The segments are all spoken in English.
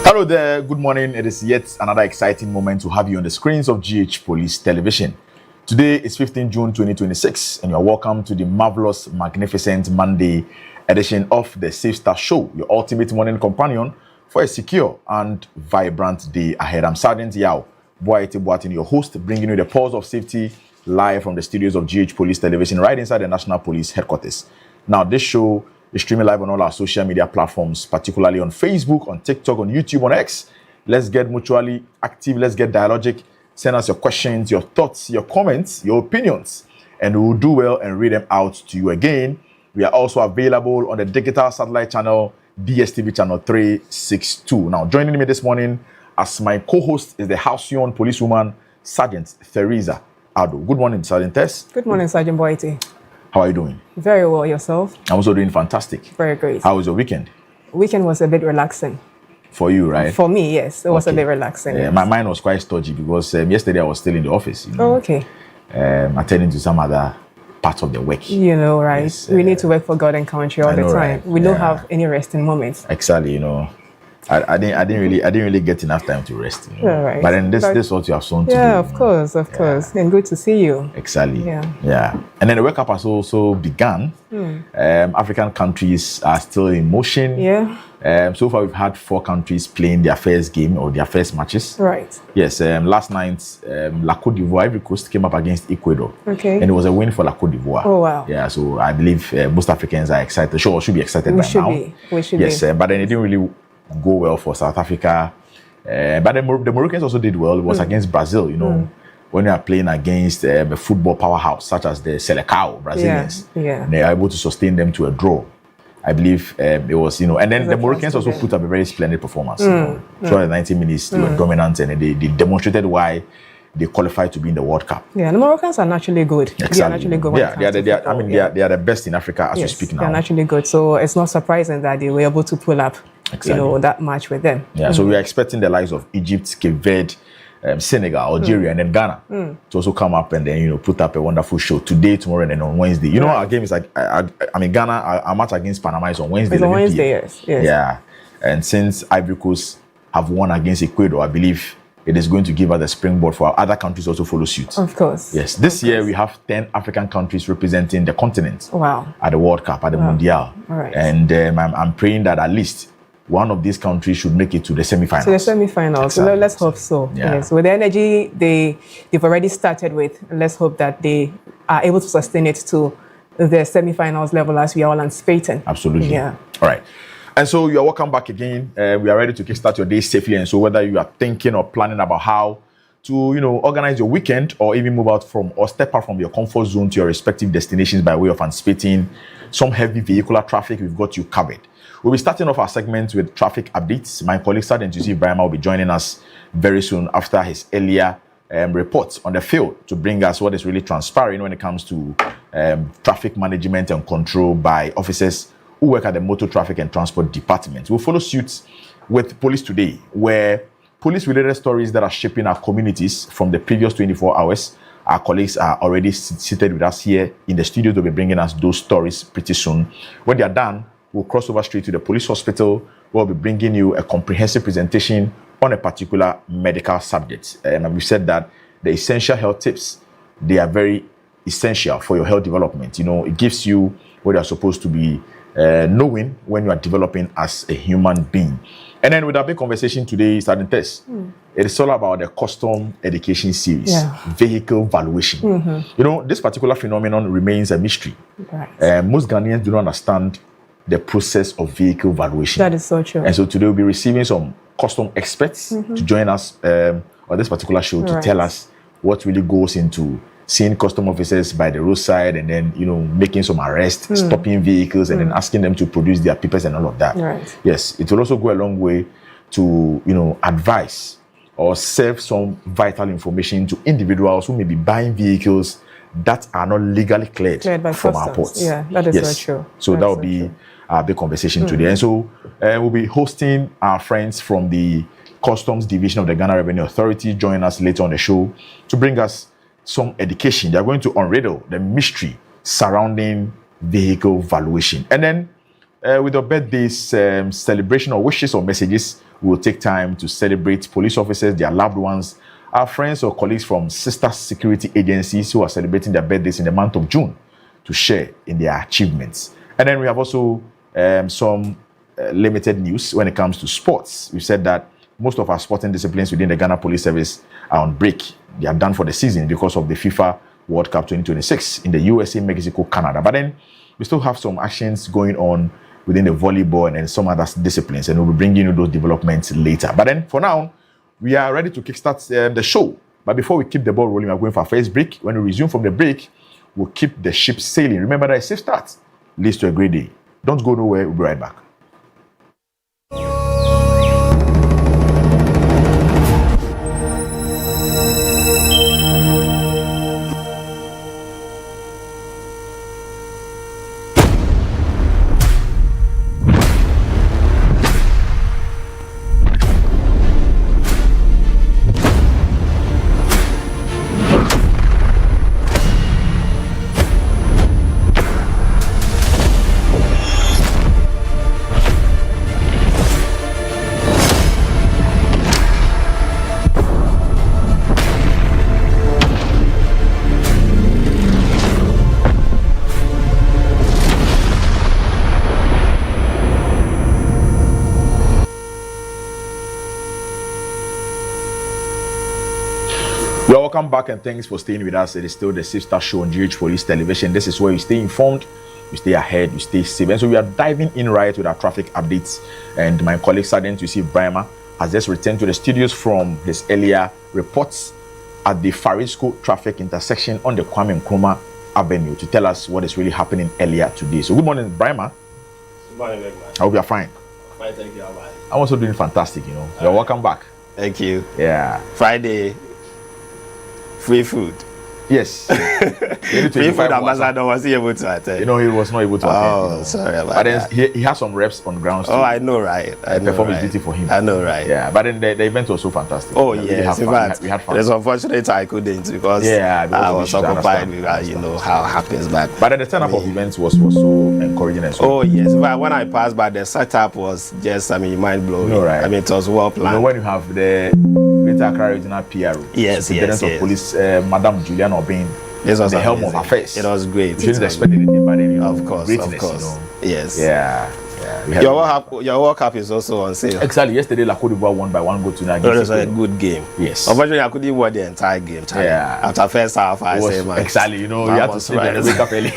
Hello there, good morning. It is yet another exciting moment to have you on the screens of GH Police Television. Today is 15 June 2026, and you're welcome to the marvelous, magnificent Monday edition of the Safe Start Show, your ultimate morning companion for a secure and vibrant day ahead. I'm Sergeant Yao Boaiti Boatin, your host, bringing you the pulse of safety live from the studios of GH Police Television right inside the National Police Headquarters. Now, this show is streaming live on all our social media platforms, particularly on Facebook, on TikTok, on YouTube, on X. Let's get mutually active. Let's get dialogic. Send us your questions, your thoughts, your comments, your opinions, and we'll do well and read them out to you again. We are also available on the digital satellite channel, DSTV channel 362. Now, joining me this morning as my co-host is the Halcyon policewoman, Sergeant Theresa Ado. Good morning, Sergeant Tess. Good morning, Sergeant Boaiti. How are you doing? Very well, yourself? I'm also doing fantastic. Very great. How was your weekend? Weekend was a bit relaxing. For you, right? For me, yes. It was a bit relaxing. Yes. My mind was quite stodgy because yesterday I was still in the office. Oh, okay. Attending to some other parts of the work. You know, right? Yes, we need to work for God and country all the time. Right? We don't have any resting moments. Exactly, you know. I didn't really get enough time to rest. You know? All right. But then this is what you have shown to do. Yeah, of course. And good to see you. Exactly. Yeah. And then the World Cup has also begun. African countries are still in motion. Yeah. So far, we've had 4 countries playing their first game or their first matches. Right. Yes. Last night, La Côte d'Ivoire, Ivory Coast came up against Ecuador. Okay. And it was a win for La Côte d'Ivoire. Oh, wow. Yeah. So I believe most Africans are excited. Sure, should be excited by now. We should be. Yes. But then it didn't really go well for South Africa. But the Moroccans also did well. It was against Brazil, you know. When you are playing against a football powerhouse such as the Selecao Brazilians, they are able to sustain them to a draw. I believe it was, you know, and then the Moroccans also put up a very splendid performance. You know, throughout the 90 minutes, they were dominant, and they demonstrated why they qualified to be in the World Cup. Yeah, the Moroccans are naturally good. Exactly. They are naturally good. They are the best in Africa as we speak now. They are naturally good. So it's not surprising that they were able to pull up, you know, that match with them. Yeah. So we are expecting the likes of Egypt, Cape Verde, Senegal, Algeria, and then Ghana to also come up and then, you know, put up a wonderful show today, tomorrow, and then on Wednesday. You know, our game is like, Ghana, our match against Panama is on Wednesday. It's on Wednesday, yes. Yeah. And since Ivory Coast have won against Ecuador, I believe it is going to give us a springboard for our other countries also follow suit. Of course. Yes. This year we have 10 African countries representing the continent. Wow. At the World Cup, at the Mundial. All right. And I'm praying that at least one of these countries should make it to the semifinals. To the semifinals. Exactly. So let's hope so. Yeah. Yes. With the energy they've already started with, let's hope that they are able to sustain it to the semifinals level as we are all anticipating. Absolutely. Yeah. All right. And so you are welcome back again. We are ready to kickstart your day safely. And so whether you are thinking or planning about how to, you know, organize your weekend or even move out from or step out from your comfort zone to your respective destinations by way of anticipating some heavy vehicular traffic, we've got you covered. We'll be starting off our segment with traffic updates. My colleague Sergeant Yusuf Brahma will be joining us very soon after his earlier reports on the field to bring us what is really transpiring when it comes to traffic management and control by officers who work at the Motor Traffic and Transport Department. We'll follow suit with Police Today, where police-related stories that are shaping our communities from the previous 24 hours. Our colleagues are already seated with us here in the studio. They'll be bringing us those stories pretty soon. When they are done, we'll cross over straight to the police hospital. We'll be bringing you a comprehensive presentation on a particular medical subject. And we've said that the essential health tips, they are very essential for your health development. You know, it gives you what you're supposed to be knowing when you are developing as a human being. And then with our big conversation today, Sergeant Tess, it is all about the custom education series, vehicle valuation. You know, this particular phenomenon remains a mystery. Right. Most Ghanaians do not understand the process of vehicle valuation. That is so true. And so today we'll be receiving some custom experts to join us on this particular show to tell us what really goes into seeing custom officers by the roadside and then, you know, making some arrests, stopping vehicles and then asking them to produce their papers and all of that. Right. Yes, it will also go a long way to, you know, advise or serve some vital information to individuals who may be buying vehicles that are not legally cleared from our ports. Yeah, that is very true. So that will be our big conversation today. And so we'll be hosting our friends from the Customs Division of the Ghana Revenue Authority join us later on the show to bring us some education. They are going to unravel the mystery surrounding vehicle valuation. And then with your birthday's celebration or wishes or messages, will take time to celebrate police officers, their loved ones, our friends or colleagues from sister security agencies who are celebrating their birthdays in the month of June to share in their achievements. And then we have also some limited news when it comes to sports. We said that most of our sporting disciplines within the Ghana Police Service are on break. They are done for the season because of the FIFA World Cup 2026 in the USA, Mexico, Canada. But then we still have some actions going on within the volleyball and then some other disciplines, and we'll be bringing you those developments later. But then for now, we are ready to kickstart the show. But before we keep the ball rolling, we're going for our first break. When we resume from the break, we'll keep the ship sailing. Remember that a safe start leads to a great day. Don't go nowhere. We'll be right back. Welcome back and thanks for staying with us. It is still the Sister Show on GH Police Television. This is where you stay informed, you stay ahead, you stay safe. And so we are diving in right with our traffic updates. And my colleague Sergeant Yusuf Brahma has just returned to the studios from his earlier reports at the Farisco traffic intersection on the Kwame Nkrumah Avenue to tell us what is really happening earlier today. So good morning, Brahma. Good morning, man. I hope you are fine. Fine, thank you. How are you? I'm also doing fantastic, You're welcome back. Thank you. Yeah. Friday, free food. Yes. Free food ambassador was he able to attend? He was not able to attend. Oh, sorry about that. But then he has some reps on ground. Oh, I know, right? I perform his duty for him. I know, right? Yeah, but then the event was so fantastic. Oh, yes. In fact, we had fun. It's unfortunate I couldn't because I was occupied with how it happens back. But then the turn-up of events was so encouraging and so. Oh, yes. But when I passed by, the setup was just, mind-blowing. Right. It was well planned. When you have the Greater Accra Regional PRO, yes, of Police, Madam Julian Obin, this was the helm of affairs. It was great. You shouldn't expect anything, but then, of course. Yes. Yeah. Your World Cup is also on sale. Exactly. Yesterday, La Côte d'Ivoire won by 1 goal to 9. It was a good game. Yes. Unfortunately, I couldn't watch the entire game. Yeah. After first half, I said, man. Exactly. You had to sleep and wake up early.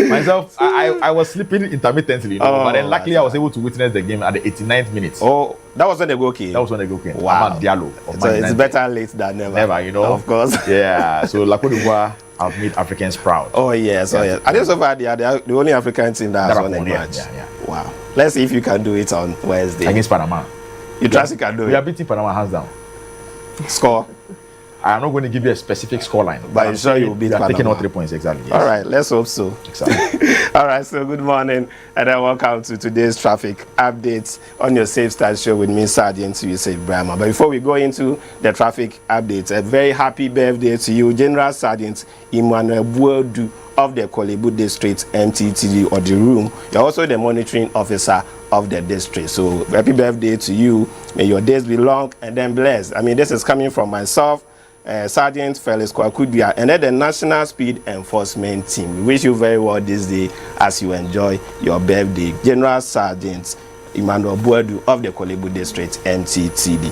Myself, I was sleeping intermittently, but then luckily I was able to witness the game at the 89th minute. Oh, that was when the goal came. That was when the goal came. Wow. Amad Diallo. So it's better late than never. Never, Of course. Yeah. So La Côte d'Ivoire have made Africans proud. Oh yes, oh yes. I think so far they are the only African team that has won a match. Yeah. Wow. Let's see if you can do it on Wednesday against Panama. You trust you can do it? We are beating Panama hands down. Score. I am not going to give you a specific score line, but I'm sure you will beat Panama. Taking all 3 points exactly. Yes. All right, let's hope so. Exactly. All right, so good morning and then welcome to today's traffic updates on your Safe Start show with me, Sergeant Yusuf Brahma. But before we go into the traffic updates, a very happy birthday to you, General Sergeant Emmanuel Buodu of the Kolebu District MTTD or the room. You're also the monitoring officer of the district. So happy birthday to you. May your days be long and then blessed. This is coming from myself, Sergeant Felix Kwakudia, and then the National Speed Enforcement Team. We wish you very well this day as you enjoy your birthday. General Sergeant Emmanuel Buodu of the Kolebu District MTTD.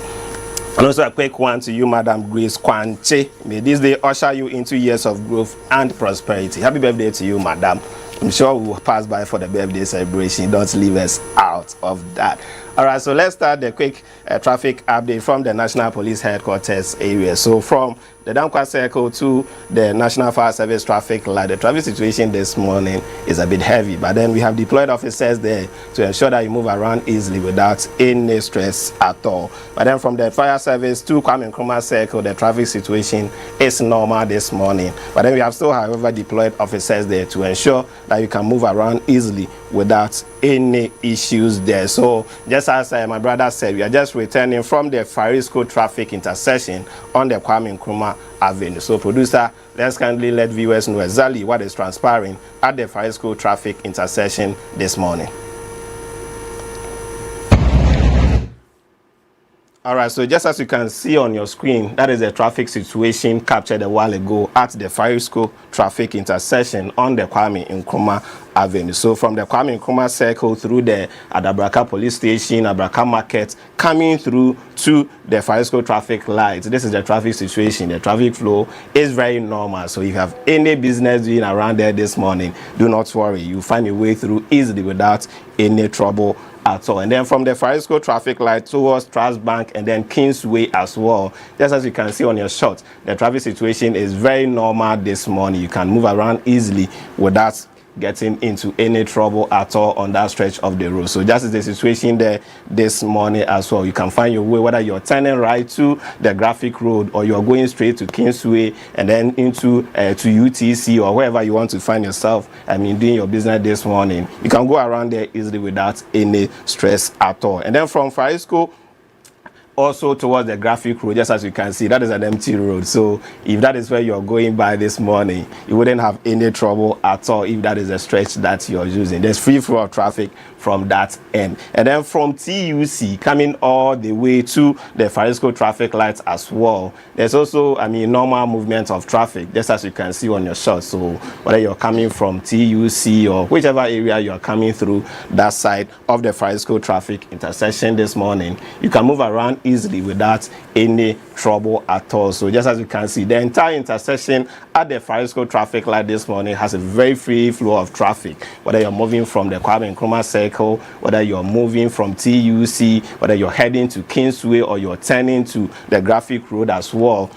And also a quick one to you, Madam Grace Kwanche. May this day usher you into years of growth and prosperity. Happy birthday to you, Madam. I'm sure we will pass by for the birthday celebration. Don't leave us out of that. All right, so let's start the quick traffic update from the National Police Headquarters area. So from the Dankwa Circle to the National Fire Service traffic light, the traffic situation this morning is a bit heavy, but then we have deployed officers there to ensure that you move around easily without any stress at all. But then from the fire service to Kwame Nkrumah Circle, the traffic situation is normal this morning. But then we have still, however, deployed officers there to ensure that you can move around easily without any issues there. So just as my brother said, we are just returning from the Farisco traffic intersection on the Kwame Nkrumah Avenue. So producer, let's kindly let viewers know exactly what is transpiring at the Farisco traffic intersection this morning. All right, so just as you can see on your screen, that is the traffic situation captured a while ago at the Farisco traffic intersection on the Kwame Nkrumah Avenue. So from the Kwame Nkrumah Circle through the Adabraka Police Station, Abraka Market, coming through to the Farisco traffic lights. This is the traffic situation. The traffic flow is very normal. So if you have any business doing around there this morning, do not worry. You find your way through easily without any trouble at all. And then from the Farisco traffic light towards Trust Bank and then Kingsway as well, just as you can see on your shot, the traffic situation is very normal this morning. You can move around easily without getting into any trouble at all on that stretch of the road. So that is the situation there this morning as well. You can find your way, whether you're turning right to the Graphic Road or you're going straight to Kingsway and then into to UTC or wherever you want to find yourself, doing your business this morning. You can go around there easily without any stress at all. And then from Farisco also towards the Graphic Road, just as you can see, that is an empty road. So if that is where you're going by this morning, you wouldn't have any trouble at all if that is a stretch that you're using. There's free flow of traffic from that end. And then from TUC coming all the way to the Farisco traffic lights as well, there's also normal movement of traffic, just as you can see on your shot. So whether you're coming from TUC or whichever area you're coming through that side of the Farisco traffic intersection this morning, you can move around easily without any trouble at all. So just as you can see, the entire intersection at the Farisco traffic light this morning has a very free flow of traffic, whether you're moving from the Kwame Nkrumah Circle, whether you're moving from TUC, whether you're heading to Kingsway or you're turning to the Graphic Road as well.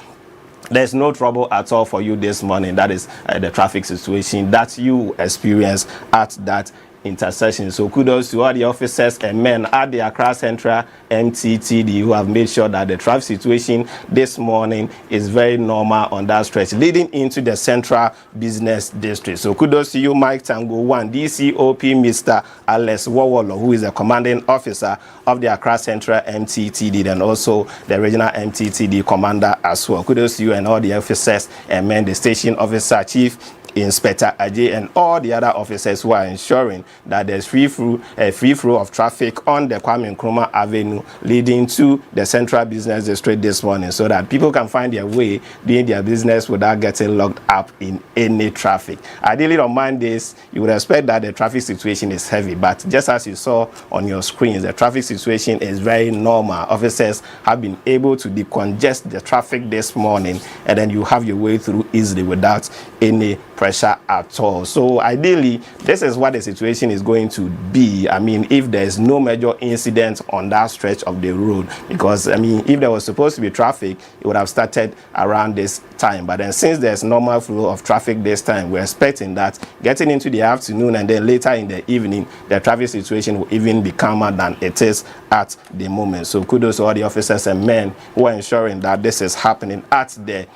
There's no trouble at all for you this morning. That is the traffic situation that you experience at that intersection. So kudos to all the officers and men at the Accra Central MTTD who have made sure that the traffic situation this morning is very normal on that stretch leading into the Central Business District. So kudos to you, Mike Tango 1, DCOP Mr. Alex Wawolo, who is the commanding officer of the Accra Central MTTD and also the regional MTTD commander as well. Kudos to you and all the officers and men, the station officer, chief Inspector Ajay and all the other officers who are ensuring that there's free flow of traffic on the Kwame Nkrumah Avenue leading to the Central Business District this morning, so that people can find their way doing their business without getting locked up in any traffic. Ideally on Mondays, you would expect that the traffic situation is heavy, but just as you saw on your screens, the traffic situation is very normal. Officers have been able to decongest the traffic this morning, and then you have your way through easily without any pressure at all. So ideally, this is what the situation is going to be. If there's no major incident on that stretch of the road, because if there was supposed to be traffic, it would have started around this time. But then since there's normal flow of traffic this time, we're expecting that getting into the afternoon and then later in the evening, the traffic situation will even be calmer than it is at the moment. So kudos to all the officers and men who are ensuring that this is happening at the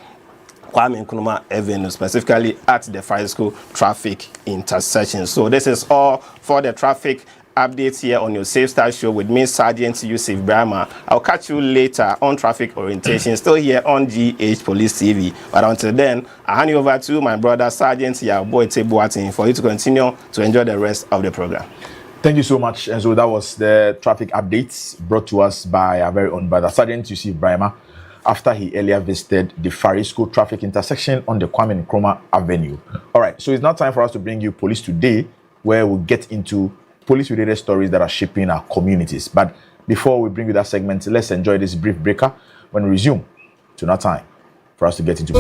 Kwame Nkrumah Avenue, specifically at the Farisco traffic intersection. So this is all for the traffic updates here on your Safe Start Show with me, Sergeant Yusuf Brahma. I'll catch you later on traffic orientation, still here on GH Police TV. But until then, I'll hand you over to my brother, Sergeant Yaboy Tebuatin, for you to continue to enjoy the rest of the program. Thank you so much. And so that was the traffic updates brought to us by our very own brother, Sergeant Yusuf Brahma, after he earlier visited the Farisco traffic intersection on the Kwame Nkrumah Avenue. All right, so it's now time for us to bring you Police Today, where we'll get into police-related stories that are shaping our communities. But before we bring you that segment, let's enjoy this brief breaker. When we resume, it's now time for us to get into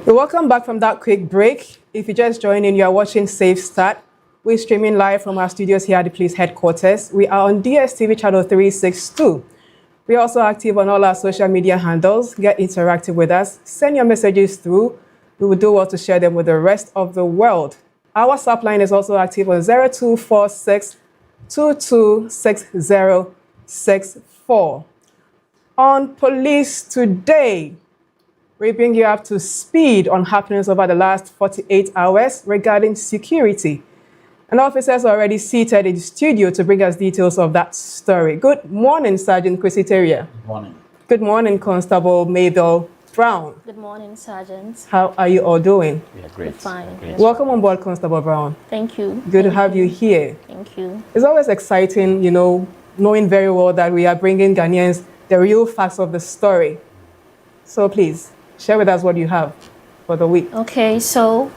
Welcome back from that quick break. If you just joined in, you are watching Safe Start. We're streaming live from our studios here at the police headquarters. We are on DSTV channel 362. We're also active on all our social media handles. Get interactive with us. Send your messages through. We will do well to share them with the rest of the world. Our WhatsApp line is also active on 0246 226064. On Police Today, we bring you up to speed on happenings over the last 48 hours regarding security. An officer is already seated in the studio to bring us details of that story. Good morning, Sergeant Kwesi Terrier. Good morning. Good morning, Constable Mabel Brown. Good morning, Sergeant. How are you all doing? We are great. Fine. Great. Welcome on board, Constable Brown. Thank you. Good to have you here. Thank you. It's always exciting, knowing very well that we are bringing Ghanaians the real facts of the story. So please, share with us what you have for the week. Okay, so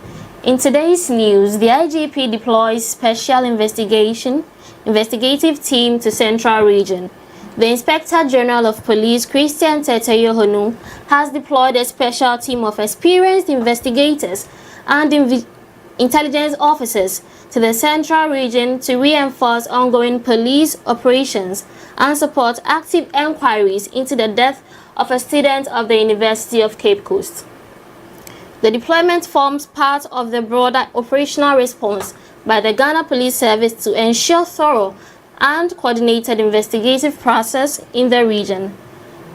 in today's news, the IGP deploys special investigative team to Central Region. The Inspector General of Police, Christian Teteyohonu, has deployed a special team of experienced investigators and intelligence officers to the Central Region to reinforce ongoing police operations and support active inquiries into the death of a student of the University of Cape Coast. The deployment forms part of the broader operational response by the Ghana Police Service to ensure thorough and coordinated investigative process in the region.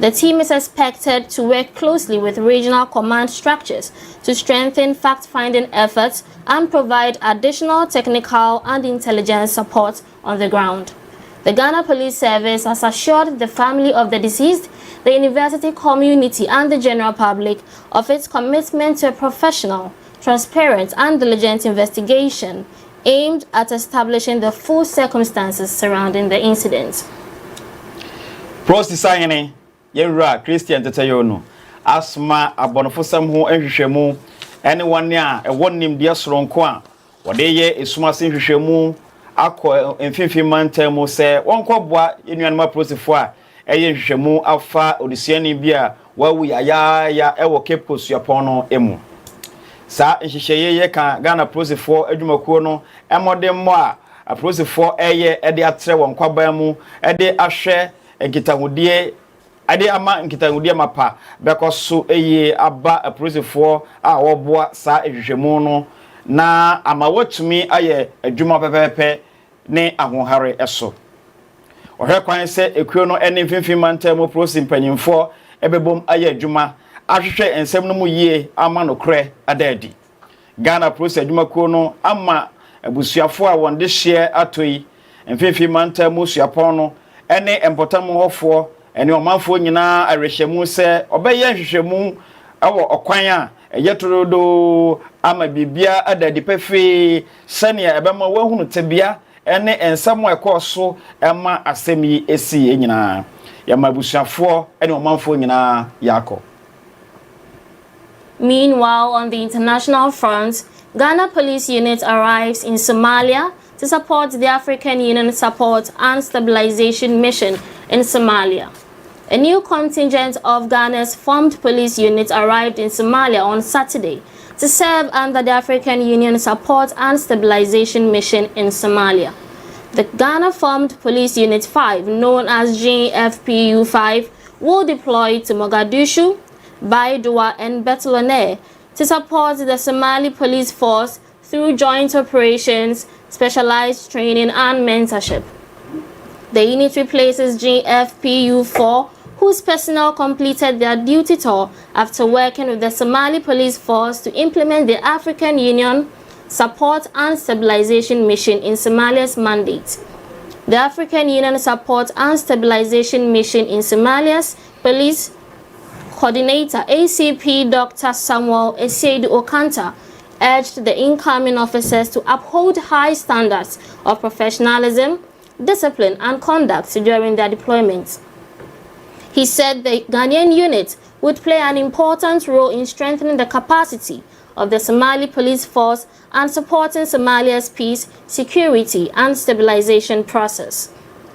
The team is expected to work closely with regional command structures to strengthen fact-finding efforts and provide additional technical and intelligence support on the ground. The Ghana Police Service has assured the family of the deceased, the university community, and the general public of its commitment to a professional, transparent, and diligent investigation aimed at establishing the full circumstances surrounding the incident. Prosti sayene yewura Christian Teteyohonu asma abonofosam ho ehwehwemu ene wonne a ewonim de soronko a wode ye esumase hwehwemu akọ emfimfim mantemu se wonkọboa enuanuma prosifo a eye hwehwemu afa odisiani bi a wawu ya ewo Cape Coast yapon no emu sa nhyehyeye ye kan Ghana prosifo adwumakuo no emodemmo a prosifo eye ede atre wonkwaban mu ede ahwe nkitahudie ade ama nkitahudie mapa bekoso eye aba prosifo a woboa sa ehwehwemu no na ama watumi aye adwuma pepepe ne ahohare eso ohwe kwan se ekuo no ene mfimfim mantemu prosim panyimfo ebebom aye adwuma ahwehwe ensem no mu yie ama no kre adadi Ghana prosi adwumakuo no ama abusuafo a wonde hye atoi mfimfim mantemu suapon no ene empotam hofo ene omanfo nyina arehwemu se obeye hwehwemu awo okwan a eyetorodo ama bibia adadi pefe sania ebema wahunu tebia ene ensamo ekoso ema asemi esi nyina ya mabusuafo ene omanfo nyina yako. Meanwhile, on the international front, Ghana Police Unit arrives in Somalia to support the African Union Support and Stabilization Mission in Somalia. A new contingent of Ghana's formed police unit arrived in Somalia on Saturday to serve under the African Union Support and Stabilization Mission in Somalia. The Ghana formed Police Unit 5, known as GFPU 5, will deploy to Mogadishu, Baidoa, and Bethleham to support the Somali police force through joint operations, specialized training, and mentorship. The unit replaces GFPU 4, whose personnel completed their duty tour after working with the Somali police force to implement the African Union Support and Stabilization Mission in Somalia's mandate. The African Union Support and Stabilization Mission in Somalia's police coordinator, ACP Dr. Samuel Eseidu Okanta, urged the incoming officers to uphold high standards of professionalism, discipline, and conduct during their deployment. He said the Ghanaian unit would play an important role in strengthening the capacity of the Somali police force and supporting Somalia's peace, security, and stabilization process.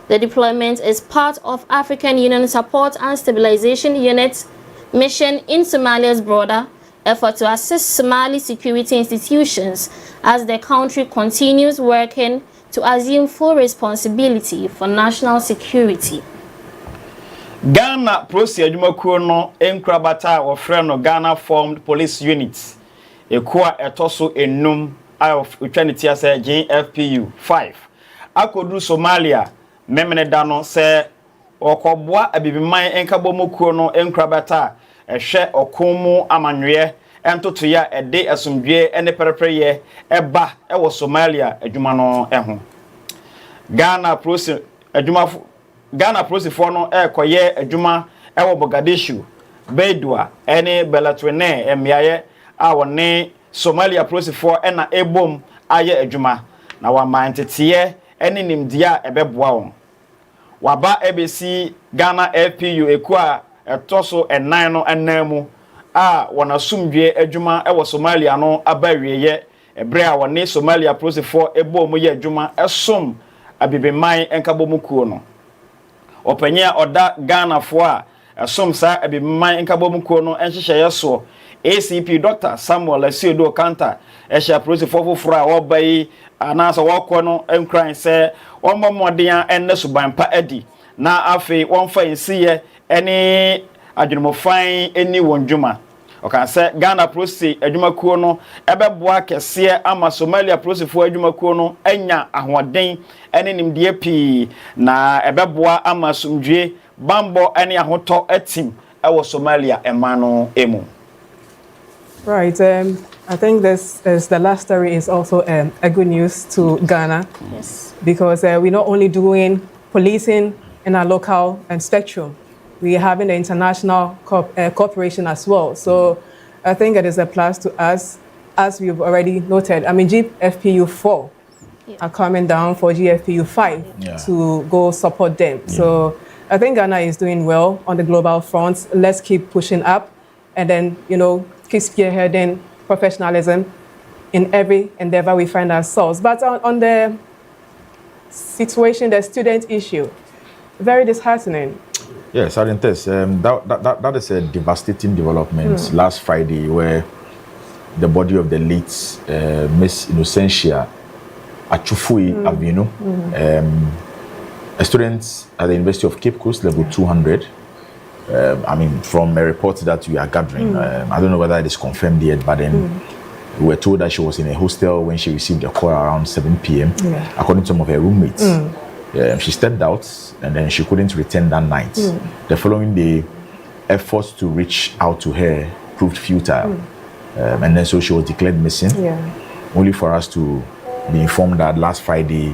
The deployment is part of African Union Support and Stabilization Unit's mission in Somalia's broader effort to assist Somali security institutions as the country continues working to assume full responsibility for national security. Ghana Prosi adwumakuo no enkrabata wo frɛ no Ghana Formed Police Unit ekua etoso enum of utwanity as GFPU 5 akodu Somalia memene da no se okobua abibiman enkabomokuo no enkrabata ehwe okomu amanwe entoto ya ede asumdwe ene perepreye eba ewo Somalia adwuma no eho Ghana Prosi for no koye adwuma ewo Mogadishu Beidwa ene Belatwene emiaye a wone Somalia Prosi for ena ebom aye adwuma na wa mantete ene nimdia ebeboa won waba ebesi Ghana FPU ekua etoso enan no anamu a wona sumdwe adwuma ewo Somalia no abawieye ebre a wone Somalia Prosi for ebom ye adwuma esom abibiman enkabomukuo no openya oda Ghana fo a esom sa abibiman enkabomukuo no enhyehyeye so ACP Dr. Samuel Asiodo Kanta ehya Prosi for foforo a obai anasa wokọ no enkran se wonmomoden enne subanpa adi na afi wonfa ensiye ene adwumofan eni wondwuma okan se Ghana Prosi adwumakuo no ebeboa kese ama Somalia Prosi fo adwumakuo no anya ahoden ene nimde pi na ebeboa ama sumdwe bambo ene ahoto atim ewo Somalia emano emu. Right. I think this is the last story is also a good news to Ghana. Yes. Because we're not only doing policing in our local spectrum, we're having the international cooperation as well. So I think it is a plus to us, as we've already noted. I mean, GFPU 4 are coming down for GFPU 5 to go support them. So I think Ghana is doing well on the global front. Let's keep pushing up and then, keep spearheading professionalism in every endeavor we find ourselves. But on the situation, the student issue, very disheartening. Yes, Arentes, that is a devastating development last Friday where the body of the late Miss Innocentia Achufui Avino, a student at the University of Cape Coast, level 200, from a report that we are gathering, I don't know whether it is confirmed yet, but then we were told that she was in a hostel when she received a call around 7 p.m. According to some of her roommates. She stepped out and then she couldn't return that night. The following day, efforts to reach out to her proved futile. And then so she was declared missing, only for us to be informed that last Friday,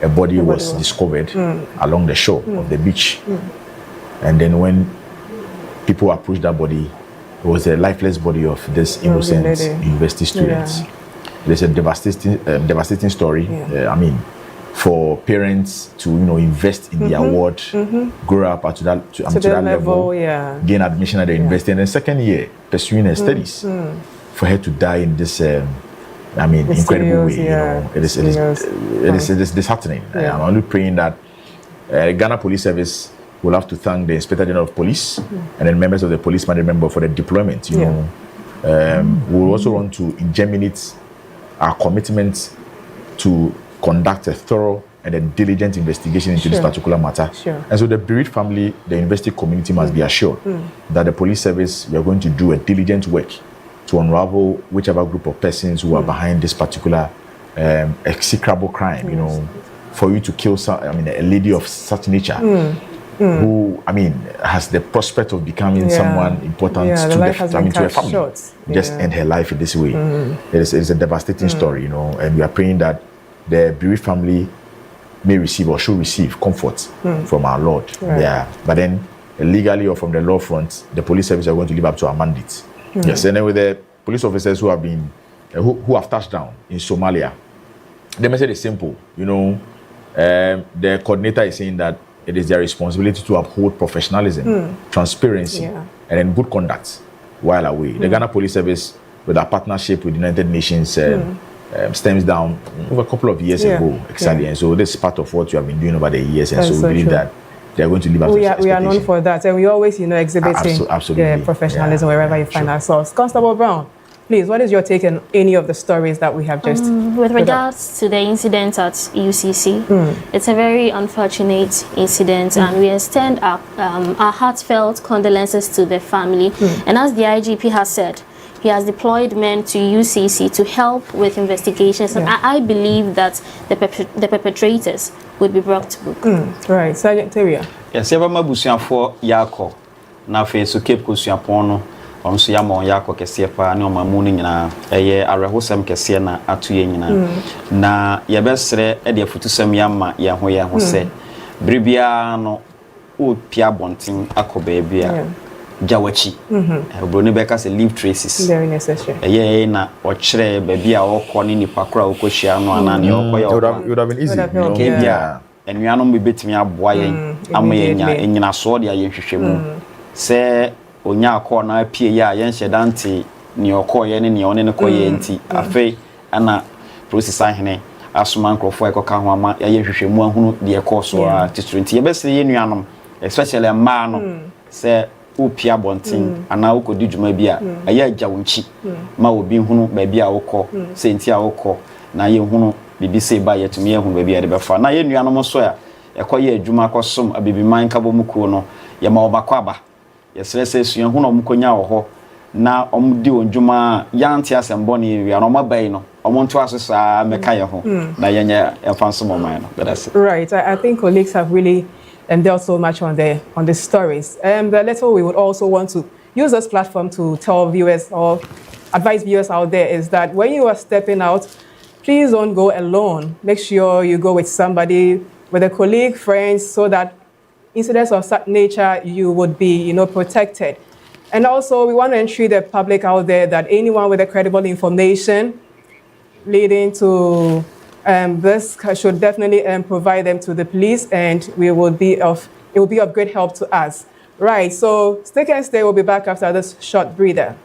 a body was discovered along the shore of the beach. And then when people approached that body, it was a lifeless body of this innocent university student. It's a devastating story. For parents to invest in the award, grow up to that level, gain admission at the university, and then second year pursuing her studies, for her to die in this incredible way. It is disheartening. I'm only praying that Ghana Police Service will have to thank the Inspector General of Police and then members of the police management member for the deployment. We will also want to ingeminate our commitment to conduct a thorough and a diligent investigation into this particular matter. And so the bereaved family, the university community must be assured that the police service, we are going to do a diligent work to unravel whichever group of persons who are behind this particular execrable crime. For you to kill a lady of such nature, who has the prospect of becoming someone important to her family, just end her life in this way. It is a devastating story, and we are praying that the bereaved family may receive or should receive comfort from our Lord. But then legally or from the law front, the police service are going to live up to our mandate. Yes, and then with the police officers who have been who have touched down in Somalia, the message is simple. The coordinator is saying that it is their responsibility to uphold professionalism, transparency, and then good conduct while away. The Ghana Police Service, with our partnership with the United Nations, stems down over a couple of years ago, exactly. And so this is part of what you have been doing over the years, and so we believe that they are going to live up to this we are known for that, and we always, exhibiting professionalism wherever you find ourselves. Constable Brown, Please, what is your take on any of the stories that we have just With regards to the incident at UCC, it's a very unfortunate incident, and we extend our heartfelt condolences to the family. And as the IGP has said, he has deployed men to UCC to help with investigations, and I believe that the perpetrators would be brought to book. Right, Sergeant Teria. Yes, ever mabusian for Yako. Na fe so Cape Kusiapono. Onso ya mo ya kwakese pa ne omamu ni nyina eye arehosem kese na atoye nyina na ye besre e de afutusem ya ma ye ho se bribia no o pia bonten akoba bia jawachi bro ne beka se leave traces Very necessary. eye na o kire ba bia o ko ni nipa kora o ko hia no ana ne o ko ya It would have been easy. ke bia enuanom be betimi aboa yen amanya enyina so de aye hwehwemu se onya akọ na apie ya yen hyedanti ni okọ ye ne one ne koye nti afi ana process ahene asoma nkrofo ekoka ho ama ye hwehwemu ahunu de ekoso a titrenti ye bese ye nuanom especially ma no se upia bontin ana ukodi djuma bia aye agya wonchi ma obi hunu ba bia wokọ se nti a wokọ na ye hunu bibi se ba ye tumi ye hunu ba bia de befa na ye nuanom so ya ekoye adwuma kosom abibiman kabo mukuo no ye ma obakọ aba yesrese suyan hu na omkonya wo ho na omdi onjuma yanti asembo ni wi na omabai no omonto asesa meka ye ho na yenye emfanso momai no that's it. Right, I think colleagues have really dealt so much on the stories. The little we would also want to use this platform to tell viewers or advise viewers out there is that when you are stepping out, please don't go alone. Make sure you go with somebody, with a colleague, friends, so that incidents of such nature, you would be, protected. And also, we want to ensure the public out there that anyone with a credible information leading to this should definitely provide them to the police, and it will be of great help to us. Right, so Stick and Stay will be back after this short breather.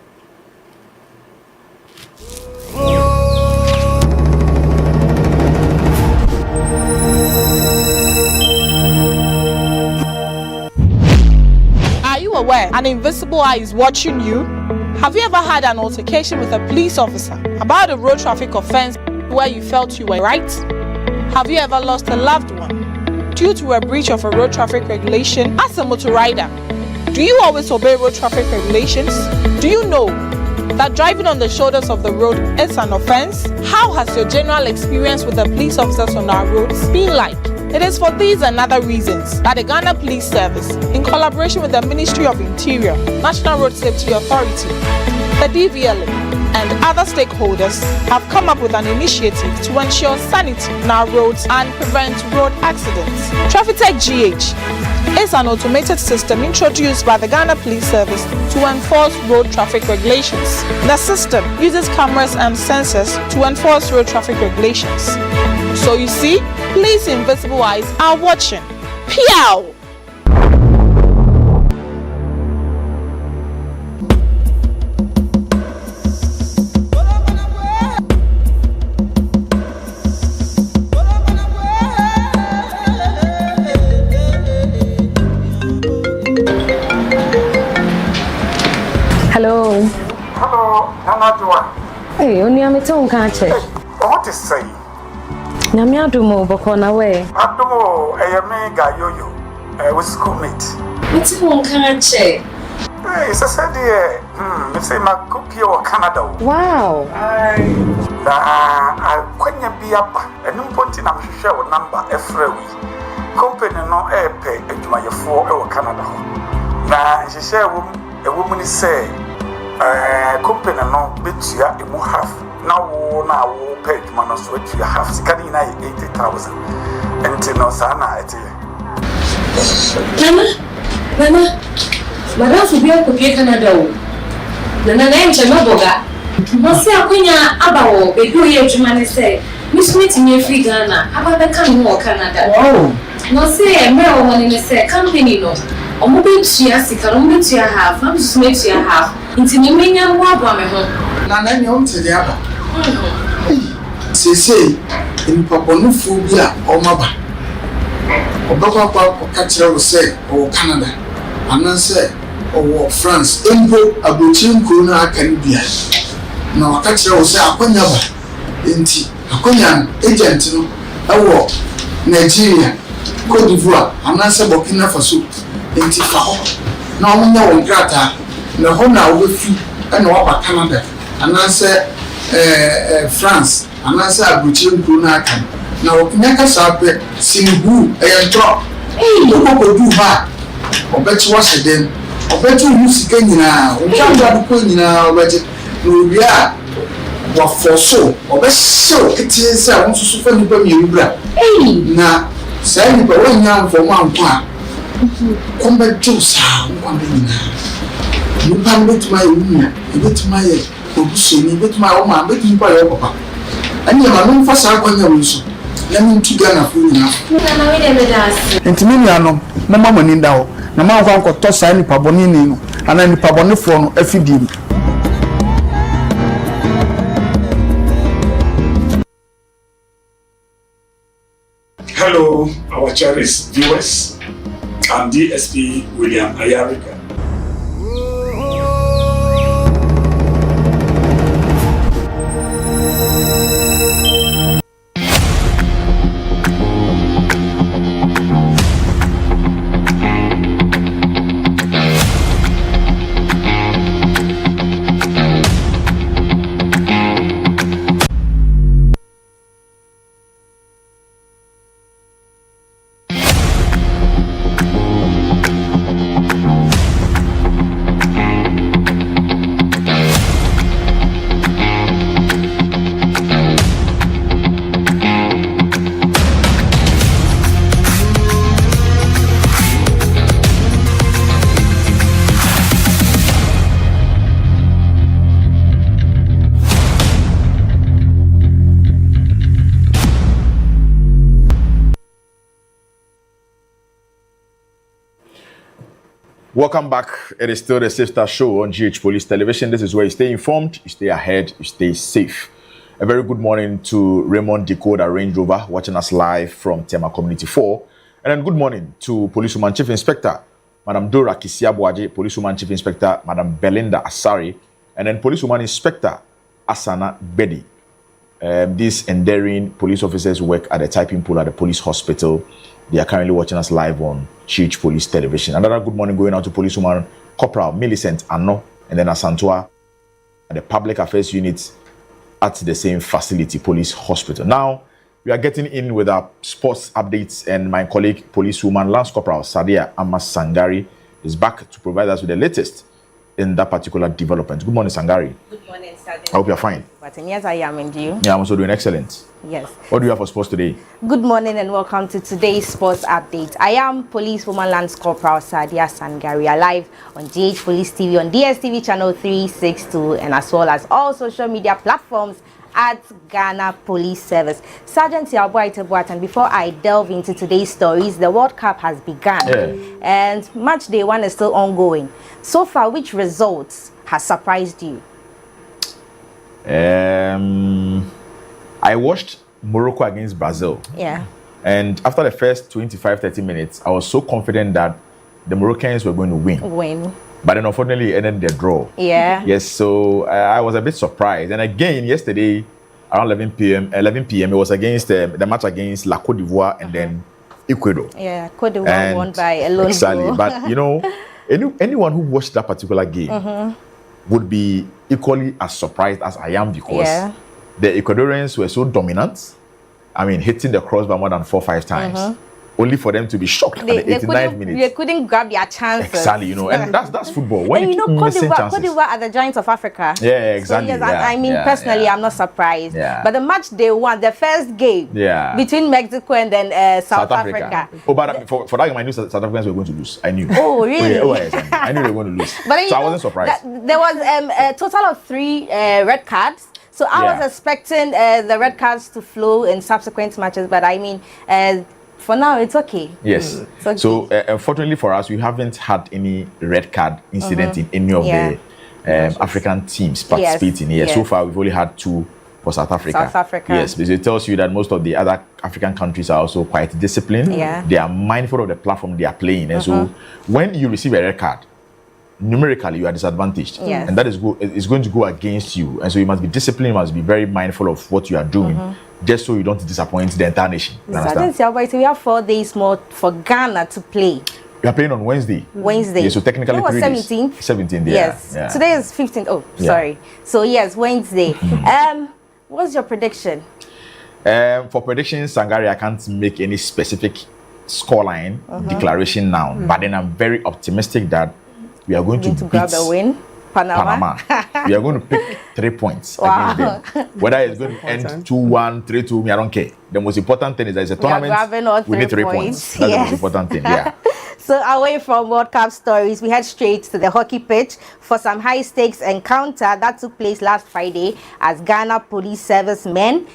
Aware an invisible eye is watching you? Have you ever had an altercation with a police officer about a road traffic offense where you felt you were right? Have you ever lost a loved one due to a breach of a road traffic regulation as a motor rider? Do you always obey road traffic regulations? Do you know that driving on the shoulders of the road is an offense? How has your general experience with the police officers on our roads been like? It is for these and other reasons that the Ghana Police Service, in collaboration with the Ministry of Interior, National Road Safety Authority, the DVLA, and other stakeholders, have come up with an initiative to ensure sanity on our roads and prevent road accidents. TrafficTech GH is an automated system introduced by the Ghana Police Service to enforce road traffic regulations. The system uses cameras and sensors to enforce road traffic regulations. So you see, police invisible eyes are watching. Pew! Hello. Hello, Nana. Hey, only I'm a tongue catch. What is say? Namiadumo Bokona way. Adumo, a mega yo-yo, with schoolmate. What's one catch? Hey, it's a said, it's a Makuki or Canada. Wow. I couldn't be up, and no pointing I'm sure number every company no air pay at my 4 or Canada. Now, she said, a woman is say, company no bits ya, it will have. Now, page man switch you have scanning 80,000 and no sana at Mama, Madame will be able to get Canada. The name Chamaboga. Monsieur Quina Abao, a good year to man say, Miss Meeting me free Ghana, about the Canada Canada. Oh, no say a male one in a say company no. Or maybe she has a calumny to have, I'm just made to have. Into the minion wabba home. Nana, you to the other. Say, in Papanuphobia or Maba. Or Baba Catcher will say, or Canada, and then say, or France, Impo, Abuchin Kuna can be. na waka kyerɛ wo sɛ akonya ba enti akonya agent no ɛwɔ Nigeria, Cote d'Ivoire, anaasɛ Burkina Faso enti fa hɔ na ɔmo nya wɔn krata na hɔ na wɔfi ɛna wɔaba Canada anaasɛ France anaasɛ aburokyire nkuro na aka na wɔkenya kasa apɛ sinibu ɛyɛ ntorɔ wɔkɔkɔdu hɔ a ɔbɛkye wɔhyɛ dɛm ɔbɛkye wo sika nyinaa ɔtwa ndadokɔ nyinaa ɔbɛgye na owie a wafɔ so ɔbɛhyɛ wo ketee sɛ wo nso so fa nnipa mmienu bra na saa nnipa woanya mfɔm anko a kɔm bɛgye wo saa nkwa bɛ nyinaa nnipa no bɛtumi ayɛ wo nua ɛbɛtumi ayɛ obusuani bɛtumi ayɛ wo maa bɛtumi mpo ayɛ wo papa ɛne ɛma memfa saa akwanya wo nso na mentu Ghanafoɔ nyinaa nti me nuanom moma mo ani da hɔ na mankɔ ankɔtɔ saa nnipa bɔne ni no anaa nnipa bɔnefoɔ no afidie mu. Hello, our cherished viewers. I'm DSP William Ayarika. Welcome back. It is still the Safe Star Show on GH Police Television. This is where you stay informed, you stay ahead, you stay safe. A very good morning to Raymond Decoder Range Rover watching us live from Tema Community 4. And then good morning to Policewoman Chief Inspector, Madam Dora Kisiabuaje, Policewoman Chief Inspector, Madam Belinda Asari, and then Policewoman Inspector Asana Bedi. These endearing police officers work at the typing pool at the police hospital. They are currently watching us live on GH Police Television. Another good morning going out to Policewoman Corporal Millicent Ano and then Asantua at the Public Affairs Unit at the same facility, Police Hospital. Now, we are getting in with our sports updates, and my colleague, Policewoman Lance Corporal Sadia Amas Sangari, is back to provide us with the latest in that particular development. Good morning, Sangari. Good morning, Sergeant. I hope you're fine. But yes, I am, and you? Yeah, I'm also doing excellent. Yes. What do you have for sports today? Good morning and welcome to today's sports update. I am Policewoman Lance Corporal Sadia Sangari, alive on GH Police TV on DSTV channel 362 and as well as all social media platforms at Ghana Police Service. Sergeant Yalboy, and before I delve into today's stories, the World Cup has begun and match day 1 is still ongoing. So far, which results has surprised you? I watched Morocco against Brazil. Yeah. And after the first 25-30 minutes, I was so confident that the Moroccans were going to win. But then unfortunately it ended their draw. Yeah. Yes, so I was a bit surprised. And again, yesterday, around 11 p.m., it was against the match against La Côte d'Ivoire and then Ecuador. Yeah, Côte d'Ivoire won by a lone exactly. goal. But, you know, anyone who watched that particular game would be equally as surprised as I am because the Ecuadorians were so dominant. I mean, hitting the crossbar more than 4 or 5 times. Only for them to be shocked at the 89th minute. They couldn't grab their chances. Exactly, you know, and that's football. When and you know, missing chances. Cote d'Ivoire are the giants of Africa. Yeah, exactly. So yes, I mean, personally, I'm not surprised. Yeah. But the match they won, the first game between Mexico and then South Africa. Oh, but for that game, I knew South Africans were going to lose. I knew. Oh, really? Yes, I knew they were going to lose. But so I wasn't surprised. There was a total of 3 red cards. So I was expecting the red cards to flow in subsequent matches. But I mean, for now, it's okay. Yes. It's okay. So, unfortunately for us, we haven't had any red card incident in any of the African teams participating. Yes. So far, we've only had 2 for South Africa. South Africa. Yes, because it tells you that most of the other African countries are also quite disciplined. Yeah. They are mindful of the platform they are playing. And so, when you receive a red card, numerically you are disadvantaged. Yes. And that is going to go against you. And so you must be disciplined, you must be very mindful of what you are doing, just so you don't disappoint the entire nation. You understand? We have 4 days more for Ghana to play. We are playing on Wednesday. Wednesday. Yeah, so technically it was 3 days. 17th. 17th, yeah. Yes. Yeah. Today is 15th. Oh, Yeah. sorry. So yes, Wednesday. What's your prediction? For predictions, Sangari, I can't make any specific scoreline declaration now, but then I'm very optimistic that we are going to beat grab a win. Panama. We are going to pick 3 points Wow. against them. Whether it's going to end 2-1, 3-2, me, I don't care. The most important thing is that it's a tournament. grabbing all We need 3 3 points. points. That's the Yes. most important thing. Yeah. So away from World Cup stories, we head straight to the hockey pitch for some high-stakes encounter that took place last Friday as Ghana Police Service men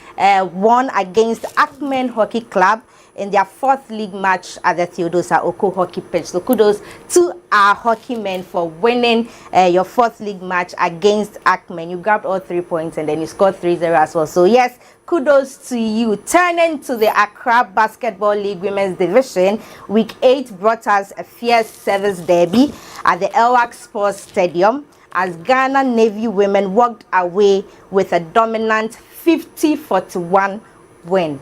won against Akmen Hockey Club in their 4th league match at the Theodosia Oko hockey pitch. So kudos to our hockey men for winning your 4th league match against Akmen. You grabbed all 3 points and then you scored 3-0 as well. So yes, kudos to you. Turning to the Accra Basketball League Women's Division, Week 8 brought us a fierce service derby at the Elwak Sports Stadium as Ghana Navy women walked away with a dominant 50-41 win.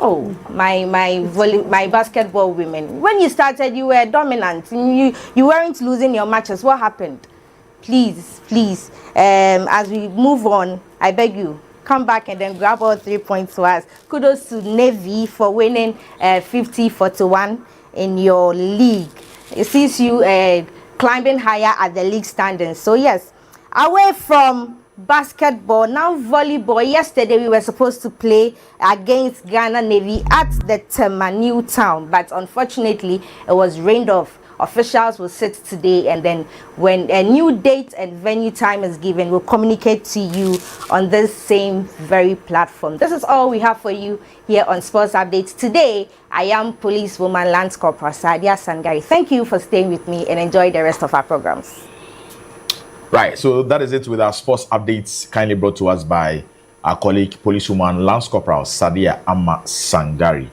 Oh, my basketball women. When you started, you were dominant. You weren't losing your matches. What happened? Please, as we move on, I beg you, come back and then grab all 3 points for us. Kudos to Navy for winning 50-41 in your league. It sees you climbing higher at the league standings. So yes, away from basketball, now volleyball. Yesterday we were supposed to play against Ghana Navy at the Temanu town, but unfortunately it was rained off. Officials will sit today, and then when a new date and venue time is given, we'll communicate to you on this same very platform. This is all we have for you here on Sports Updates. Today, I am Policewoman Lance Corporal Sadia Sangari. Thank you for staying with me and enjoy the rest of our programs. Right, so that is it with our sports updates, kindly brought to us by our colleague, Policewoman Lance Corporal Sadia Amma Sangari.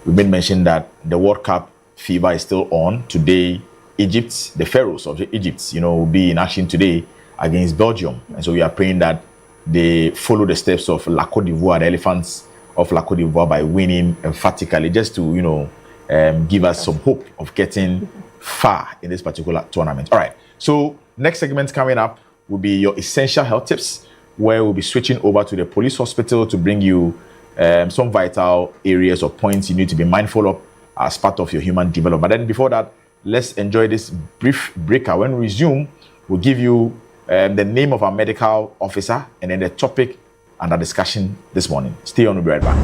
We made mention that the World Cup fever is still on. Today, Egypt, the Pharaohs of Egypt, will be in action today against Belgium. And so we are praying that they follow the steps of La Côte d'Ivoire, the Elephants of La Côte d'Ivoire, by winning emphatically, just to, give us some hope of getting far in this particular tournament. All right, so next segment coming up will be your essential health tips, where we'll be switching over to the police hospital to bring you some vital areas or points you need to be mindful of as part of your human development. But then before that, let's enjoy this brief breaker. When we resume, we'll give you the name of our medical officer and then the topic under discussion this morning. Stay on, we'll be right back.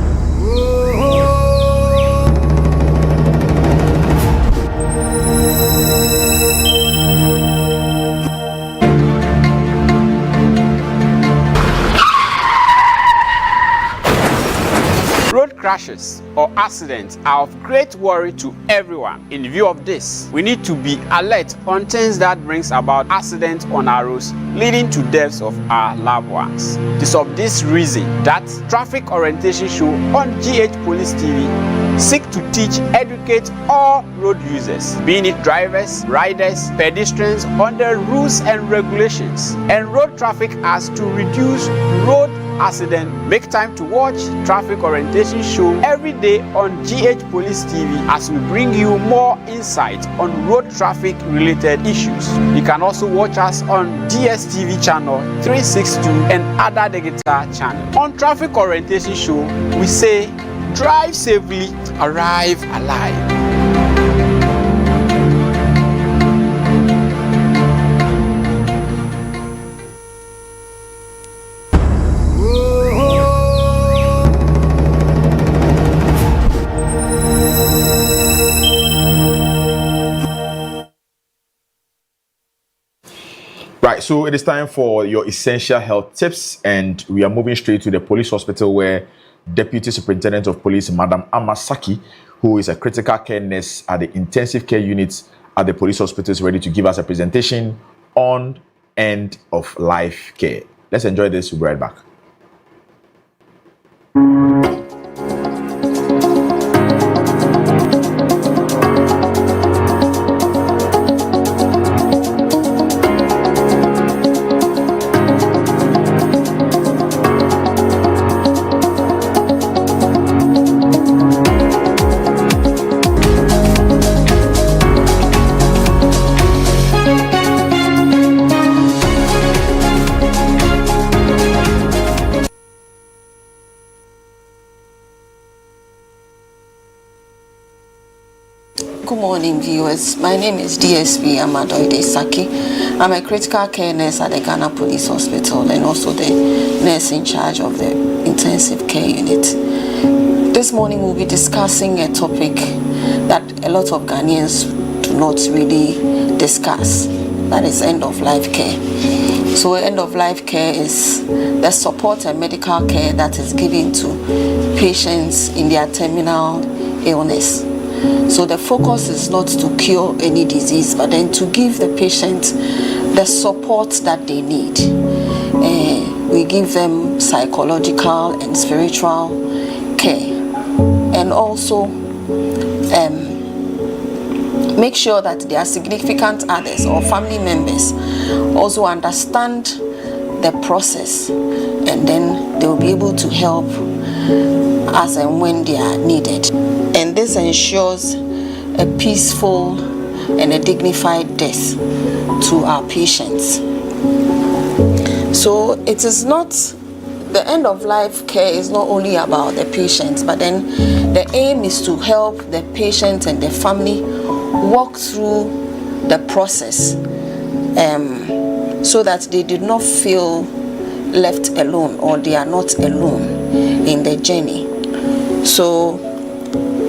Road crashes or accidents are of great worry to everyone. In view of this, we need to be alert on things that brings about accidents on our roads, leading to deaths of our loved ones. It is of this reason that Traffic Orientation Show on GH Police TV seek to teach, educate all road users, being it drivers, riders, pedestrians, on the rules and regulations and road traffic as to reduce road accident. Make time to watch Traffic Orientation Show every day on GH Police TV as we bring you more insight on road traffic related issues. You can also watch us on DSTV channel 362 and other digital channels. On Traffic Orientation Show, we say drive safely, arrive alive. Right, so it is time for your essential health tips, and we are moving straight to the police hospital where Deputy Superintendent of Police, Madam Amasaki, who is a critical care nurse at the intensive care unit at the police hospital, is ready to give us a presentation on end of life care. Let's enjoy this. We'll be right back. morning, viewers. My name is DSP Amadoide Saki. I'm a critical care nurse at the Ghana Police Hospital and also the nurse in charge of the intensive care unit. This morning we'll be discussing a topic that a lot of Ghanaians do not really discuss. That is end-of-life care. So end-of-life care is the support and medical care that is given to patients in their terminal illness. So the focus is not to cure any disease, but then to give the patient the support that they need. We give them psychological and spiritual care, and also make sure that their significant others or family members also understand the process, and then they will be able to help as and when they are needed. And this ensures a peaceful and a dignified death to our patients. So it is not, the end of life care is not only about the patient, but then the aim is to help the patient and the family walk through the process so that they did not feel left alone, or they are not alone in the journey. So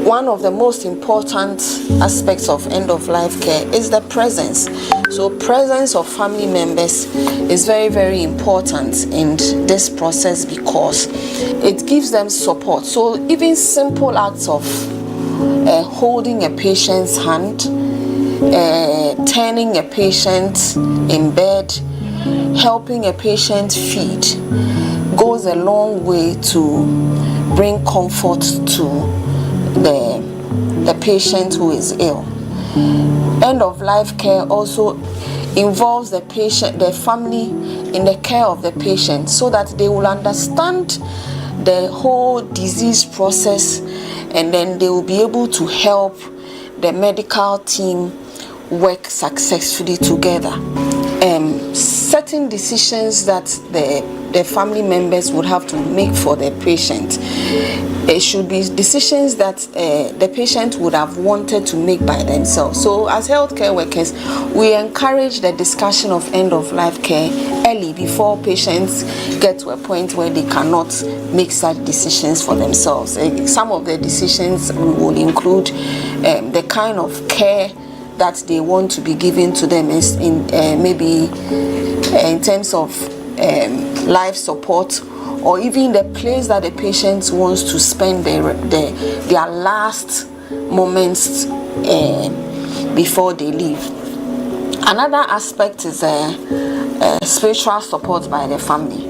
one of the most important aspects of end-of-life care is the presence. So presence of family members is very, very important in this process because it gives them support. So even simple acts of holding a patient's hand, turning a patient in bed, helping a patient feed goes a long way to bring comfort to the patient who is ill. End-of-life care also involves the patient, the family in the care of the patient, so that they will understand the whole disease process, and then they will be able to help the medical team work successfully together. Certain decisions that the family members would have to make for the patient, it should be decisions that the patient would have wanted to make by themselves. So as healthcare workers, we encourage the discussion of end-of-life care early, before patients get to a point where they cannot make such decisions for themselves. Some of the decisions will include the kind of care that they want to be given to them, is in maybe in terms of life support, or even the place that the patient wants to spend their last moments before they leave. Another aspect is spiritual support by the family.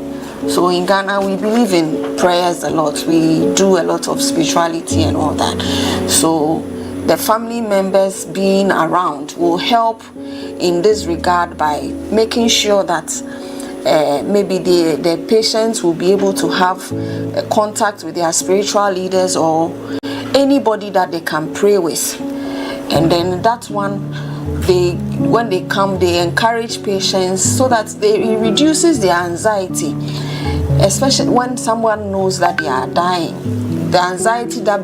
So in Ghana, we believe in prayers a lot. We do a lot of spirituality and all that. So the family members being around will help in this regard by making sure that maybe the patients will be able to have contact with their spiritual leaders or anybody that they can pray with. And then that one, when they come, they encourage patients so that it reduces their anxiety, especially when someone knows that they are dying. The anxiety that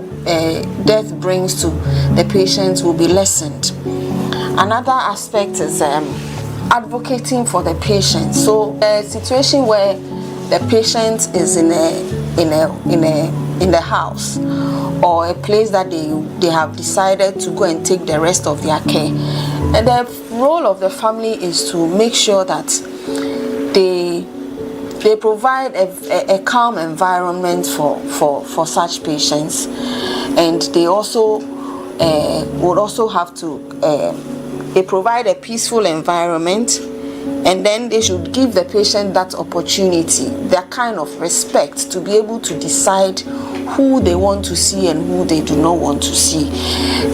death brings to the patients will be lessened. Another aspect is advocating for the patient. So a situation where the patient is in the house, or a place that they have decided to go and take the rest of their care, and the role of the family is to make sure that they provide a calm environment for such patients, and they also would also have to they provide a peaceful environment, and then they should give the patient that opportunity, that kind of respect, to be able to decide who they want to see and who they do not want to see.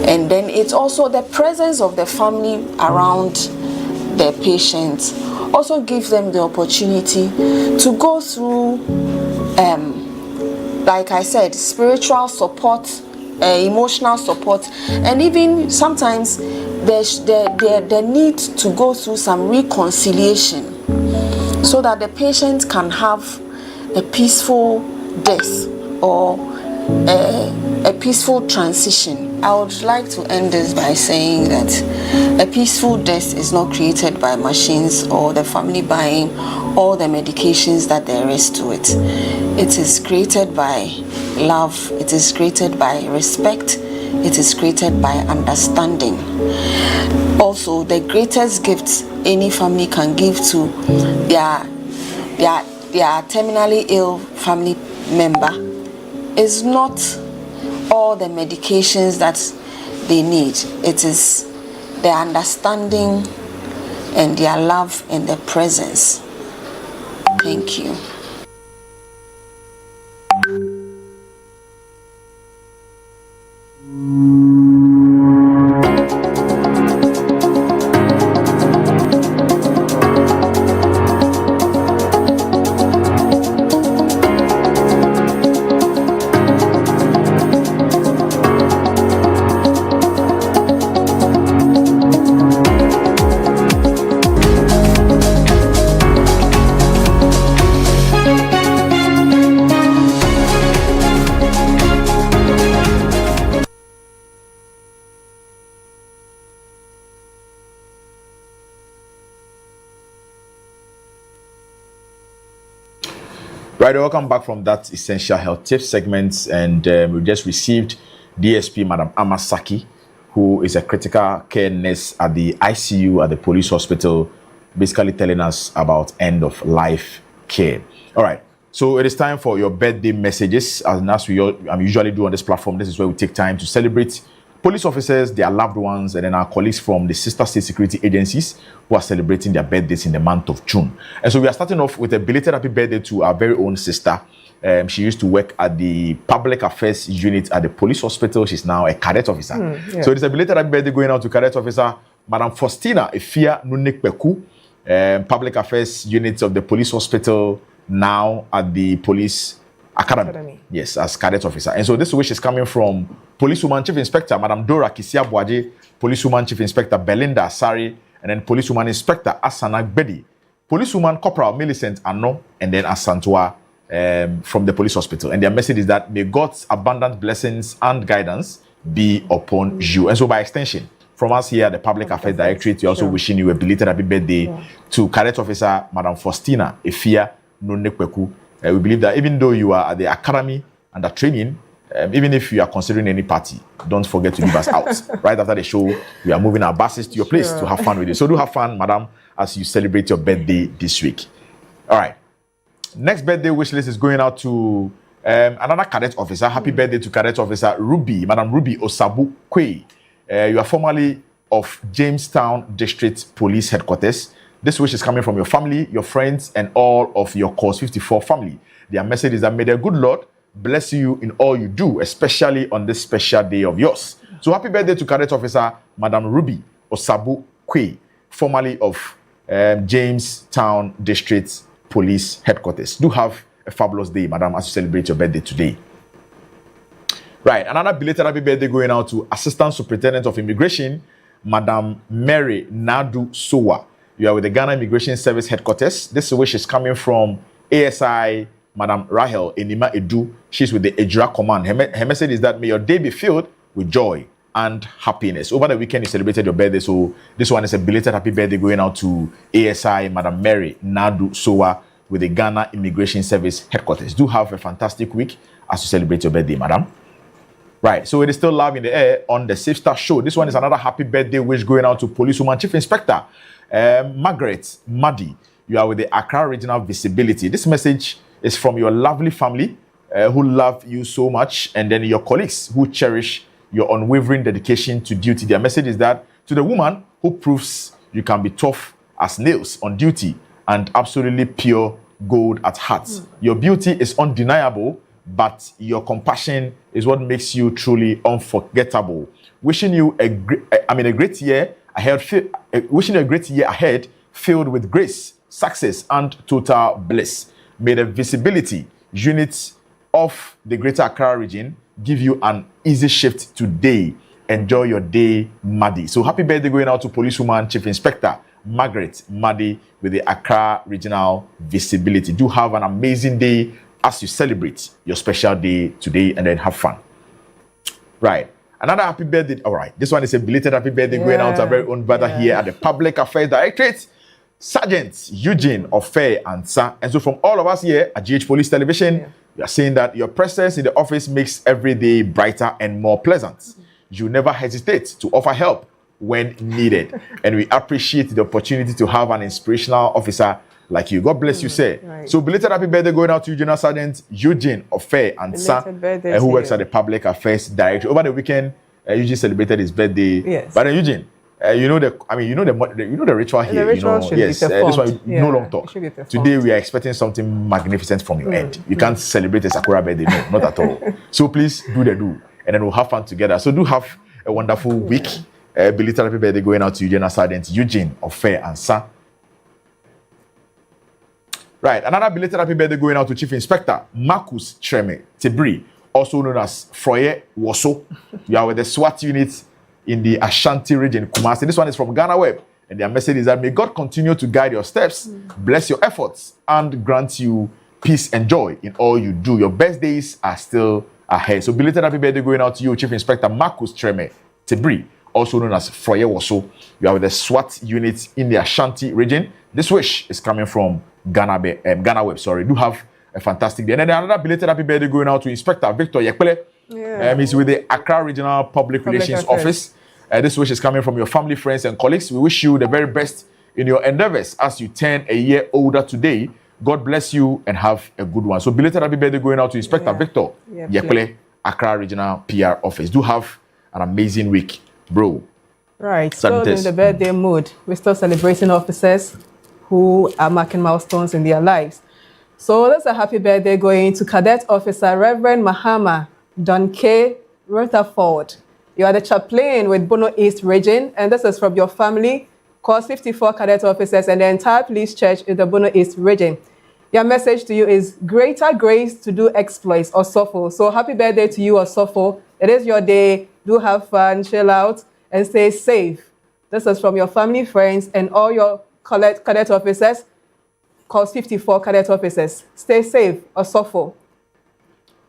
And then it's also the presence of the family around the patient also gives them the opportunity to go through, like I said, spiritual support, emotional support, and even sometimes the need to go through some reconciliation, so that the patient can have a peaceful death or a peaceful transition I would like to end this by saying that a peaceful death is not created by machines or the family buying all the medications that there is to it. It is created by love, it is created by respect, it is created by understanding. Also, the greatest gift any family can give to their terminally ill family member is not all the medications that they need. It is their understanding and their love and their presence. Thank you. Right, welcome back from that essential health tips segment, and we just received DSP Madam Amasaki, who is a critical care nurse at the ICU at the police hospital, basically telling us about end of life care. All right, so it is time for your birthday messages, as we usually do on this platform. This is where we take time to celebrate police officers, their loved ones, and then our colleagues from the sister state security agencies who are celebrating their birthdays in the month of June. And so we are starting off with a belated happy birthday to our very own sister. She used to work at the public affairs unit at the police hospital. She's now a cadet officer. So it is a belated happy birthday going out to cadet officer Madam Faustina Efia Nunekbeku, public affairs unit of the police hospital, now at the police academy. Yes, as cadet officer. And so this wish is coming from Policewoman Chief Inspector Madam Dora Kisia Boaje, Policewoman Chief Inspector Belinda Asari, and then Policewoman Inspector Asana Bedi, Policewoman Corporal Millicent Ano, and then Asantua from the police hospital. And their message is that may God's abundant blessings and guidance be upon you. And so by extension, from us here at the Public Affairs Directorate, we're also wishing you a belated happy birthday to Cadet Officer Madam Faustina Efia Nunekweku. We believe that even though you are at the academy under training, even if you are considering any party, don't forget to leave us out. Right after the show, we are moving our buses to your place to have fun with you. So do have fun, madam, as you celebrate your birthday this week. All right. Next birthday wish list is going out to another cadet officer. Happy birthday to Cadet Officer Ruby, Madam Ruby Osabu Kwe. You are formerly of Jamestown District Police Headquarters. This wish is coming from your family, your friends, and all of your Cause 54 family. Their message is that may the good Lord bless you in all you do, especially on this special day of yours. So happy birthday to Cadet Officer Madam Ruby Osabu Kwe, formerly of Jamestown District Police Headquarters. Do have a fabulous day, madam, as you celebrate your birthday today. Right, another belated happy birthday going out to Assistant Superintendent of Immigration, Madam Mary Nadu Sowa. You are with the Ghana Immigration Service Headquarters. This wish is coming from ASI Madam Rahel Enima Edu. She's with the Ejura Command. Her message is that may your day be filled with joy and happiness. Over the weekend, you celebrated your birthday, so this one is a belated happy birthday going out to ASI Madam Mary Nadu Sowa with the Ghana Immigration Service Headquarters. Do have a fantastic week as you celebrate your birthday, madam. Right, so it is still live in the air on the Safe Start Show. This one is another happy birthday wish going out to Policewoman Chief Inspector Margaret Madi. You are with the Accra Regional Visibility. This message is from your lovely family who love you so much, and then your colleagues who cherish your unwavering dedication to duty. Their message is that to the woman who proves you can be tough as nails on duty and absolutely pure gold at heart. Your beauty is undeniable, but your compassion is what makes you truly unforgettable. Wishing you a great year ahead. Wishing you a great year ahead, filled with grace, success, and total bliss. May the visibility units of the Greater Accra region give you an easy shift today. Enjoy your day, Madi. So happy birthday going out to Policewoman Chief Inspector Margaret Madi with the Accra Regional Visibility. Do have an amazing day as you celebrate your special day today, and then have fun. Right. Another happy birthday. All right, this one is a belated happy birthday going out to our very own brother here at the Public Affairs Directorate, Sergeant Eugene Ofe Ansa. And so, from all of us here at GH Police Television, we are saying that your presence in the office makes every day brighter and more pleasant. You never hesitate to offer help when needed. And we appreciate the opportunity to have an inspirational officer like you. God bless you, sir. Right. So, belated happy birthday going out to General Sergeant Eugene Ofe Ansa, who works at the Public Affairs Directorate. Over the weekend, Eugene celebrated his birthday. Yes. But Eugene, you know the ritual here. The ritual should be this one, no long talk. Today we are expecting something magnificent from your end. You can't celebrate a Sakura birthday, no, not at all. So please do the do, and then we'll have fun together. So do have a wonderful week. Belated happy birthday going out to General Sergeant Eugene Ofe Ansa. Right, another belated happy birthday going out to Chief Inspector Marcus Treme Tebri, also known as Froye Woso. You are with the SWAT unit in the Ashanti region, Kumasi. This one is from Ghana Web, and their message is that may God continue to guide your steps, bless your efforts, and grant you peace and joy in all you do. Your best days are still ahead. So belated happy birthday going out to you, Chief Inspector Marcus Treme Tebri, also known as Froye Woso. You are with the SWAT unit in the Ashanti region. This wish is coming from Ghana Web. Do have a fantastic day. And then another belated happy birthday going out to Inspector Victor Yekpele. He's with the Accra Regional Public Relations Office. This wish is coming from your family, friends, and colleagues. We wish you the very best in your endeavors as you turn a year older today. God bless you and have a good one. So belated happy birthday going out to Inspector Victor Yekpele, Accra Regional PR Office. Do have an amazing week, bro. Right, so in the birthday mood, we're still celebrating officers who are marking milestones in their lives. So there's a happy birthday going to Cadet Officer Reverend Mahama Donke Rutherford. You are the chaplain with Bono East Region, and this is from your family, course 54 cadet officers, and the entire police church in the Bono East Region. Your message to you is greater grace to do exploits, Osofo. So happy birthday to you, Osofo. It is your day. Do have fun, chill out, and stay safe. This is from your family, friends, and all your cadet officers, course 54 cadet officers. Stay safe, Osofo.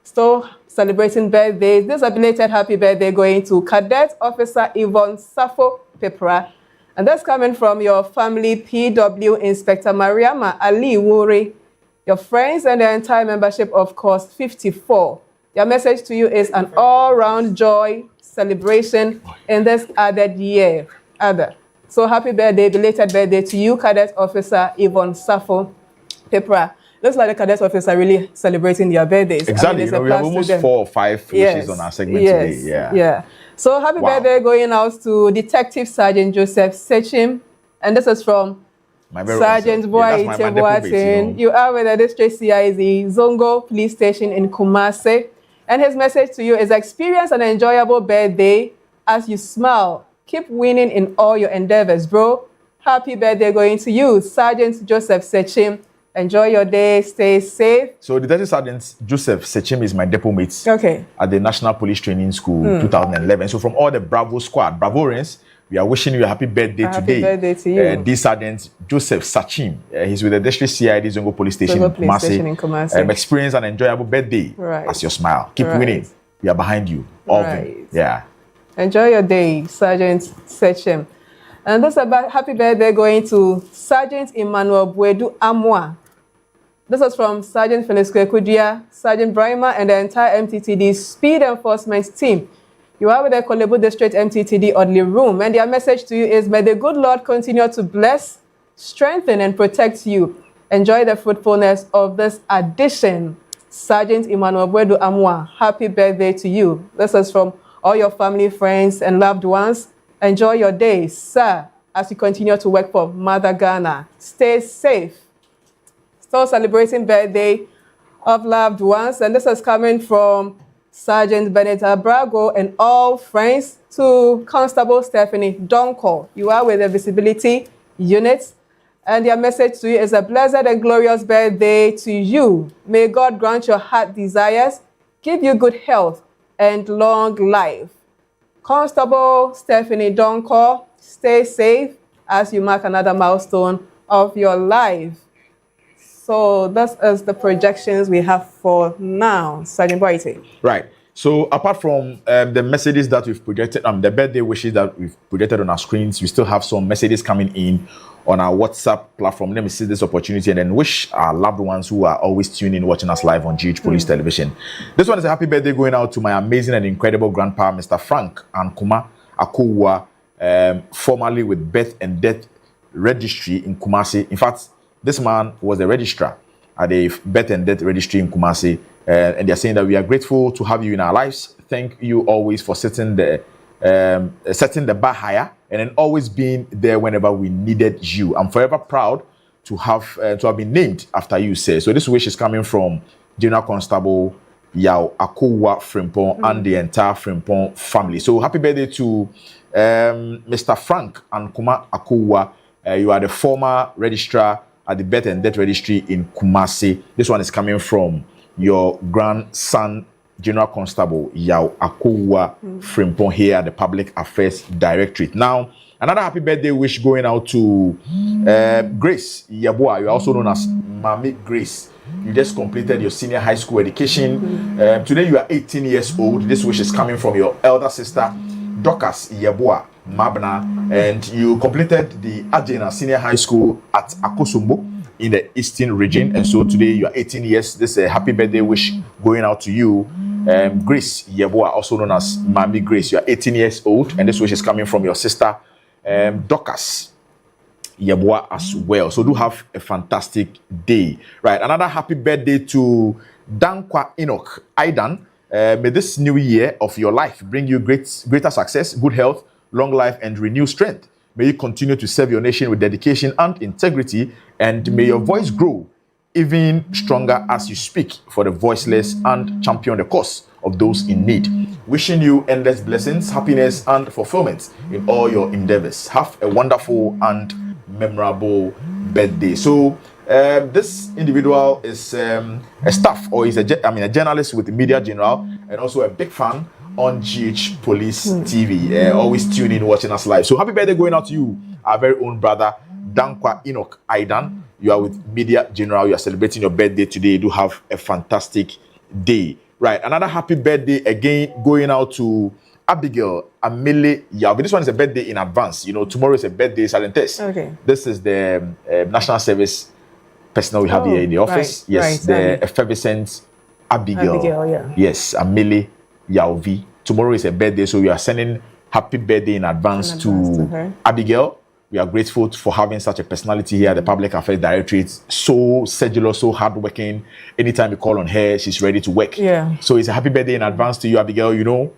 Still celebrating birthdays. This is a belated happy birthday going to Cadet Officer Yvonne Safo Pepra. And that's coming from your family, PW Inspector Mariama Ali Wuri, your friends, and the entire membership of course 54. Your message to you is an all-round joy celebration in this added year. So happy birthday, belated birthday to you, Cadet Officer Yvonne Safo Pepra. Looks like the cadet officers are really celebrating their birthdays. Exactly. We have almost 4 or 5 wishes on our segment today. Yeah. So happy birthday going out to Detective Sergeant Joseph Sechim. And this is from Sergeant Boatin. You are with the District CIZ Zongo Police Station in Kumasi. And his message to you is experience an enjoyable birthday as you smile. Keep winning in all your endeavors, bro. Happy birthday going to you, Sergeant Joseph Sechim. Enjoy your day. Stay safe. So, Detective Sergeant Joseph Sechim is my depot mate at the National Police Training School 2011. So, from all the Bravo squad, Bravorians, we are wishing you a happy birthday today. Happy birthday to you. This Sergeant Joseph Sechim. He's with the District CID Zongo Police Station in Kumasi. Experience an enjoyable birthday as your smile. Keep winning. We are behind you. All of them. Yeah. Enjoy your day, Sergeant Sechim. And this is about happy birthday going to Sergeant Emmanuel Buedu Amwa. This is from Sergeant Felix Kudia, Sergeant Brima, and the entire MTTD Speed Enforcement team. You are with the Kolebu District MTTD Audley Room, and their message to you is, may the good Lord continue to bless, strengthen, and protect you. Enjoy the fruitfulness of this addition. Sergeant Emmanuel Buedu Amwa, happy birthday to you. This is from all your family, friends, and loved ones. Enjoy your day, sir, as you continue to work for Mother Ghana. Stay safe. Still celebrating birthday of loved ones. And this is coming from Sergeant Bennett Abrago and all friends to Constable Stephanie Donko. You are with the Visibility Unit. And their message to you is a blessed and glorious birthday to you. May God grant your heart desires, give you good health and long life. Constable Stephanie Donko, stay safe as you mark another milestone of your life. So this is the projections we have for now, Sergeant Boite. Right. So apart from the messages that we've projected, the birthday wishes that we've projected on our screens, we still have some messages coming in on our WhatsApp platform. Let me see this opportunity and then wish our loved ones who are always tuning in, watching us live on GH Police Television. This one is a happy birthday going out to my amazing and incredible grandpa, Mr. Frank Ankuma Akowa, formerly with Birth and Death Registry in Kumasi. In fact, this man was the registrar at the Birth and Death Registry in Kumasi. And they're saying that we are grateful to have you in our lives. Thank you always for setting the bar higher and then always being there whenever we needed you. I'm forever proud to have been named after you, sir. So this wish is coming from General Constable Yao Akowa Frimpong and the entire Frimpong family. So happy birthday to Mr. Frank Ankuma Akowa. You are the former registrar at the Birth and Death Registry in Kumasi. This one is coming from your grandson, General Constable Yao Akowa Frimpong, here at the Public Affairs Directorate. Now, another happy birthday wish going out to Grace Yabua. You are also known as Mami Grace. You just completed your senior high school education. Today you are 18 years old. This wish is coming from your elder sister, Dorcas Yabua Mabna, and you completed the Adjena Senior High School at Akosombo in the Eastern region. And so today you are 18 years. This is a happy birthday wish going out to you, Grace Yeboah, also known as Mami Grace. You are 18 years old, and this wish is coming from your sister, Dorcas Yeboah, as well. So do have a fantastic day. Right, another happy birthday to Dankwa Enoch Aidan. May this new year of your life bring you greater success, good health, long life, and renewed strength. May you continue to serve your nation with dedication and integrity, and may your voice grow even stronger as you speak for the voiceless and champion the cause of those in need. Wishing you endless blessings, happiness, and fulfillment in all your endeavors. Have a wonderful and memorable birthday. So this individual is a staff, or is a journalist with the Media General, and also a big fan on GH Police TV. Always tune in, watching us live. So happy birthday going out to you, our very own brother, Dankwa Enoch Aidan. You are with Media General. You are celebrating your birthday today. You do have a fantastic day. Right, another happy birthday again going out to Abigail Amele Yao. This one is a birthday in advance. You know, tomorrow is a birthday silent test. Okay. This is the National Service personnel we have here in the office. Right, yes, the effervescent Abigail. Yeah. Yes, Amele Yaovi. Tomorrow is a birthday, so we are sending happy birthday in advance to her. Abigail. We are grateful for having such a personality here at the Public Affairs Directorate. So sedulous, so hardworking. Anytime you call on her, she's ready to work. Yeah. So it's a happy birthday in advance to you, Abigail. You know,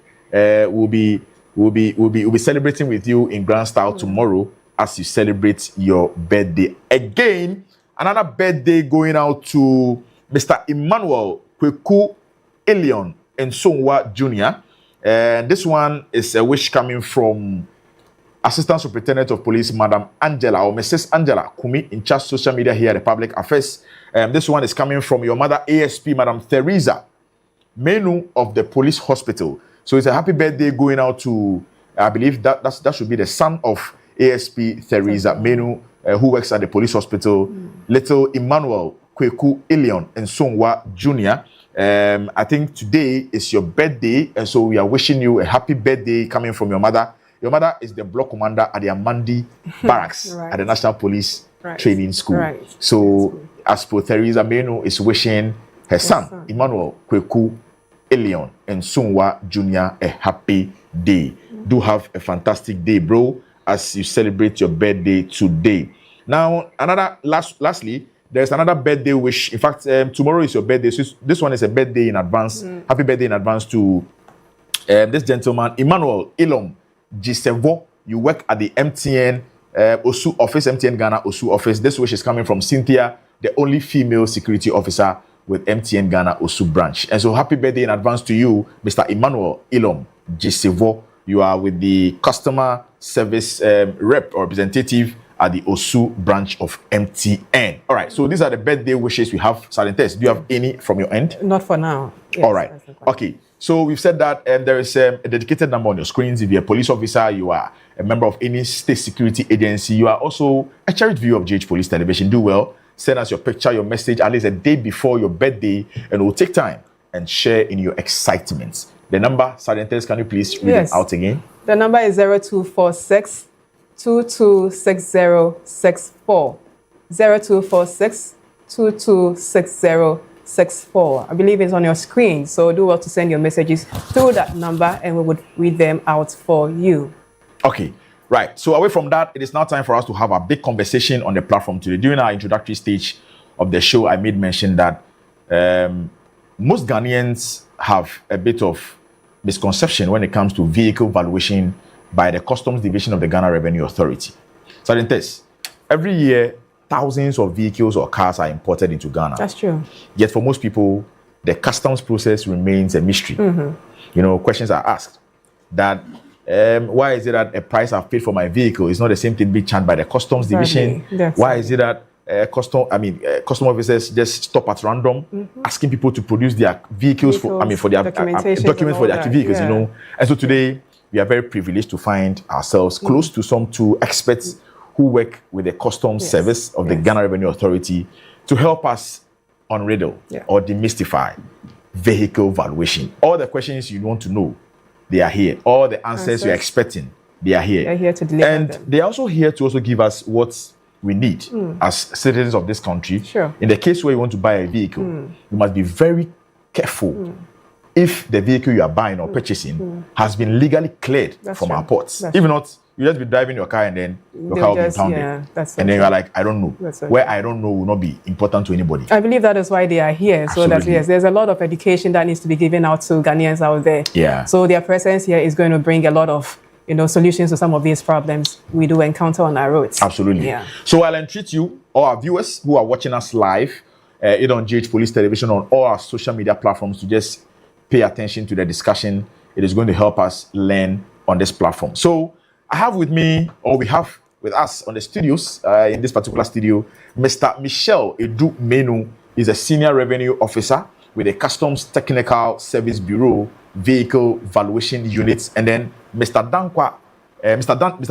we'll be celebrating with you in grand style tomorrow as you celebrate your birthday. Again, another birthday going out to Mr. Emmanuel Kweku Elion Nsonwa Jr. And this one is a wish coming from Assistant Superintendent of Police, Madam Angela, or Mrs. Angela Kumi, in charge of social media here at the Public Affairs. This one is coming from your mother, ASP, Madam Teresa Menu of the Police Hospital. So it's a happy birthday going out to, I believe that should be the son of ASP Teresa Menu, who works at the police hospital, little Emmanuel Kweku Elion Nsonwa Jr. I think today is your birthday, and so we are wishing you a happy birthday coming from your mother. Your mother is the block commander at the Amandi Barracks at the National Police Training School. Right. So, as for Teresa Menu is wishing her son, Emmanuel Kweku Elion Nsonwa Jr. a happy day. Do have a fantastic day, bro, as you celebrate your birthday today. Now, lastly, there's another birthday wish. In fact, tomorrow is your birthday. So this one is a birthday in advance. Happy birthday in advance to this gentleman, Emmanuel Ilom Gisevo. You work at the MTN Osu office, MTN Ghana Osu office. This wish is coming from Cynthia, the only female security officer with MTN Ghana Osu branch. And so happy birthday in advance to you, Mr. Emmanuel Ilom Gisevo. You are with the customer service rep or representative at the Osu branch of MTN. All right, so these are the birthday wishes we have. Silentes, do you have any from your end? Not for now. Yes, all right, okay. So we've said that there is a dedicated number on your screens. If you're a police officer, you are a member of any state security agency, you are also a cherished viewer of GH Police Television. Do well, send us your picture, your message, at least a day before your birthday, and we'll take time and share in your excitement. The number, Sergeant Tess, can you please read Yes. it out again? The number is 0246 226064. 0246 226064. I believe it's on your screen, so do well to send your messages through that number and we would read them out for you. Okay, right. So away from that, it is now time for us to have a big conversation on the platform today. During our introductory stage of the show, I made mention that most Ghanaians have a bit of misconception when it comes to vehicle valuation by the Customs Division of the Ghana Revenue Authority. Sergeant Tess, every year, thousands of vehicles or cars are imported into Ghana. That's true. Yet for most people, the customs process remains a mystery. You know, questions are asked that why is it that a price I've paid for my vehicle is not the same thing being charged by the Customs Division? Why is it that custom officers just stop at random, asking people to produce their vehicles for their documents for their vehicles, you know? And so today we are very privileged to find ourselves close to some two experts who work with the customs service of the Ghana Revenue Authority to help us unriddle or demystify vehicle valuation. All the questions you want to know, they are here. All the answers you're expecting, they are here. They're here to deliver and them. they are also here to also give us what we need as citizens of this country. Sure. In the case where you want to buy a vehicle, you must be very careful if the vehicle you are buying or purchasing has been legally cleared from our ports. If not, you just be driving your car and then your car will be pounded. And then you are like, I don't know. Where I don't know will not be important to anybody. I believe that is why they are here. So that, Absolutely. yes, there's a lot of education that needs to be given out to Ghanaians out there. Yeah. So their presence here is going to bring a lot of, solutions to some of these problems we do encounter on our roads. Absolutely. Yeah. So I'll entreat you, all our viewers who are watching us live, either on GH Police Television or on all our social media platforms, to just pay attention to the discussion. It is going to help us learn on this platform. So I have with me, or we have with us on the studios, in this particular studio, Mr. Michel Edu Menu is a senior revenue officer with the Customs Technical Service Bureau Vehicle Valuation Unit, and then Mr.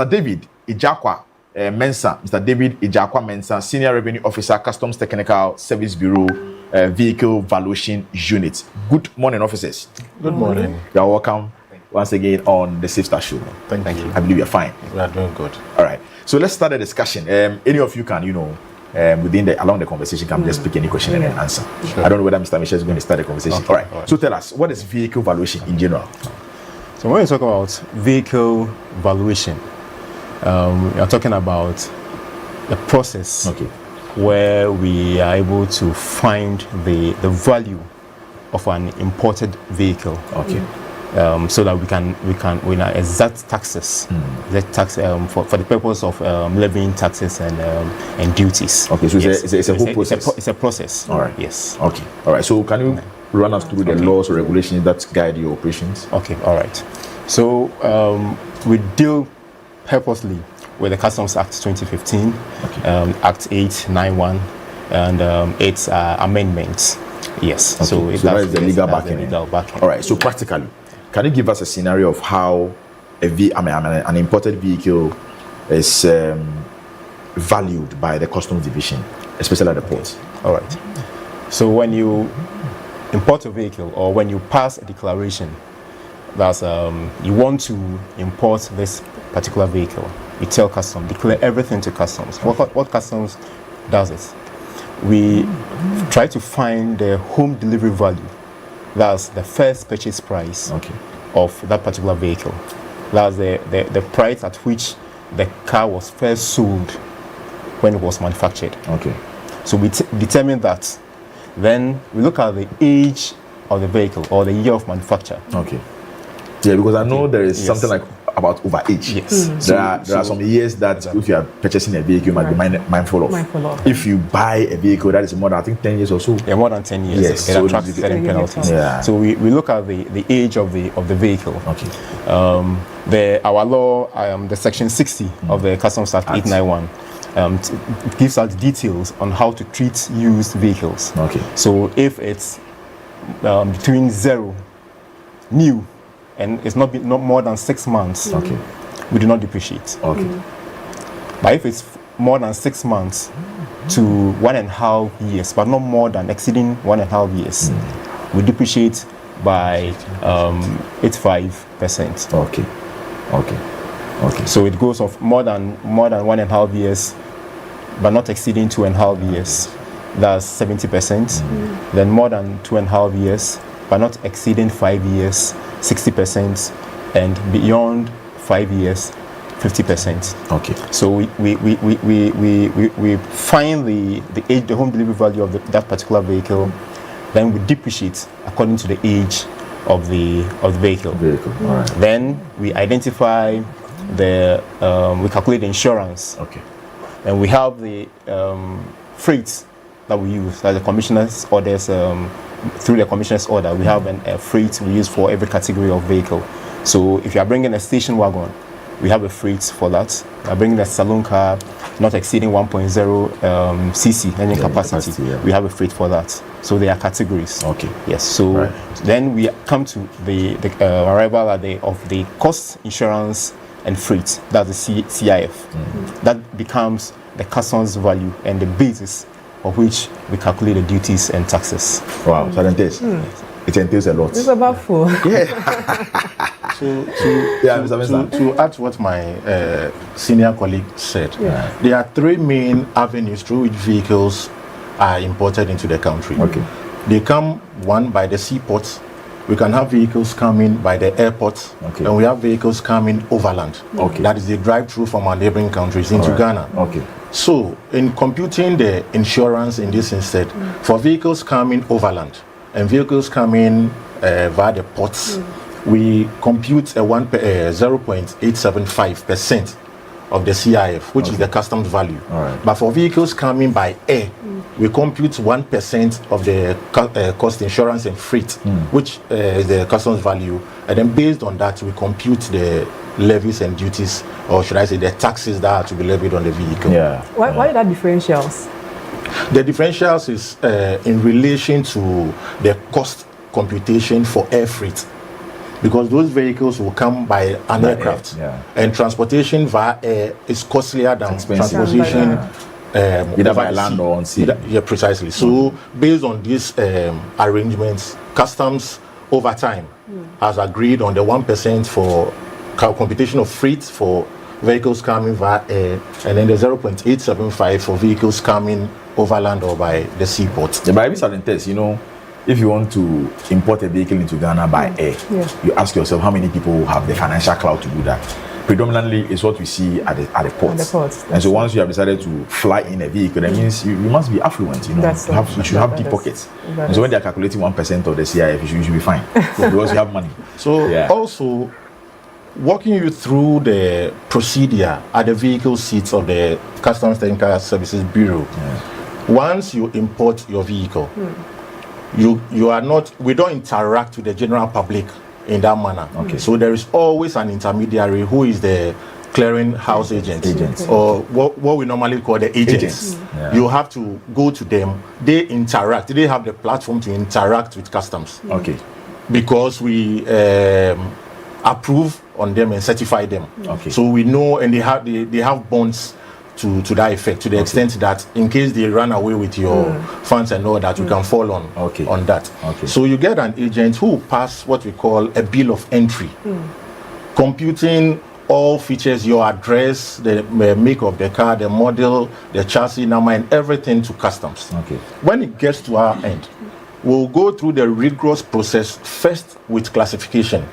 David Ijakwa Mensah, Mr. David Ijakwa Mensah, Senior Revenue Officer, Customs Technical Service Bureau, Vehicle Valuation Unit. Good morning, officers. Good morning. You are welcome once again on the Safe Start Show. Thank you. I believe you're fine. We are doing good. All right. So let's start the discussion. Any of you can, along the conversation, can just pick any question and then answer. Sure. I don't know whether Mr. Michel is going to start the conversation. Okay. All right. So tell us, what is vehicle valuation in general? So when we talk about vehicle valuation, we are talking about the process where we are able to find the value of an imported vehicle. Okay. So that we can exact taxes, the tax for the purpose of levying taxes and duties. Okay, so it's a whole process. It's a process. All right. Yes. Okay. All right. So can you run us through the laws or regulations that guide your operations? Okay. All right. So we deal purposely with the Customs Act 2015, Act 891, and its amendments. Yes. Okay. So that is the legal backing. All right. So practically, can you give us a scenario of how an imported vehicle is valued by the Customs Division, especially at the ports? All right. So when you import a vehicle, or when you pass a declaration that you want to import this particular vehicle, you tell Customs, declare everything to Customs. What Customs does is, we try to find the home delivery value. That's the first purchase price of that particular vehicle. That's the price at which the car was first sold when it was manufactured. Okay. So we determine that. Then we look at the age of the vehicle or the year of manufacture. Okay. Yeah, because I know there is something like about overage. Yes. There are some years that if you are purchasing a vehicle, you might be mindful of. If you buy a vehicle that is more than, I think, 10 years or so. Yeah, more than 10 years. Yes. It So attracts certain penalties. Yeah. So we look at the age of the vehicle. Okay. Our law, the section 60 of the Customs Act 891, gives us details on how to treat used vehicles. Okay. So if it's between 0, new, and it's not more than 6 months, we do not depreciate. Okay. But if it's more than 6 months to 1.5 years, but not more than exceeding 1.5 years, we depreciate by 85%. Okay. So it goes of more than 1.5 years, but not exceeding 2.5 years. That's 70%. Then more than 2.5 years, but not exceeding 5 years, 60%, and beyond 5 years, 50%. Okay. So we find the age, the home delivery value of that particular vehicle, then we depreciate according to the age of the vehicle. All right. Then we identify we calculate the insurance. Okay. And we have the freights that we use, like the commissioner's orders. Through the commissioner's order, we have a freight we use for every category of vehicle. So if you are bringing a station wagon, we have a freight for that. We are bringing a saloon car not exceeding 1.0 cc engine capacity. We have a freight for that. So there are categories. Okay. Yes. So then we come to the arrival of the cost, insurance, and freight. That's the CIF. That becomes the customs value and the basis of which we calculate the duties and taxes. Wow, so it entails a lot. It's about full. To add to what my senior colleague said, there are three main avenues through which vehicles are imported into the country. Okay. They come, one, by the seaports. We can have vehicles coming by the airports, and we have vehicles coming overland. Okay. That is, they drive through from our neighboring countries into Ghana. Okay. So, in computing the insurance in this instead, for vehicles coming overland and vehicles coming via the ports, we compute a 0.875% of the CIF, which is the customs value. But for vehicles coming by air, we compute 1% of the cost, insurance, and freight, which is the customs value. And then based on that, we compute the levies and duties, or should I say the taxes that are to be levied on the vehicle. Why that differentials? The differentials is in relation to the cost computation for air freight, because those vehicles will come by an aircraft, and transportation via air is costlier than transportation either by land or on sea. Yeah, precisely. So based on these arrangements, customs over time has agreed on the 1% for computation of freight for vehicles coming via air, and then the 0.875 for vehicles coming overland or by the seaport. Yeah, but certain tests, if you want to import a vehicle into Ghana by air, you ask yourself how many people have the financial clout to do that. Predominantly, it's what we see at the ports. And so once you have decided to fly in a vehicle, that means you must be affluent. You should have deep pockets. And so when they're calculating 1% of the CIF, you should be fine because you have money. So also, walking you through the procedure at the vehicle seats of the Customs Technical Services Bureau, once you import your vehicle, we don't interact with the general public in that manner. So there is always an intermediary who is the clearing house agent. Or what we normally call the agents. You have to go to them. They interact. They have the platform to interact with customs. Because we approve on them and certify them. So we know, and they have bonds to that effect, to the extent that in case they run away with your funds and all that, you can fall on that. So you get an agent who pass what we call a bill of entry, computing all features, your address, the make of the car, the model, the chassis number, and everything to customs. When it gets to our end, we'll go through the rigorous process first with classification.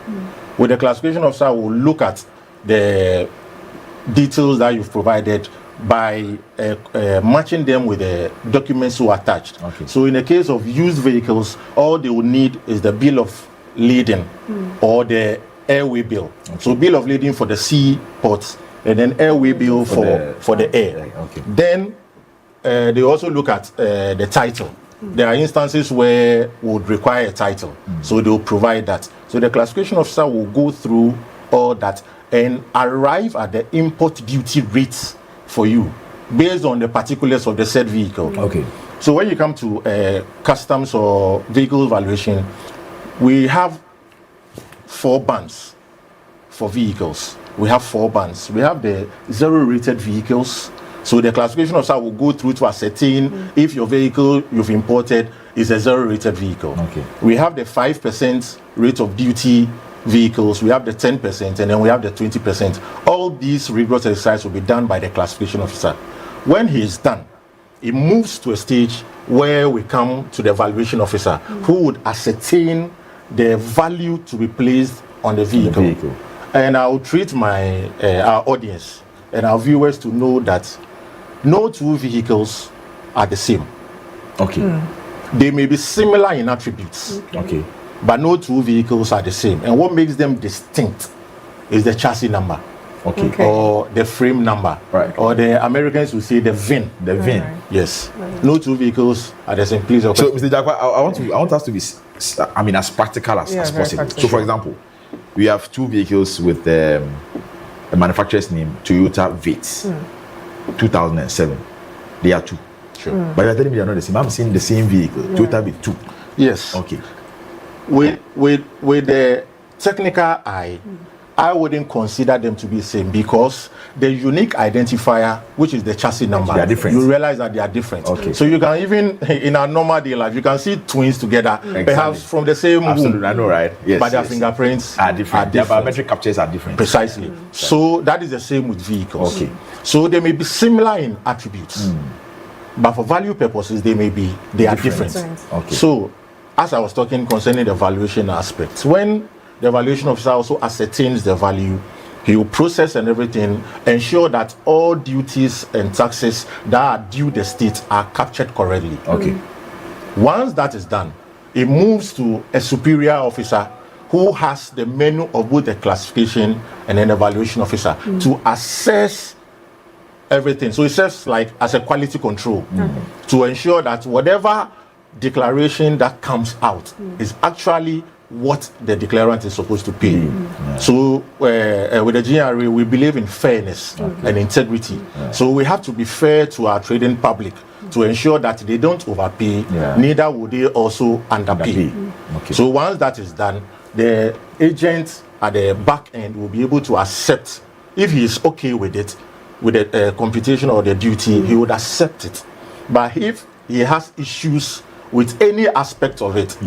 With the classification officer, we'll look at the details that you've provided by matching them with the documents who are attached. So in the case of used vehicles, all they will need is the bill of lading or the airway bill. So bill of lading for the sea ports, and then airway bill for the air. Then they also look at the title. There are instances where we would require a title, so they will provide that. So the classification officer will go through all that and arrive at the import duty rates for you based on the particulars of the said vehicle. So when you come to customs or vehicle valuation, we have 4 bands for vehicles. We have 4 bands. We have the 0 rated vehicles. So the classification officer will go through to ascertain if your vehicle you've imported is a zero rated vehicle. Okay. We have the 5% rate of duty vehicles, we have the 10%, and then we have the 20%. All these rigorous exercise will be done by the classification officer. When he is done, it moves to a stage where we come to the evaluation officer who would ascertain the value to be placed on the vehicle. And I'll treat my our audience and our viewers to know that no two vehicles are the same. Okay. They may be similar in attributes. Okay. But no two vehicles are the same. And what makes them distinct is the chassis number. Okay. Or the frame number. Right. Or the Americans will say the VIN. The VIN. Yes. No two vehicles are the same. Please. Okay. So, Mr. Jakwa, I want us to be, as practical as Yeah, very possible. practical. So, for example, we have two vehicles with the manufacturer's name, Toyota Vitz, 2007. They are two. Sure. But you're telling me they're not the same. I'm seeing the same vehicle, Toyota Vitz 2. Yes. Okay. With the technical eye, I wouldn't consider them to be the same because the unique identifier, which is the chassis number, They are different. you realize that they are different. Okay. So you can even in our normal day life, you can see twins together, perhaps from the same Absolutely, womb, I know, right? Yes. but their yes. fingerprints are different. Their biometric captures are different. Precisely. So that is the same with vehicles. Okay. So they may be similar in attributes, but for value purposes, they are different. Okay. So, as I was talking concerning the valuation aspect, when the valuation officer also ascertains the value, he will process and everything, ensure that all duties and taxes that are due the state are captured correctly. Okay. Once that is done, it moves to a superior officer who has the menu of both the classification and then the valuation officer to assess everything. So it serves like as a quality control to ensure that whatever declaration that comes out is actually what the declarant is supposed to pay. So with the GRA, we believe in fairness and integrity. So we have to be fair to our trading public to ensure that they don't overpay, neither will they also underpay. Okay. So once that is done, the agent at the back end will be able to accept, if he is okay with it, with the computation or the duty, he would accept it. But if he has issues with any aspect of it,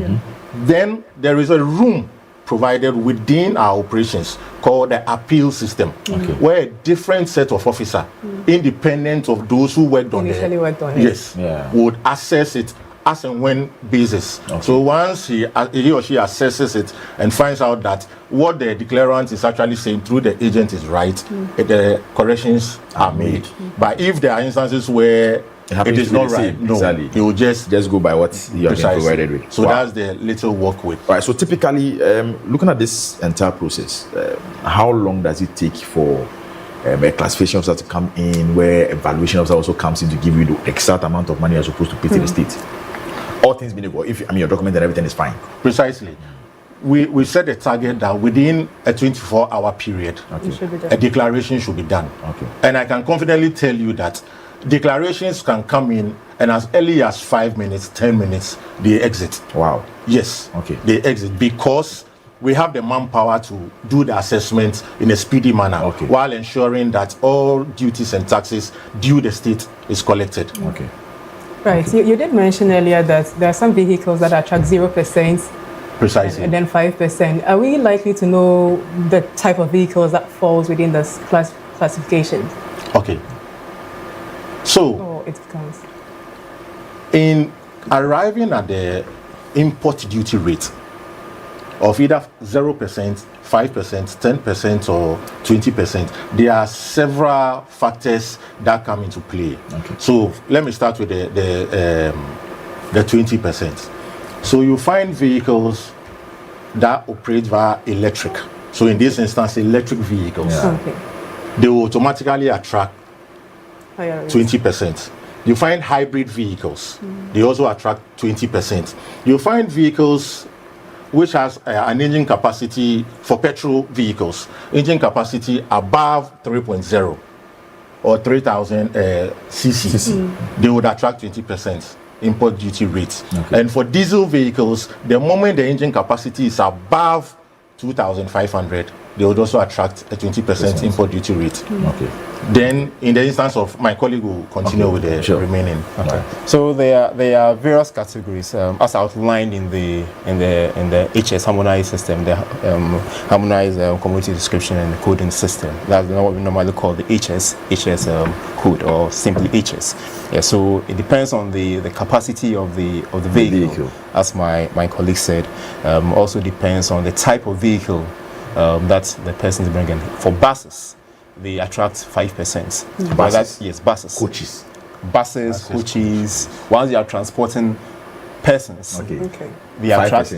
then there is a room provided within our operations called the appeal system, where a different set of officers, independent of those who worked on it, would assess it as and when basis. So once he or she assesses it and finds out that what the declarant is actually saying through the agent is right, the corrections are made. But if there are instances where it is not right, no, he will just go by what you have been provided with. So that's the little work with. All right. So typically, looking at this entire process, how long does it take for a classification officer to come in, where evaluation officer also comes in to give you the exact amount of money you're supposed to pay to the state? All things being equal, if your document and everything is fine. Precisely. We set a target that within a 24-hour period, a declaration should be done. And I can confidently tell you that declarations can come in, and as early as 5 minutes, 10 minutes, they exit. Wow. Yes. They exit because we have the manpower to do the assessment in a speedy manner while ensuring that all duties and taxes due the state is collected. Right. You did mention earlier that there are some vehicles that attract 0%. Precisely. And then 5%. Are we likely to know the type of vehicles that falls within this classification? Okay. So, Or it comes. in arriving at the import duty rate of either 0%, 5%, 10%, or 20%, there are several factors that come into play. So let me start with the 20%. So you find vehicles that operate via electric. So in this instance, electric vehicles. They will automatically attract 20%. You find hybrid vehicles. They also attract 20%. You find vehicles which has an engine capacity for petrol vehicles, engine capacity above 3.0 or 3,000 cc. They would attract 20% import duty rate. And for diesel vehicles, the moment the engine capacity is above 2,500, they would also attract a 20% import duty rate. Okay. Then, in the instance of my colleague, will continue with the remaining. Okay. So there are various categories as outlined in the HS harmonized system, the harmonized commodity description and coding system. That's what we normally call the HS code, or simply HS. Yeah. So it depends on the capacity of the vehicle, as my colleague said. Also depends on the type of vehicle that the person is bringing. For buses, they attract 5%. Buses? Yes, buses. Coaches. Buses, coaches. Once you are transporting persons, they attract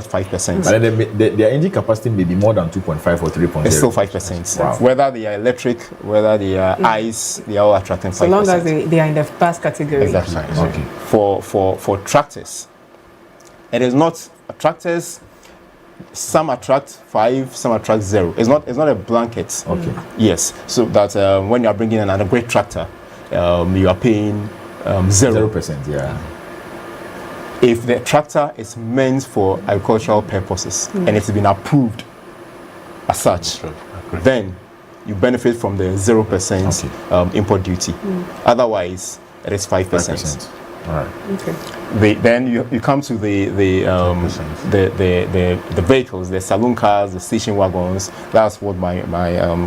5%. But then their engine capacity may be more than 2.5 or 3.0. It's still 5%. Wow. Whether they are electric, whether they are ICE, they are all attracting 5%. So long as they are in the bus category. Exactly. Okay. For tractors, it is not tractors. Some attract 5, some attract 0. It's not a blanket. Okay. Yes. So that when you are bringing in another great tractor, you are paying 0%. Yeah. If the tractor is meant for agricultural purposes and it's been approved as such, then you benefit from the 0% import duty. Otherwise, it is 5%. All right. Okay. Then you come to the vehicles, the saloon cars, the station wagons. That's what my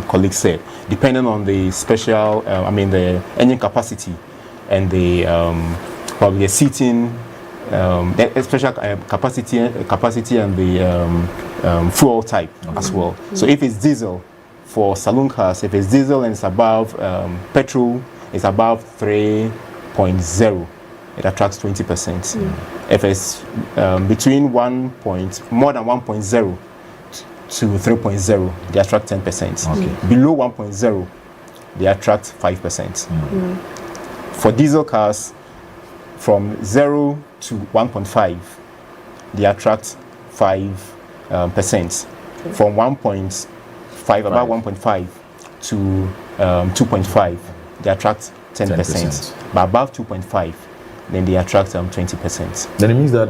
colleague said. Depending on the special, the engine capacity and the probably the seating, the special capacity and the fuel type as well. So if it's diesel for saloon cars, if it's diesel and it's above petrol, it's above 3.0. It attracts 20%. If it's between more than 1.0 to 3.0, they attract 10%. Below 1.0, they attract 5%. For diesel cars, from 0 to 1.5, they attract 5%. From 1.5, about 1.5 to 2.5, they attract 10%. But above 2.5, then they attract 20%. Then it means that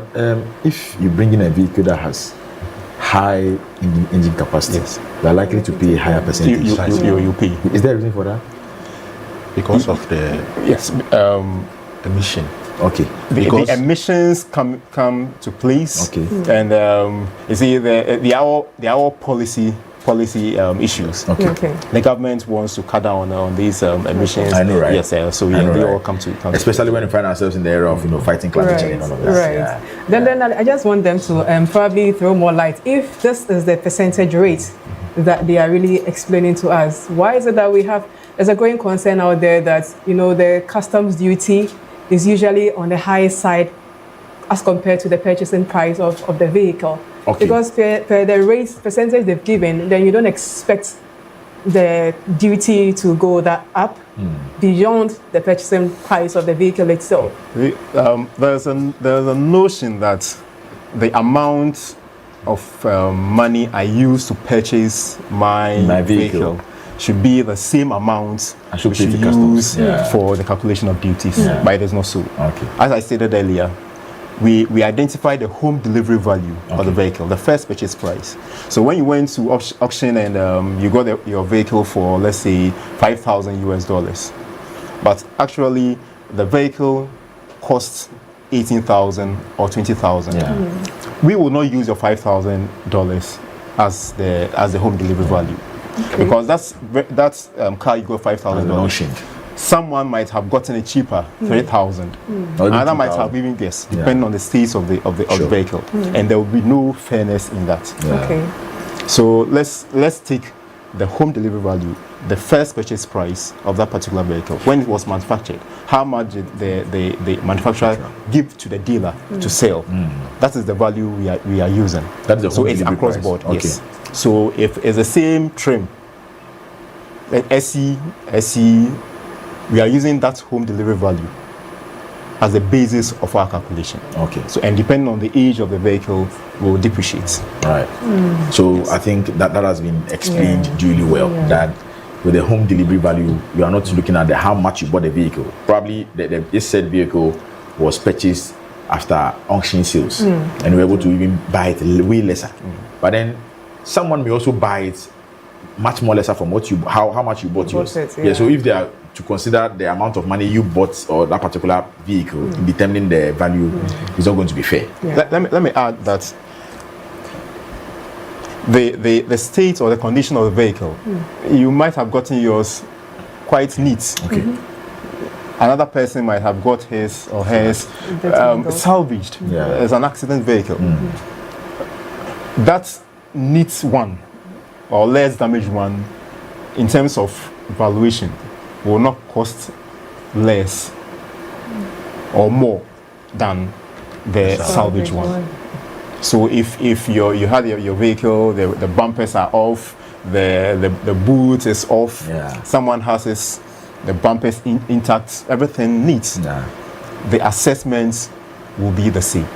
if you bring in a vehicle that has high engine capacity, you are likely to pay a higher percentage. You pay. Is there a reason for that? Because of the emission. Okay. The emissions come to place. Okay. And you see, they are all policy issues. Okay. The government wants to cut down on these emissions. I know, right? Yes, so they all come to especially when we find ourselves in the area of fighting climate change and all of that. Right. Yeah. Then I just want them to probably throw more light. If this is the percentage rate that they are really explaining to us, why is it that there's a growing concern out there that the customs duty is usually on the high side as compared to the purchasing price of the vehicle? Okay. Because per the rate percentage they've given, then you don't expect the duty to go that up beyond the purchasing price of the vehicle itself. There's a notion that the amount of money I use to purchase my vehicle should be the same amount I should use for the calculation of duties, but it is not so. Okay. As I stated earlier, we identify the home delivery value of the vehicle, the first purchase price. So when you went to auction and you got your vehicle for, let's say, $5,000 US, but actually the vehicle costs $18,000 or $20,000. We will not use your $5,000 as the home delivery value, because that's car you got $5,000. Someone might have gotten it cheaper, 3,000. Another might have even guessed, depending on the state of the vehicle, and there will be no fairness in that. Okay. So let's take the home delivery value, the first purchase price of that particular vehicle when it was manufactured. How much did the manufacturer give to the dealer to sell? That is the value we are using. That's the home so it's delivery across price. board. Okay. Yes. So if it's the same trim, like SE. We are using that home delivery value as the basis of our calculation. Okay. So, and depending on the age of the vehicle, will depreciate. Right. So I think that has been explained duly well. That with the home delivery value, you are not looking at how much you bought the vehicle. Probably this said vehicle was purchased after auction sales, and you were able to even buy it way lesser. But then someone may also buy it much more lesser from what you how much you bought yours. Yeah. So if they are to consider the amount of money you bought or that particular vehicle in determining the value, it's not going to be fair. Yeah. Let me add that the state or the condition of the vehicle, you might have gotten yours quite neat. Okay. Another person might have got his or hers salvaged as an accident vehicle. That neat one or less damaged one, in terms of valuation, will not cost less or more than the salvage one. So if you had your vehicle, the bumpers are off, the boot is off, someone has the bumpers intact, everything neat, the assessments will be the same.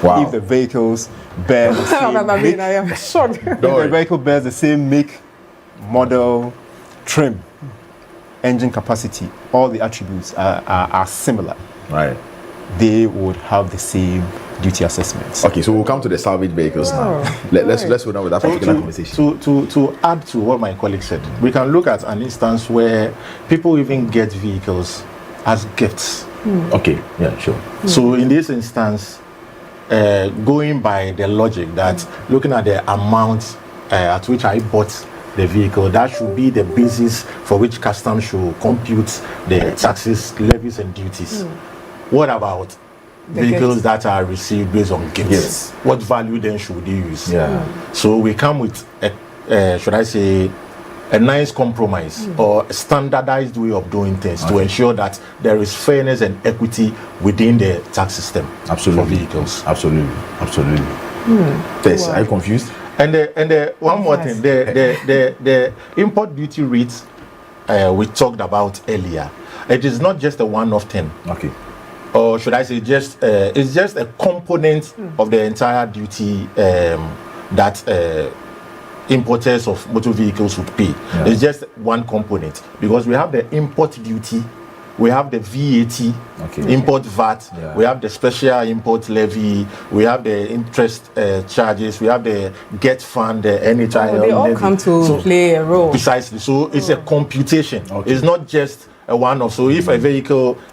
Wow. If the vehicles bear the same I am shocked. if the vehicle bears the same make, model, trim, engine capacity, all the attributes are similar. Right. They would have the same duty assessments. Okay, so we'll come to the salvage vehicles now. Let's go down with that particular conversation. To add to what my colleague said, we can look at an instance where people even get vehicles as gifts. Okay, yeah, sure. So in this instance, going by the logic that looking at the amount at which I bought the vehicle, that should be the basis for which customs should compute the taxes, levies, and duties. What about vehicles that are received based on gifts? Yes. What value then should they use? Yeah. So we come with should I say, a nice compromise or a standardized way of doing things to ensure that there is fairness and equity within the tax system for vehicles. Absolutely. Tess, are you confused? And one more thing, the import duty rates we talked about earlier, it is not just a one-off thing. Okay. Or should I say, it's just a component of the entire duty that importers of motor vehicles would pay. It's just one component, because we have the import duty, we have the VAT, import VAT, we have the special import levy, we have the interest charges, we have the GET fund, the NHIL. They all come to play a role. Precisely. So it's a computation. It's not just a one-off. So if a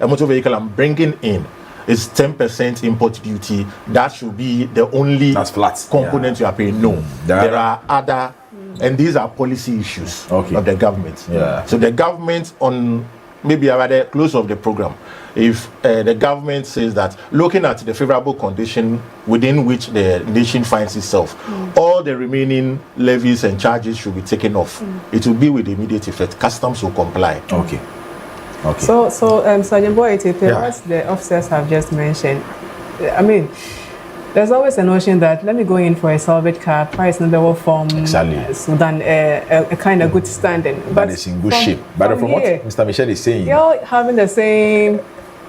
motor vehicle I'm bringing in is 10% import duty, that should be the only component you are paying. No, there are other, and these are policy issues of the government. So the government, on maybe at the close of the program, if the government says that looking at the favorable condition within which the nation finds itself, all the remaining levies and charges should be taken off. It will be with immediate effect. Customs will comply. Okay. So Sergeant Boyete, what the officers have just mentioned, I mean, there's always a notion that let me go in for a salvage car, price number form, Sudan, a kind of good standing. But it's in good shape. But from what Mr. Michel is saying, you're having the same.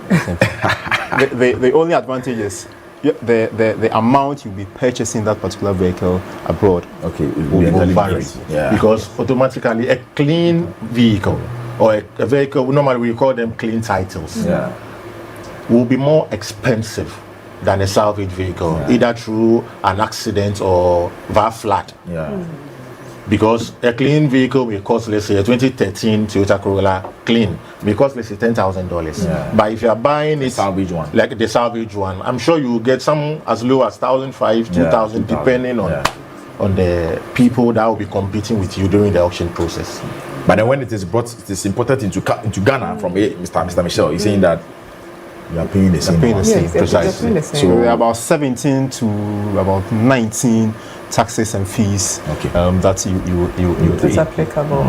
the only advantage is the amount you'll be purchasing that particular vehicle abroad. Okay, will vary. Because automatically a clean vehicle or a vehicle, normally we call them clean titles, will be more expensive than a salvage vehicle, either through an accident or via flood. Because a clean vehicle will cost, let's say, a 2013 Toyota Corolla clean, will cost, let's say, $10,000. But if you are buying it, salvage one, like the salvage one, I'm sure you will get some as low as $1,500, $2,000, depending on the people that will be competing with you during the auction process. But then when it is imported into Ghana from Mr. Michel, he's saying that you are paying the same. Precisely. So there are about 17 to about 19 taxes and fees that you pay. That's applicable.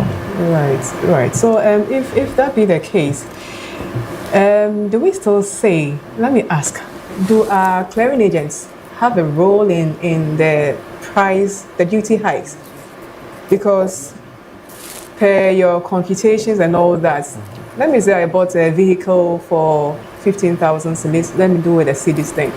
Right. So if that be the case, do we still say, let me ask, do our clearing agents have a role in the price, the duty hikes? Because per your computations and all that, let me say I bought a vehicle for 15,000 cedis, let me do with a cedis thing.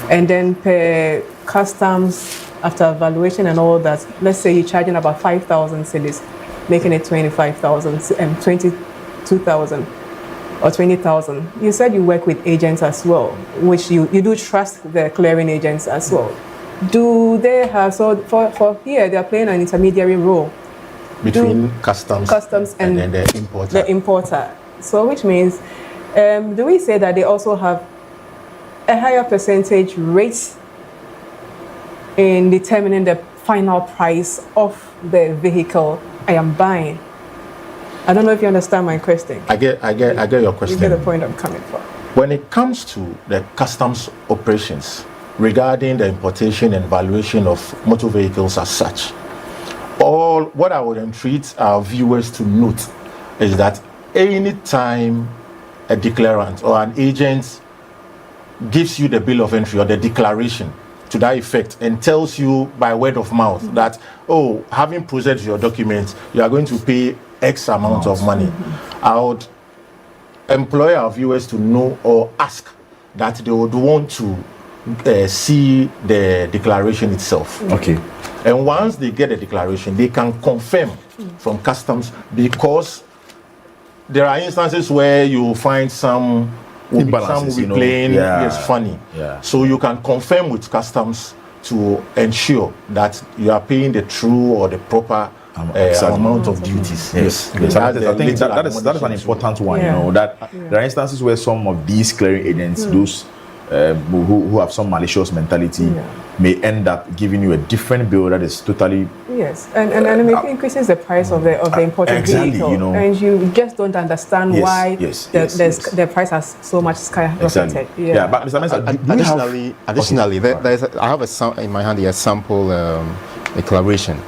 And then per customs, after valuation and all that, let's say you're charging about 5,000 cedis, making it 25,000 and 22,000 or 20,000. You said you work with agents as well, which you do trust the clearing agents as well. Do they have, so for here, they're playing an intermediary role between customs and then the importer. The importer. So which means, do we say that they also have a higher percentage rate in determining the final price of the vehicle I am buying? I don't know if you understand my question. I get your question. You get the point I'm coming from. When it comes to the customs operations regarding the importation and valuation of motor vehicles as such, what I would entreat our viewers to note is that any time a declarant or an agent gives you the bill of entry or the declaration to that effect and tells you by word of mouth that, oh, having processed your documents, you are going to pay X amount of money, I would employ our viewers to know or ask that they would want to see the declaration itself. Okay. And once they get the declaration, they can confirm from customs, because there are instances where you find some will be playing funny. Yeah. So you can confirm with customs to ensure that you are paying the true or the proper amount of duties. Yes. I think that is an important one. Yeah. You know that there are instances where some of these clearing agents, those who have some malicious mentality, may end up giving you a different bill that is totally and it increases the price of the imported vehicle, you know, and you just don't understand why the price has so much skyrocketed. Yeah, but Mr. Mensah, additionally, I have in my hand here a sample declaration,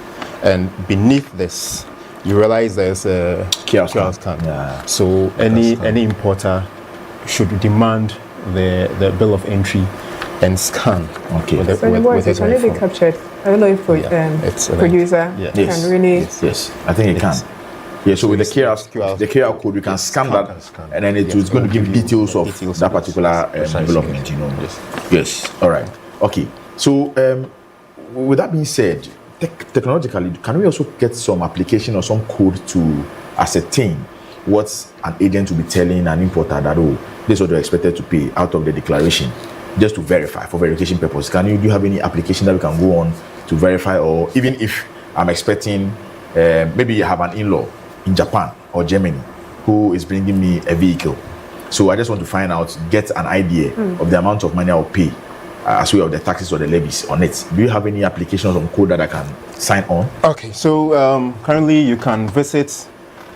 and beneath this, you realize there's a QR scan. Yeah. So any importer should demand the bill of entry and scan. Okay. So can it be captured? I don't know if producer can really. Yes, I think it can. Yeah, so with the QR code, you can scan that, and then it's going to give details of that particular development. You know. Yes. All right. Okay. So, with that being said, technologically, can we also get some application or some code to ascertain what an agent will be telling an importer that, oh, this is what they're expected to pay out of the declaration, just to verify for verification purposes? Do you have any application that we can go on to verify? Or even if I'm expecting, maybe you have an in-law in Japan or Germany who is bringing me a vehicle, so I just want to find out, get an idea of the amount of money I'll pay as well, the taxes or the levies on it. Do you have any applications or code that I can sign on? Okay, so currently you can visit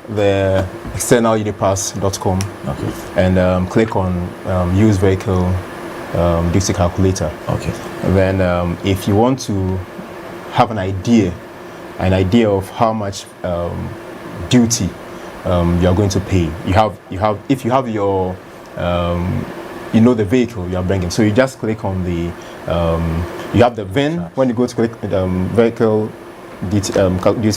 the externalunipass.com and click on use vehicle duty calculator. Okay. Then if you want to have an idea of how much duty you are going to pay, if you have your the vehicle you are bringing, so you just click on the you have the VIN. When you go to click vehicle duty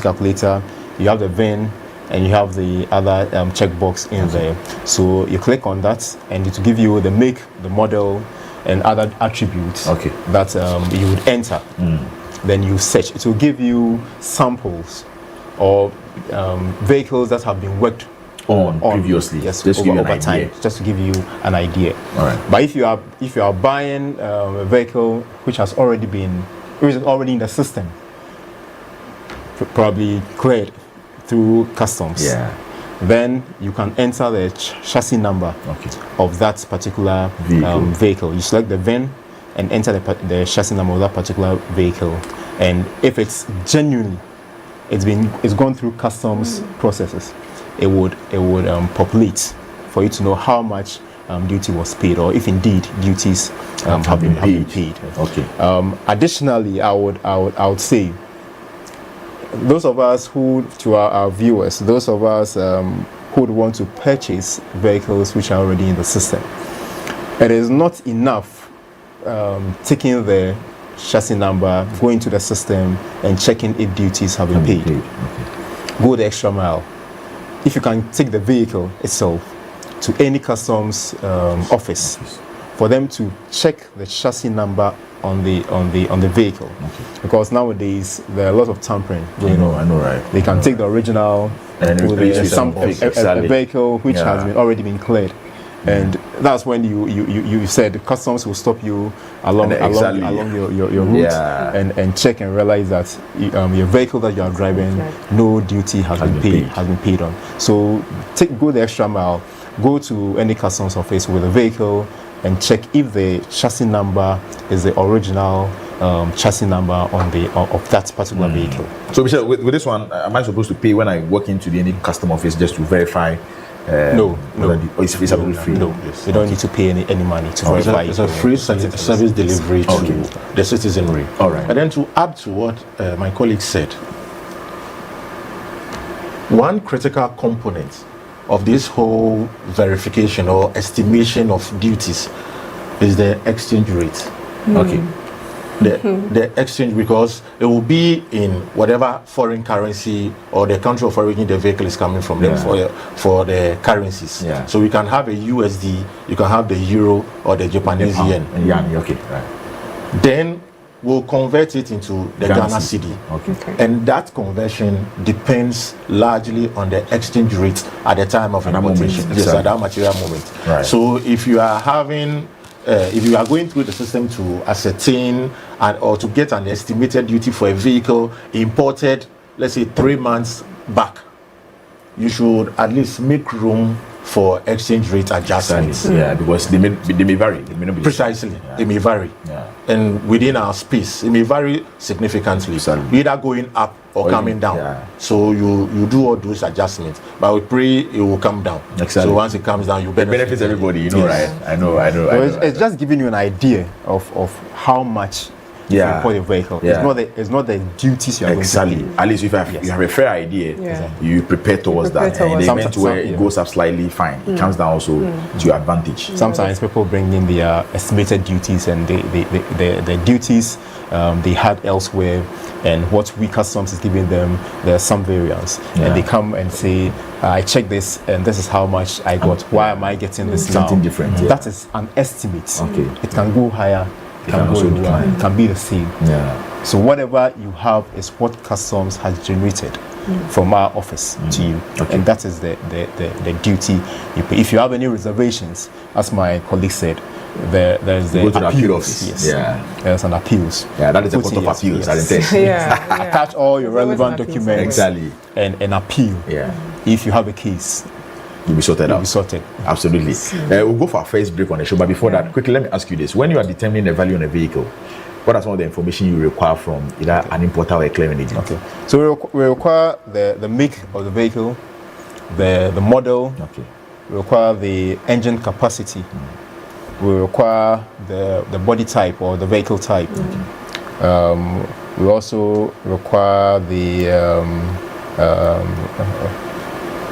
calculator, you have the VIN and you have the other checkbox in there. So you click on that and it will give you the make, the model, and other attributes that you would enter. Then you search. It will give you samples or vehicles that have been worked on previously. Yes, just over time, just to give you an idea. All right. But if you are buying a vehicle which is already in the system, probably cleared through customs, then you can enter the chassis number of that particular vehicle. You select the VIN and enter the chassis number of that particular vehicle, and if it's genuinely it's gone through customs processes, it would populate for you to know how much duty was paid, or if indeed duties have been paid. Okay. Additionally, I would say, those of us to our viewers, those of us who would want to purchase vehicles which are already in the system, it is not enough taking the chassis number, going to the system and checking if duties have been paid. Go the extra mile. If you can take the vehicle itself to any customs office for them to check the chassis number on the vehicle, because nowadays there are a lot of tampering going on. I know, right? They can take the original and with a vehicle which has already been cleared, and that's when you said customs will stop you along your route and check and realize that your vehicle that you are driving, no duty has been paid on. So go the extra mile, go to any customs office with a vehicle and check if the chassis number is the original chassis number of that particular vehicle. So Michelle, with this one, am I supposed to pay when I walk into any custom office just to verify? No. It's absolutely free. No, you don't need to pay any money to verify. It's a free service delivery to the citizenry. All right. And then to add to what my colleague said, one critical component of this whole verification or estimation of duties is the exchange rate. Okay. The exchange, because it will be in whatever foreign currency or the country of origin the vehicle is coming from for the currencies. So we can have a USD, you can have the euro or the Japanese yen. Okay. Right. Then we'll convert it into the Ghana cedi. Okay. And that conversion depends largely on the exchange rate at the time of importation. Yes, at that material moment. Right. So if you are having if you are going through the system to ascertain or to get an estimated duty for a vehicle imported, let's say 3 months back, you should at least make room for exchange rate adjustments. Yeah, because they may vary. They may not be precisely. They may vary. Yeah. And within our space, it may vary significantly. Either going up or coming down. Yeah. So you do all those adjustments, but we pray it will come down. Exactly. So once it comes down, you benefits everybody. You know, right? I know. It's just giving you an idea of how much. Yeah, for your vehicle. It's not the duties you are going to pay. At least if you have a fair idea, you prepare towards that. And in the event where it goes up slightly, fine. It comes down also to your advantage. Sometimes people bring in their estimated duties and the duties they had elsewhere, and what we customs is giving them, there's some variance. And they come and say, I checked this and this is how much I got. Why am I getting this now? Something different. That is an estimate. Okay. It can go higher. It can be the same. Yeah. So whatever you have is what customs has generated from our office to you, and that is the duty you pay. If you have any reservations, as my colleague said, there's the appeals. Yes. Yeah. There's an appeals. Yeah, that is the court of appeals. Attach all your relevant documents. Exactly. And appeal. Yeah. If you have a case. You'll be sorted out. Be sorted. Absolutely. We'll go for our first break on the show. But before that, quickly, let me ask you this. When you are determining the value on a vehicle, what are some of the information you require from either an importer or a clearing agent? Okay. So we require the make of the vehicle, the model. Okay. We require the engine capacity. We require the body type or the vehicle type. We also require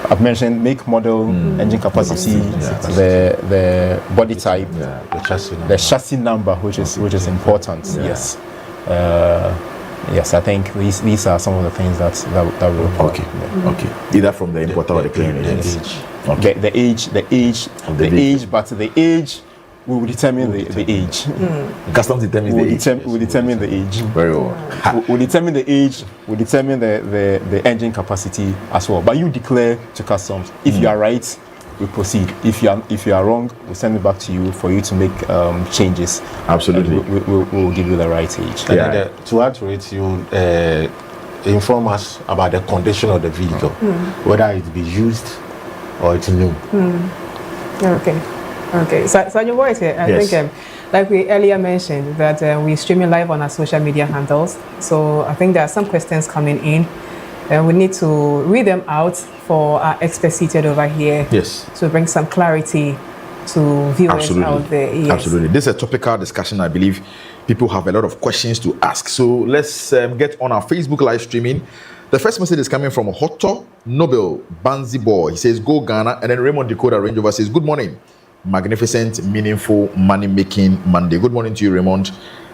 I've mentioned make, model, engine capacity, the body type, the chassis number, which is important. Yes. Yes, I think these are some of the things that we require. Okay. Either from the importer or the clearing agent. Okay. The age, but the age we will determine the age. Customs determines the age. We determine the age. Very well. We determine the age. We determine the engine capacity as well. But you declare to customs. If you are right, we proceed. If you are wrong, we send it back to you for you to make changes. Absolutely. We'll give you the right age. And to add to it, you inform us about the condition of the vehicle, whether it be used or it's new. Okay, so your voice here. I think, like we earlier mentioned, that we're streaming live on our social media handles. So I think there are some questions coming in, and we need to read them out for our experts seated over here. Yes. To bring some clarity to viewers out there. Yes. Absolutely. This is a topical discussion. I believe people have a lot of questions to ask. So let's get on our Facebook live streaming. The first message is coming from Hoto Nobel Banzi Boy. He says, "Go Ghana," and then Raymond Dakota Range Rover says, "Good morning. Magnificent, meaningful, money-making Monday." Good morning to you, Raymond.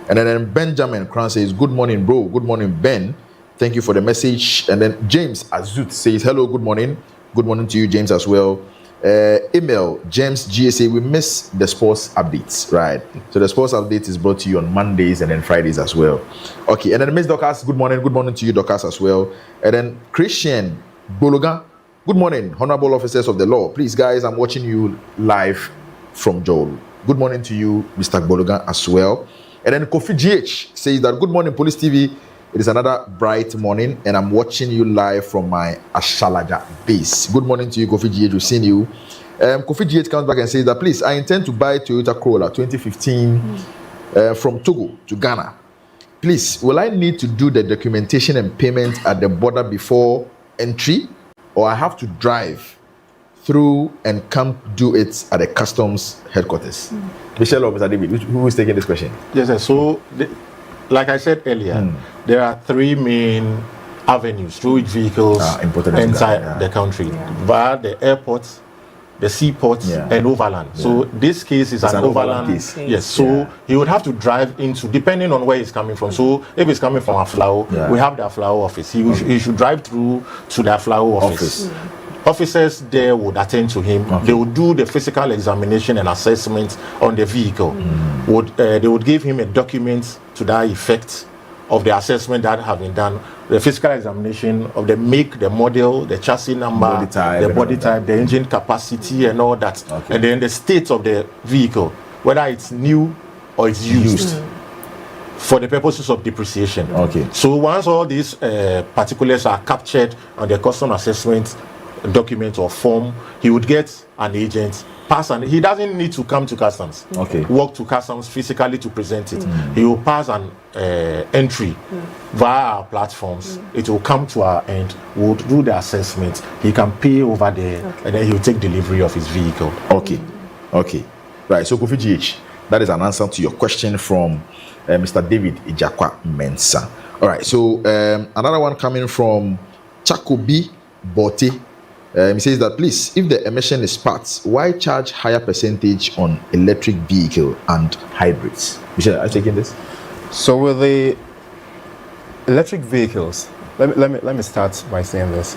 And then Benjamin Kran says, "Good morning, bro." Good morning, Ben. Thank you for the message. And then James Azut says, "Hello, good morning." Good morning to you, James, as well. Email James GSA. We miss the sports updates, right? So the sports update is brought to you on Mondays and then Fridays as well. Okay. And then Miss Docas, good morning. Good morning to you, Docas, as well. And then Christian Bologa, good morning, honorable officers of the law. Please, guys, I'm watching you live from Joel. Good morning to you, Mr. Bologan, as well. And then Kofi GH says that, good morning, Police TV. It is another bright morning, and I'm watching you live from my Ashalaja base. Good morning to you, Kofi GH. We've seen you. Kofi GH comes back and says that, please, I intend to buy Toyota Corolla 2015 from Togo to Ghana. Please, will I need to do the documentation and payment at the border before entry, or I have to drive through and come do it at the customs headquarters? Michelle or Mr. David, who is taking this question? Yes, sir. So, like I said earlier, there are three main avenues through which vehicles enter the country via the airports, the seaports, and overland. So this case is an overland case. Yes. So he would have to drive into, depending on where he's coming from. So if he's coming from Aflao, we have the Aflao office. He should drive through to the Aflao office. Officers there would attend to him. They would do the physical examination and assessment on the vehicle. They would give him a document to that effect of the assessment that have been done, the physical examination of the make, the model, the chassis number, the body type, the engine capacity, and all that. And then the state of the vehicle, whether it's new or it's used. For the purposes of depreciation. So once all these particulars are captured on the custom assessment document or form, he would get an agent pass, and he doesn't need to come to customs, walk to customs physically to present it. He will pass an entry via our platforms. It will come to our end. We'll do the assessment. He can pay over there, and then he will take delivery of his vehicle. Right. So Kofi GH, that is an answer to your question from Mr. David Ijakwa Mensah. All right. So another one coming from Chakobi Bote. He says that, please, if the emission is parts, why charge higher percentage on electric vehicle and hybrids? Michelle, are you taking this? So with the electric vehicles, let me start by saying this.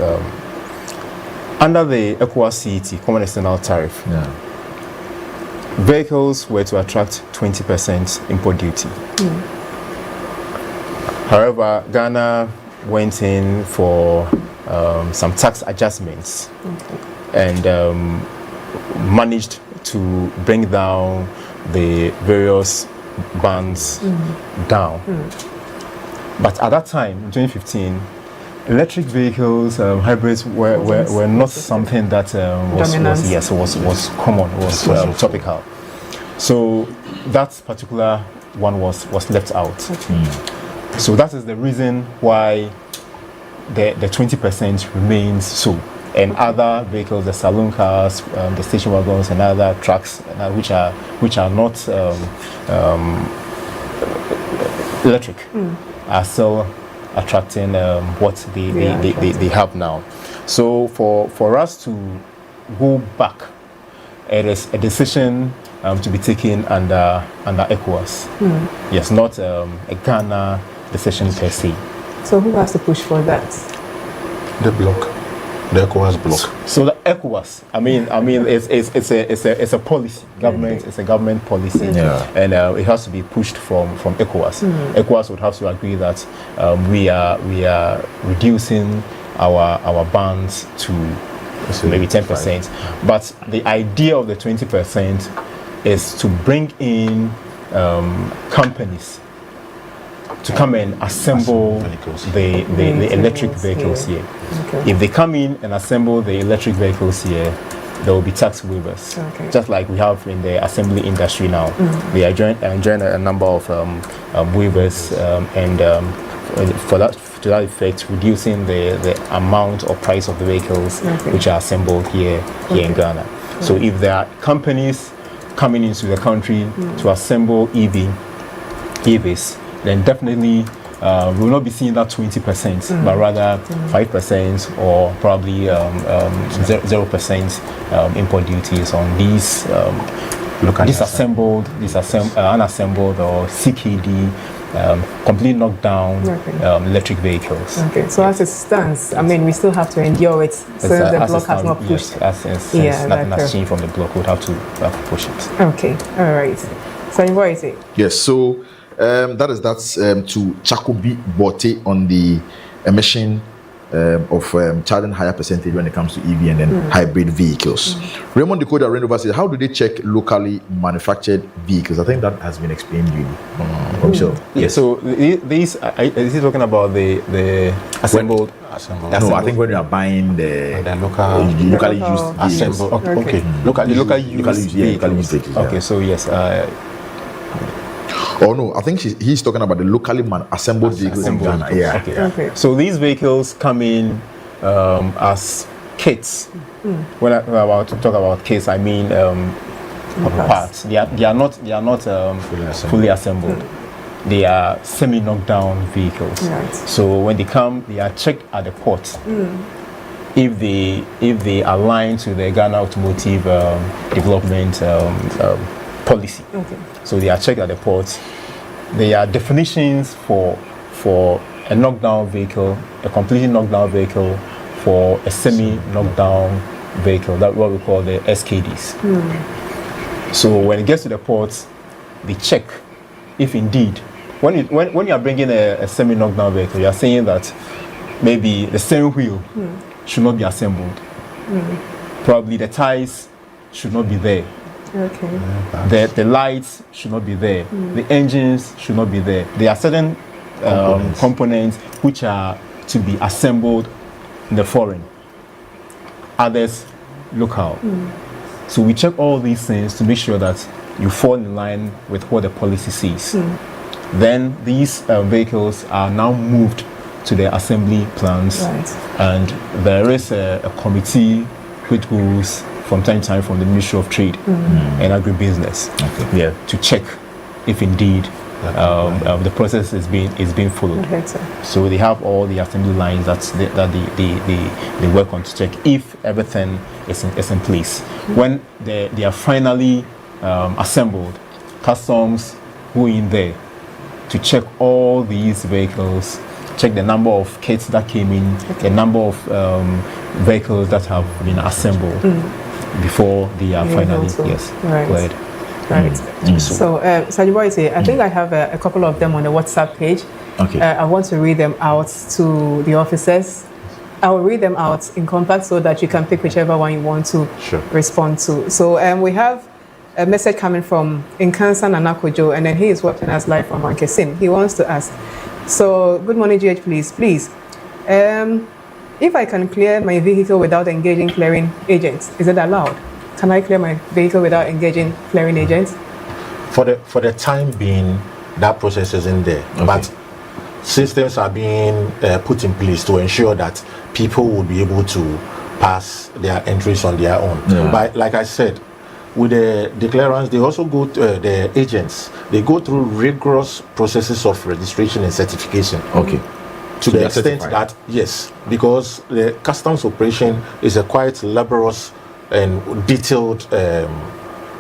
Under the ECOWAS CET, Common External Tariff, vehicles were to attract 20% import duty. However, Ghana went in for some tax adjustments and managed to bring down the various bands down. But at that time, in 2015, electric vehicles, hybrids were not something that was common, was topical. So that particular one was left out. So that is the reason why the 20% remains so. And other vehicles, the saloon cars, the station wagons, and other trucks, which are not electric, are still attracting what they have now. So for us to go back, it is a decision to be taken under ECOWAS. Yes, not a Ghana decision per se. So who has to push for that? The bloc, the ECOWAS bloc. So the ECOWAS, I mean, it's a policy. Government, it's a government policy, and it has to be pushed from ECOWAS. ECOWAS would have to agree that we are reducing our bans to maybe 10%. But the idea of the 20% is to bring in companies to come and assemble the electric vehicles here. If they come in and assemble the electric vehicles here, there will be tax waivers, just like we have in the assembly industry now. They are enjoying a number of waivers and to that effect, reducing the amount or price of the vehicles which are assembled here in Ghana. So if there are companies coming into the country to assemble EVs, then definitely we will not be seeing that 20%, but rather 5% or probably 0% import duties on these unassembled or CKD, completely knocked down electric vehicles. So as it stands, I mean, we still have to endure it since the bloc has not pushed. Since nothing has changed from the bloc, we'll have to push it. Okay, all right. So what is it? Yes, so that's to Chakobi Bote on the emission charging higher percentage when it comes to EV and then hybrid vehicles. Raymond Decoder Renova says, how do they check locally manufactured vehicles? I think that has been explained to you. So, yeah, so these, is he talking about the assembled? No, I think when you are buying the locally used assembled. Okay. Locally used vehicles. Okay, so yes. Oh no, I think he's talking about the locally assembled vehicles in Ghana. Yeah. Okay. So these vehicles come in as kits. When I'm about to talk about kits, I mean parts. They are not fully assembled. They are semi-knockdown vehicles. Right. So when they come, they are checked at the port. If they align to the Ghana Automotive Development policy. Okay. So they are checked at the port. There are definitions for a knockdown vehicle, a completely knockdown vehicle, for a semi-knockdown vehicle. That's what we call the SKDs. So when it gets to the port, they check if indeed, when you are bringing a semi-knockdown vehicle, you are saying that maybe the steering wheel should not be assembled. Probably the tires should not be there. Okay. The lights should not be there. The engines should not be there. There are certain components which are to be assembled in the foreign, others local. So we check all these things to make sure that you fall in line with what the policy says. Then these vehicles are now moved to the assembly plants, and there is a committee which goes from time to time from the Ministry of Trade and Agribusiness to check if indeed the process is being followed. So they have all the assembly lines that they work on to check if everything is in place. When they are finally assembled, customs go in there to check all these vehicles, check the number of kits that came in, the number of vehicles that have been assembled before they are finally cleared. Right. So, Sajiboite, I think I have a couple of them on the WhatsApp page. Okay. I want to read them out to the officers. I will read them out in compact so that you can pick whichever one you want to respond to. So, we have a message coming from Inkansa Nanakojo, and then he is watching us live from Mankesim. He wants to ask, so good morning, GH, please. If I can clear my vehicle without engaging clearing agents, is it allowed? Can I clear my vehicle without engaging clearing agents? For the time being, that process isn't there. But systems are being put in place to ensure that people will be able to pass their entries on their own. But like I said, with the declarants, they also go to the agents. They go through rigorous processes of registration and certification. To the extent that, yes, because the customs operation is a quite laborious and detailed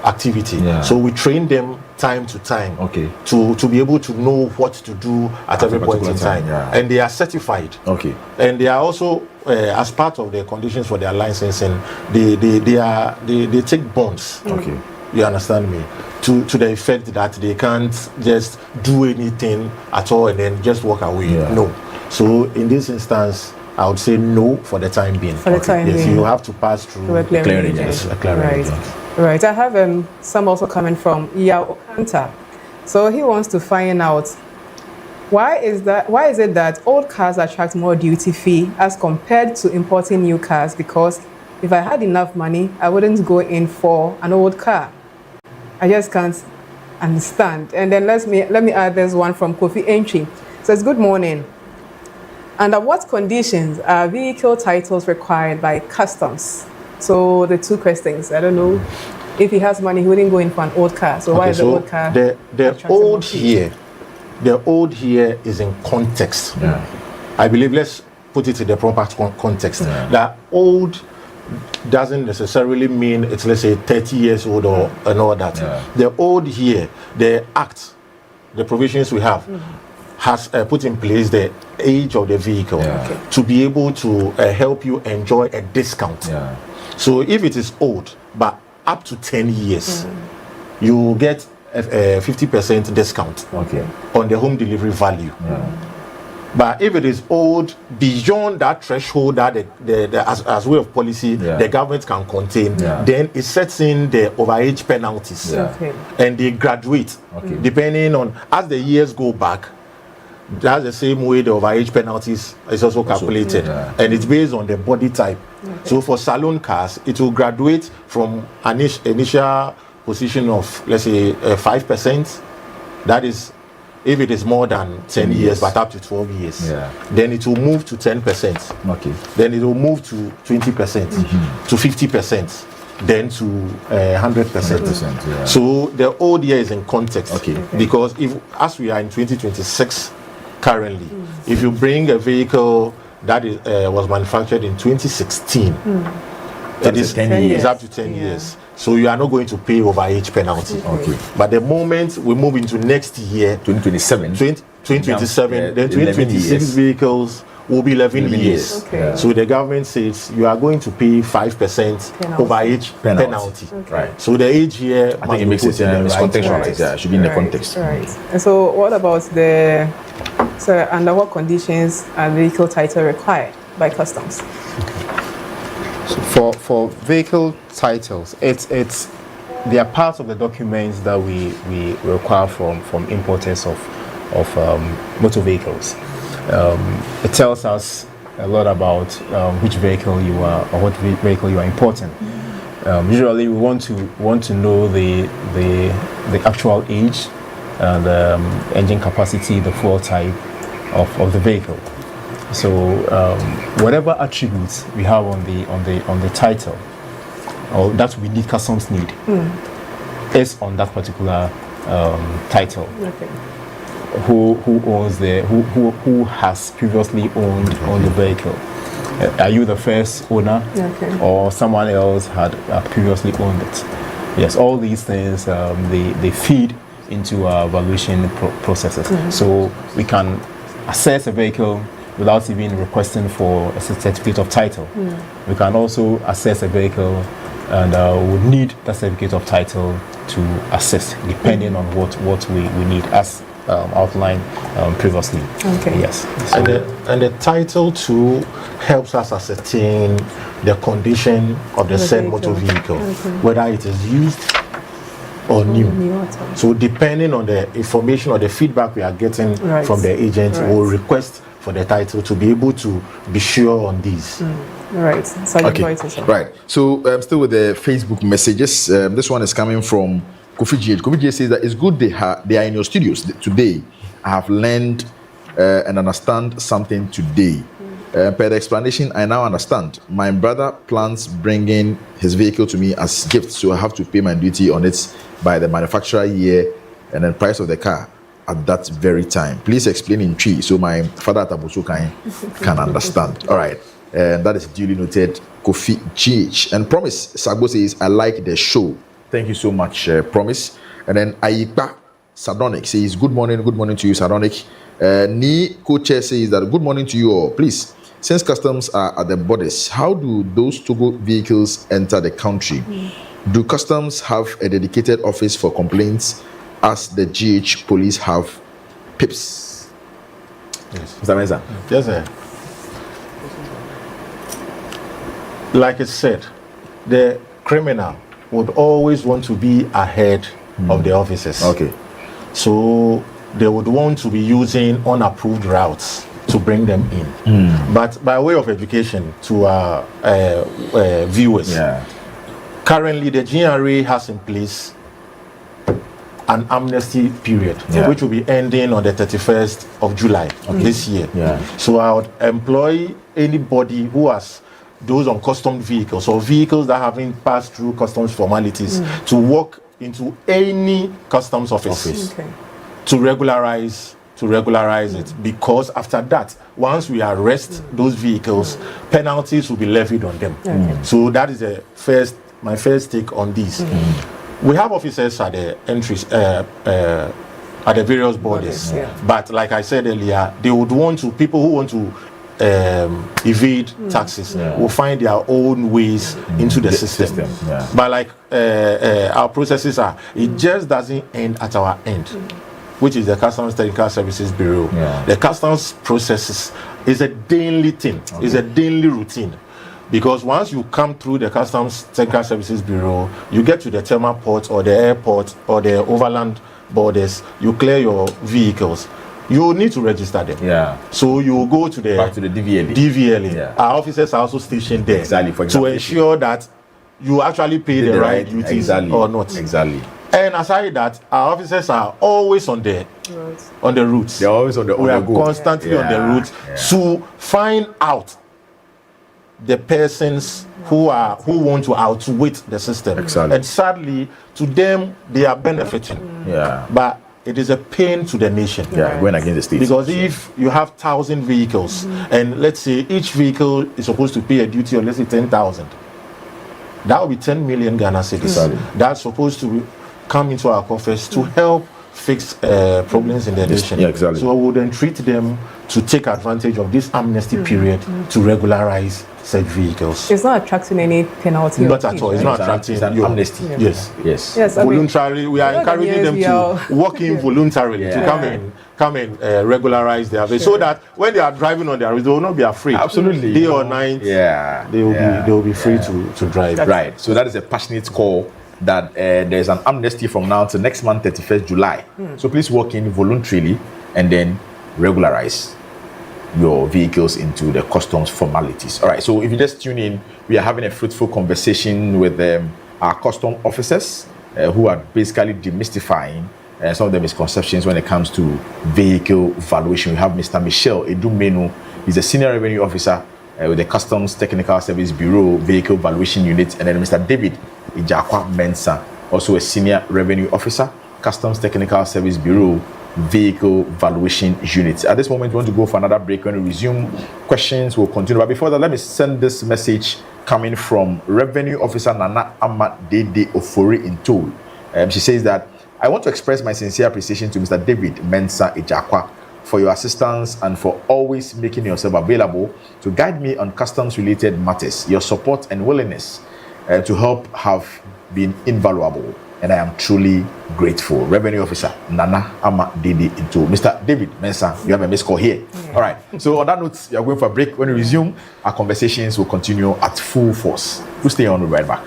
activity. So we train them time to time to be able to know what to do at every point in time. And they are certified. And they are also, as part of their conditions for their licensing, they take bonds. You understand me? To the effect that they can't just do anything at all and then just walk away. No. So in this instance, I would say no for the time being. For the time being. You have to pass through a clearing agent. Right. I have some also coming from Yao Okanta. So he wants to find out why is it that old cars attract more duty fee as compared to importing new cars? Because if I had enough money, I wouldn't go in for an old car. I just can't understand. And then let me add this one from Kofi Entry. It says, good morning. Under what conditions are vehicle titles required by customs? So the two questions. I don't know. If he has money, he wouldn't go in for an old car. So why is the old car? The old here is in context. I believe, let's put it in the proper context. That old doesn't necessarily mean it's, let's say, 30 years old or and all that. The old here, the act, the provisions we have, has put in place the age of the vehicle to be able to help you enjoy a discount. So if it is old, but up to 10 years, you will get a 50% discount on the home delivery value. But if it is old beyond that threshold that as way of policy the government can contain, then it sets in the overage penalties, and they graduate depending on as the years go back. That's the same way the overage penalties is also calculated, and it's based on the body type. So for saloon cars, it will graduate from an initial position of, let's say, 5%. That is, if it is more than 10 years, but up to 12 years, then it will move to 10%. Then it will move to 20%, to 50%, then to 100%. So the old year is in context, because if, as we are in 2026 currently, if you bring a vehicle that is, was manufactured in 2016, it is 10 years. It's up to 10 years. So you are not going to pay overage penalty. But the moment we move into next year, 2027, then 2026 vehicles will be 11 years. So the government says you are going to pay 5% overage penalty. So the age here, I think it makes it contextualized. Yeah, it should be in the context. And so what about under what conditions are vehicle title required by customs? So for vehicle titles, it's they are part of the documents that we require from importers of motor vehicles. It tells us a lot about which vehicle you are or what vehicle you are importing. Usually, we want to know the actual age, the engine capacity, the fuel type of the vehicle. So whatever attributes we have on the title, or that we need customs need, is on that particular title. Who owns who has previously owned the vehicle? Are you the first owner, or someone else had previously owned it? Yes, all these things they feed into our valuation processes. So we can assess a vehicle without even requesting for a certificate of title. We can also assess a vehicle and we need that certificate of title to assess depending on what we need, as outlined previously. Yes. And the title too helps us ascertain the condition of the said motor vehicle, whether it is used or new. So depending on the information or the feedback we are getting from the agent, we'll request for the title to be able to be sure on these. Right. So still with the Facebook messages. This one is coming from Kofi GH. Kofi GH says that it's good they are in your studios today. I have learned and understand something today. Per the explanation, I now understand. My brother plans bringing his vehicle to me as gift, so I have to pay my duty on it by the manufacturer year and then price of the car at that very time. Please explain in tree so my father at Abuso can understand. All right. And that is duly noted. Kofi GH. And Promise Sagbo says, I like the show. Thank you so much, Promise. And then Ayipa Sardonic says, good morning to you, Sardonic. Ni Co-Chair says that good morning to you all. Please, since customs are at the borders, how do those Togo vehicles enter the country? Do customs have a dedicated office for complaints as the GH police have PIPs? Yes. Mr. Mensah? Yes, sir. Like I said, the criminal would always want to be ahead of the officers. So they would want to be using unapproved routes to bring them in. But by way of education to our viewers, currently the GRA has in place an amnesty period, which will be ending on the 31st of July this year. So I would employ anybody who has those on custom vehicles or vehicles that haven't passed through customs formalities to walk into any customs office to regularize it, because after that, once we arrest those vehicles, penalties will be levied on them. So that is my first take on this. We have officers at the entries at the various borders, but like I said earlier, they would want to, people who want to evade taxes will find their own ways into the system. But like our processes are, it just doesn't end at our end. which is the Customs Technical Services Bureau. The customs processes is a daily thing. It's a daily routine. Because once you come through the Customs Technical Services Bureau, you get to the terminal port or the airport or the overland borders, you clear your vehicles. You need to register them. So you go to the back to the DVLA. DVLA. Our officers are also stationed there to ensure that you actually pay the right duties or not. And aside that, our officers are always on the routes. They're always on the We are constantly on the routes to find out the persons who want to outwit the system. And sadly, to them, they are benefiting. But it is a pain to the nation. Going against the state. Because if you have 1,000 vehicles, and let's say each vehicle is supposed to pay a duty of, let's say, 10,000, that will be 10 million Ghana cedis. That's supposed to come into our coffers to help fix problems in the nation. So we would then treat them to take advantage of this amnesty period to regularize such vehicles. It's not attracting any penalty. Not at all. It's not attracting amnesty. Yes. Voluntarily, we are encouraging them to walk in voluntarily to come and regularize their vehicle, so that when they are driving on their roads, they will not be afraid. Absolutely. Day or night, they will be free to drive. Right. So that is a passionate call that there's an amnesty from now to next month, 31st July. So please walk in voluntarily and then regularize your vehicles into the customs formalities. All right, so if you just tune in, we are having a fruitful conversation with our custom officers who are basically demystifying some of the misconceptions when it comes to vehicle valuation. We have Mr. Michel Edumenu. He's a senior revenue officer with the Customs Technical Service Bureau Vehicle Valuation Unit, and then Mr. David Ijakwa Mensah, also a senior revenue officer, Customs Technical Service Bureau Vehicle Valuation Unit. At this moment, we want to go for another break. When we resume, questions will continue. But before that, let me send this message coming from Revenue Officer Nana Ama Dede Ofori in Toul. She says that, I want to express my sincere appreciation to Mr. David Mensah Ijakwa for your assistance and for always making yourself available to guide me on customs-related matters. Your support and willingness to help have been invaluable, and I am truly grateful. Revenue Officer Nana Ama Dede into Mr. David Mensah. You have a missed call here. All right. So on that note, you are going for a break. When we resume, our conversations will continue at full force. We'll stay on. We'll be right back.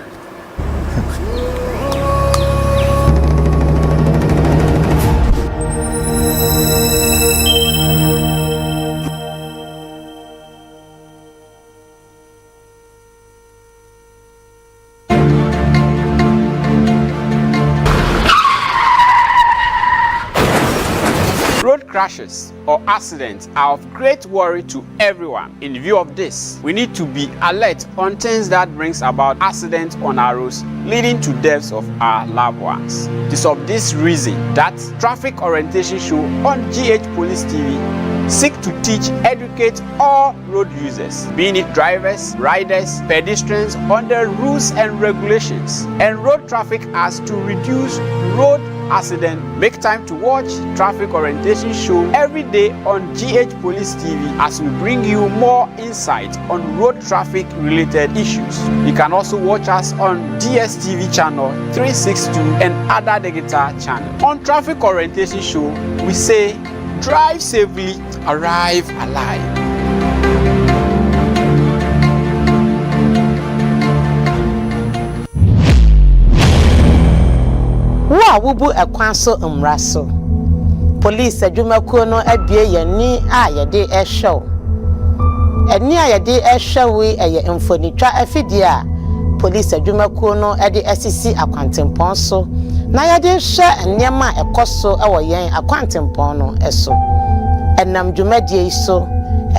Crashes or accidents are of great worry to everyone. In view of this, we need to be alert on things that brings about accidents on our roads, leading to deaths of our loved ones. It is of this reason that Traffic Orientation Show on GH Police TV seek to teach, educate all road users, being it drivers, riders, pedestrians, on the rules and regulations and road traffic as to reduce road accident. Make time to watch Traffic Orientation Show every day on GH Police TV as we bring you more insight on road traffic related issues. You can also watch us on DSTV channel 362 and other digital channels. On Traffic Orientation Show, we say drive safely, arrive alive. Wa wubu ekwan so mmra so police adwumakuo no abie yani a yede ehwew eni a yede ehwew eye mfonitwa afidie a police adwumakuo no ede asisi akwantempon so na yede hwe nniema ekoso ewo yen akwantempon no eso enam dwumadie so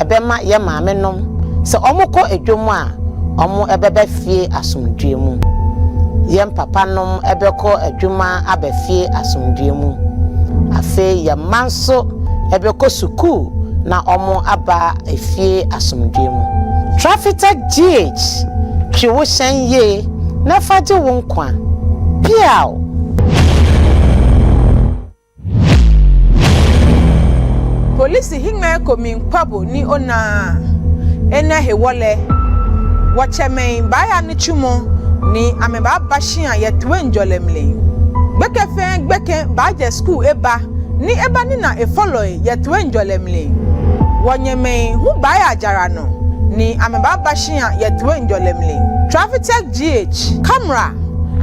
ebema ye maamenom se omukọ adwom a omo ebebe fie asomdwe mu yem papa nom ebeko adwuma abafie asomdwe mu afe yem manso ebeko suku na omo aba efie asomdwe mu Traffic GH twiwo hyenye na faje wonkwa piao Polisi hingme komin kwabo ni ona ena hewole wachemen baya ni chumo ni ameba bashin ya tuwe njolemle gbeke fe gbeke baje school eba ni ebani na e follow yetwe njolemle wonyeme hu baya ajara no ni ameba bashia yetwe njolemle Traffic Tech GH camera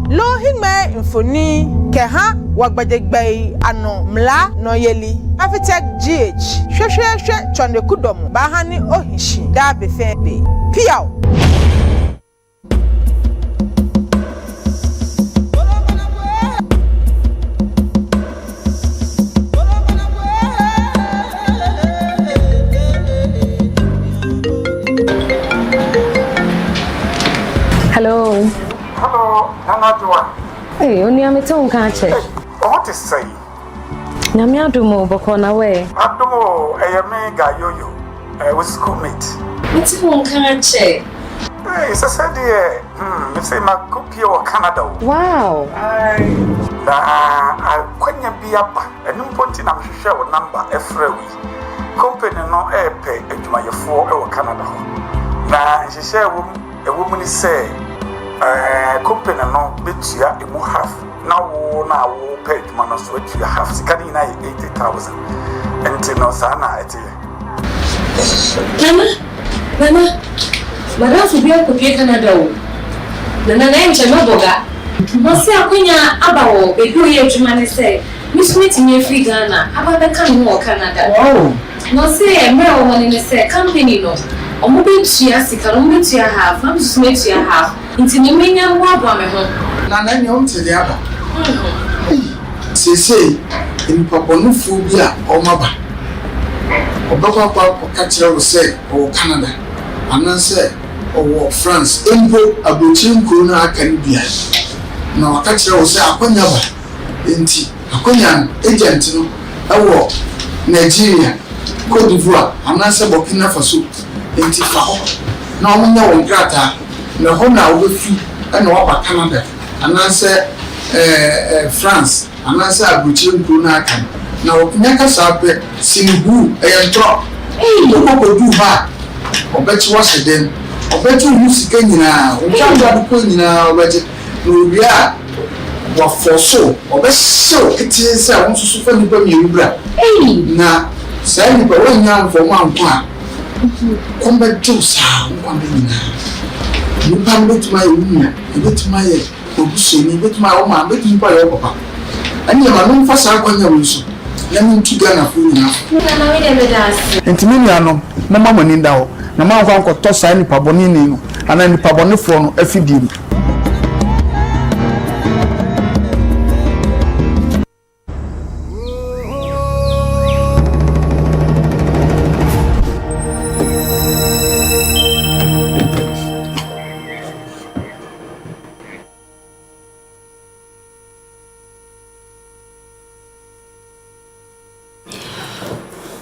lo hime infoni keha wagbadegbe ano mla no yeli Traffic Tech GH hwehwehwe chonde kudom bahani ohishi da befebe piao. Hello. Hello, Nana Joa. Hey, only I'm at home, can't you? What is say? Namia Dumo, Bokona way. Adumo, a mega yo-yo, with schoolmate. What's home, can't you? Hey, it's a sad dear. You say my cookie or Canada. Wow. I couldn't be up, and no point in I'm sure number every week. Company no air pay at my 4 or Canada. Now, she said, a woman is say, company no bit you have. Now, pay man switch you have 80,000. And no sana at Mama, Madame Fubia could be Canada. The name Chamaboga. Monsieur Quina Abao, a good year to man say, Miss Meeting your free Ghana, about the coming more Canada. Oh, no say a male one in the say company no. Or maybe she has a calumny to your half, I'm just made to your half. Into the minion war bomber home. Nana, you want to the other. Say, in Paponophobia or Maba. Or Papa Catcher will say, or Canada. And then say, or France, Empo, Abuchin Kuna can be. Now, Catcher will say, Aquanyaba, Inti, Aquanian, agent, our Nigeria, Cote d'Ivoire, and answer Burkina Faso, Inti Faho. No one grata, no Hona with you, and over Canada, and answer France, and answer Abuchin Kuna can. Now, Naka Sape, Sinibu, a drop. Hey, you go do her. Or bet you was it then. Or bet you use again now. We can't have a queen in our budget. We are what for so. Or best so it is. I want to suffer the you. Hey, now, say you go on for 1 point. Come back to sound one day now. You come back to my room, you get to my position, you get my own man, bet you by your papa. And you are known for Saquon. Let me to Ghana for enough. And to me, I know, no mamma in down. No man can toss any pabonino, and any paboniform effidim.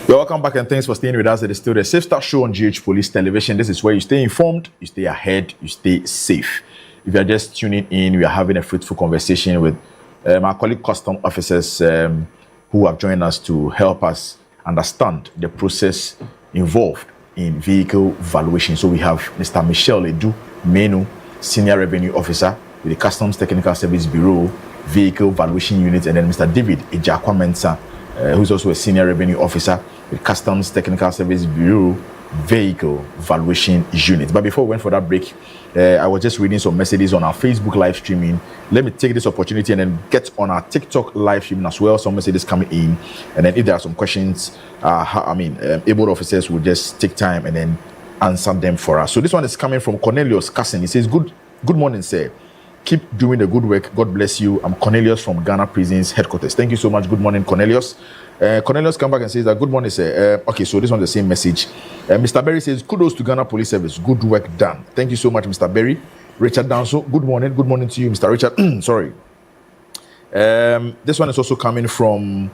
Welcome back and thanks for staying with us. It is still the Safe Start Show on GH Police Television. This is where you stay informed, you stay ahead, you stay safe. If you are just tuning in, we are having a fruitful conversation with my colleague custom officers who have joined us to help us understand the process involved in vehicle valuation. So we have Mr. Michelle Edu Menu, Senior Revenue Officer with the Customs Technical Service Bureau Vehicle Valuation Unit, and then Mr. David Ejakwa Mensah, who's also a Senior Revenue Officer with Customs Technical Service Bureau Vehicle Valuation Unit. But before we went for that break, I was just reading some messages on our Facebook live streaming. Let me take this opportunity and then get on our TikTok live streaming as well. Some messages coming in, and then if there are some questions, able officers will just take time and then answer them for us. So this one is coming from Cornelius Cousin. He says, Good morning, sir. Keep doing the good work. God bless you. I'm Cornelius from Ghana Prisons Headquarters. Thank you so much. Good morning, Cornelius. Cornelius come back and says that good morning, sir. Okay, so this one's the same message. Mr. Berry says, kudos to Ghana Police Service. Good work done. Thank you so much, Mr. Berry. Richard Danso, good morning. Good morning to you, Mr. Richard. Sorry. This one is also coming from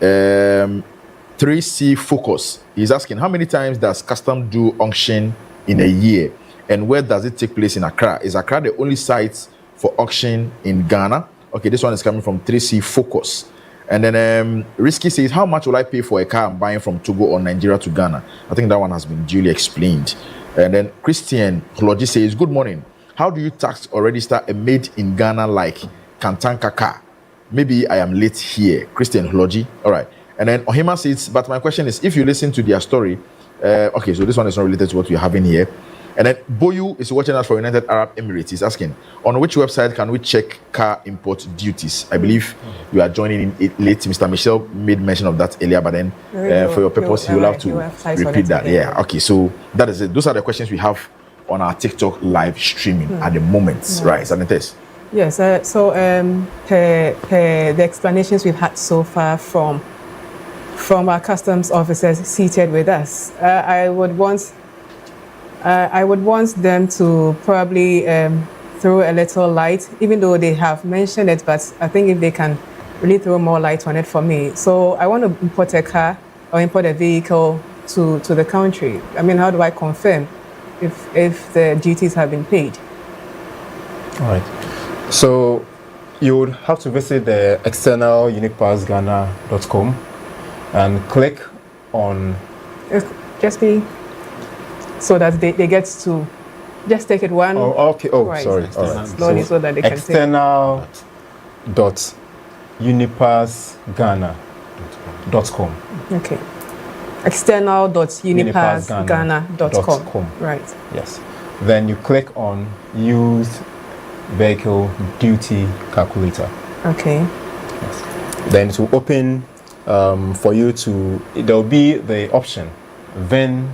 3C Focus. He's asking, how many times does Custom do auction in a year? And where does it take place in Accra? Is Accra the only site for auction in Ghana? Okay, this one is coming from 3C Focus. And then Risky says, how much will I pay for a car I'm buying from Togo or Nigeria to Ghana? I think that one has been duly explained. And then Christian Hology says, good morning. How do you tax or register a made in Ghana like Kantanka car? maybe I am late here. Christian Hloji. All right. And then Ohima says, but my question is, if you listen to their story, okay, so this one is not related to what we're having here. And then Boyu is watching us from United Arab Emirates. He's asking, on which website can we check car import duties? I believe you are joining in it late. Mr. Michelle made mention of that earlier, but then for your purpose, you'll have to repeat that. Yeah, okay, so that is it. Those are the questions we have on our TikTok live streaming at the moment. Right, Sanites? Yes, so per the explanations we've had so far from our customs officers seated with us, I would want them to probably throw a little light, even though they have mentioned it, but I think if they can really throw more light on it for me. So I want to import a car or import a vehicle to the country. I mean, how do I confirm if the duties have been paid? All right. So you would have to visit the external uniquepassghana.com and click on... Just be... So that they get to just take it one. Oh, okay. Oh, right. sorry. All right. Slowly, so that they can external.unipassghana.com. Okay. External.unipassghana.com. Right. Yes. Then you click on Used Vehicle Duty Calculator. Okay. Yes. Then to open for you to, there will be the option VIN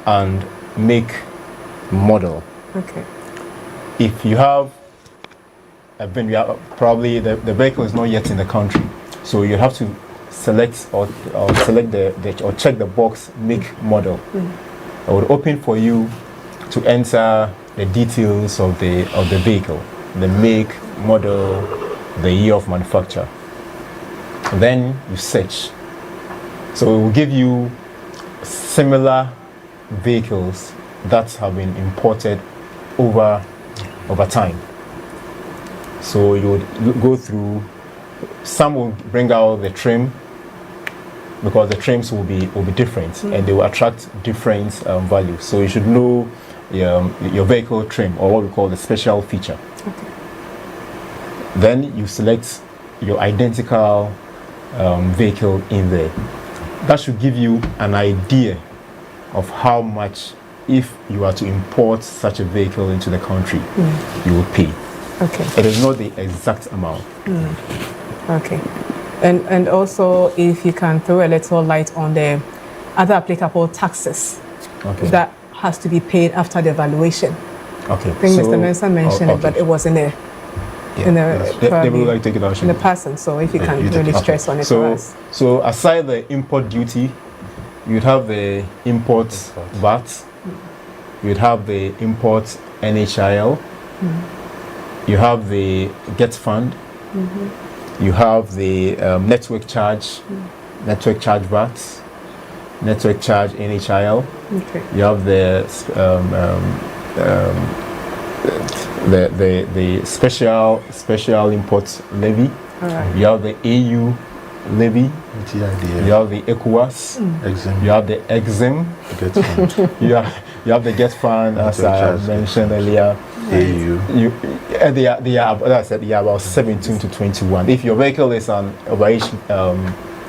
and make model. Okay. If you have a VIN, probably the vehicle is not yet in the country, so you have to select or select or check the box make model. I would open for you to enter the details of the vehicle, the make, model, the year of manufacture. Then you search. So it will give you similar vehicles that have been imported over time. So you would go through. Some will bring out the trim, because the trims will be different and they will attract different values. So you should know your vehicle trim, or what we call the special feature. Okay. Then you select your identical vehicle in there. That should give you an idea of how much, if you are to import such a vehicle into the country, you will pay. Okay. It is not the exact amount. Okay. And also, if you can throw a little light on the other applicable taxes that has to be paid after the valuation. Okay. I think Mr. Mensah mentioned it, but it was in the they will like take it out in the person. So if you can really stress on it for us. So aside the import duty, you'd have the import VAT, you'd have the import NHIL, you have the Get Fund, you have the network charge VAT, network charge NHIL. Okay. You have the special import levy. All right. You have the AU levy. You have the ECOWAS. You have the EXIM. you have the Get Fund, as I mentioned earlier. They are about 17 to 21. If your vehicle is an overage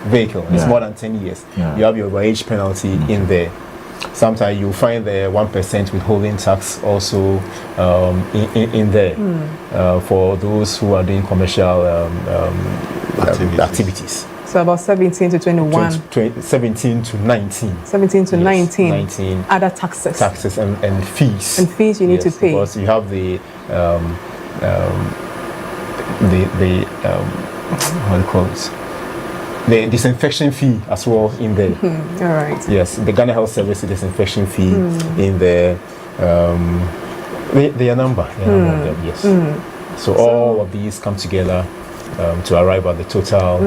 vehicle, it's more than 10 years, you have your overage penalty in there. Sometimes you find the 1% withholding tax also in there for those who are doing commercial activities. So about 17 to 21. 17 to 19. 17 to 19. 19. Other taxes. Taxes and fees. And fees you need to pay. Because you have the what do you call it? The disinfection fee as well in there. All right. Yes, the Ghana Health Service disinfection fee in there. They are number of them, yes. So all of these come together to arrive at the total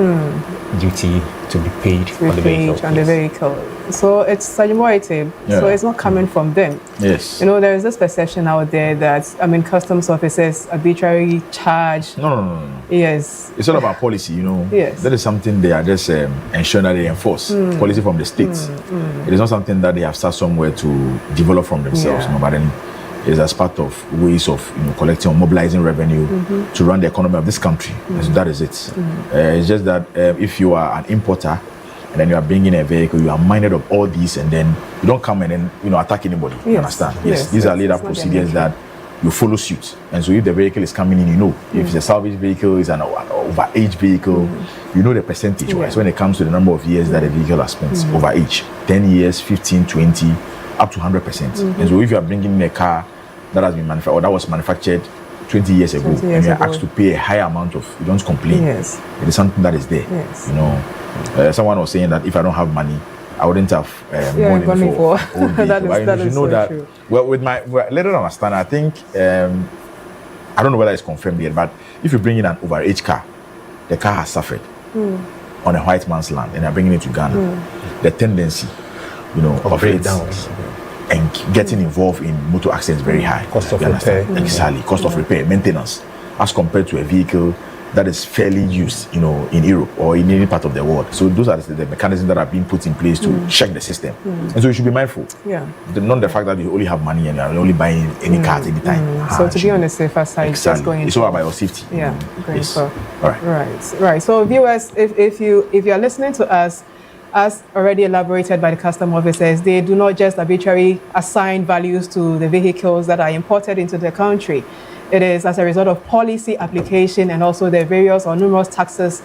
duty to be paid on the vehicle. On the vehicle. So it's Sajimoite. So it's not coming from them. Yes. You know, there is this perception out there that, customs officers arbitrarily charge. No. Yes. It's all about policy, you know. Yes. That is something they are just ensuring that they enforce. Policy from the states. It is not something that they have started somewhere to develop from themselves. Yeah. No, but then is as part of ways of collecting or mobilizing revenue to run the economy of this country. And so that is it. It's just that if you are an importer and then you are bringing a vehicle, you are minded of all these, and then you don't come and then attack anybody. Yes. You understand? Yes. These are laid-out procedures that you follow suit. And so if the vehicle is coming in, if it's a salvage vehicle, it's an overage vehicle, you know the percentage, right? So when it comes to the number of years that a vehicle has spent overage, 10 years, 15, 20, up to 100%. And so if you are bringing in a car that has been manufactured, or that was manufactured 20 years ago, and you are asked to pay a high amount of, you don't complain. Yes. It is something that is there. Yes. Someone was saying that if I don't have money, I wouldn't have money for old vehicle. that you is know so that. true. Well, with my later understand, I think I don't know whether it's confirmed yet, but if you bring in an overage car, the car has suffered on a white man's land, and they're bringing it to Ghana. The tendency, of breakdowns and getting involved in motor accidents very high. Cost of repair. Exactly, cost of repair, maintenance, as compared to a vehicle that is fairly used, in Europe or in any part of the world. So those are the mechanisms that are being put in place to check the system. And so you should be mindful. Yeah. Not the fact that you only have money and you are only buying any car at any time. So to be on the safer side, just going into it's all about your safety. Yeah. Yes. So, all right. Right. So viewers, if you are listening to us, as already elaborated by the custom officers, they do not just arbitrarily assign values to the vehicles that are imported into the country. It is as a result of policy application and also the various or numerous taxes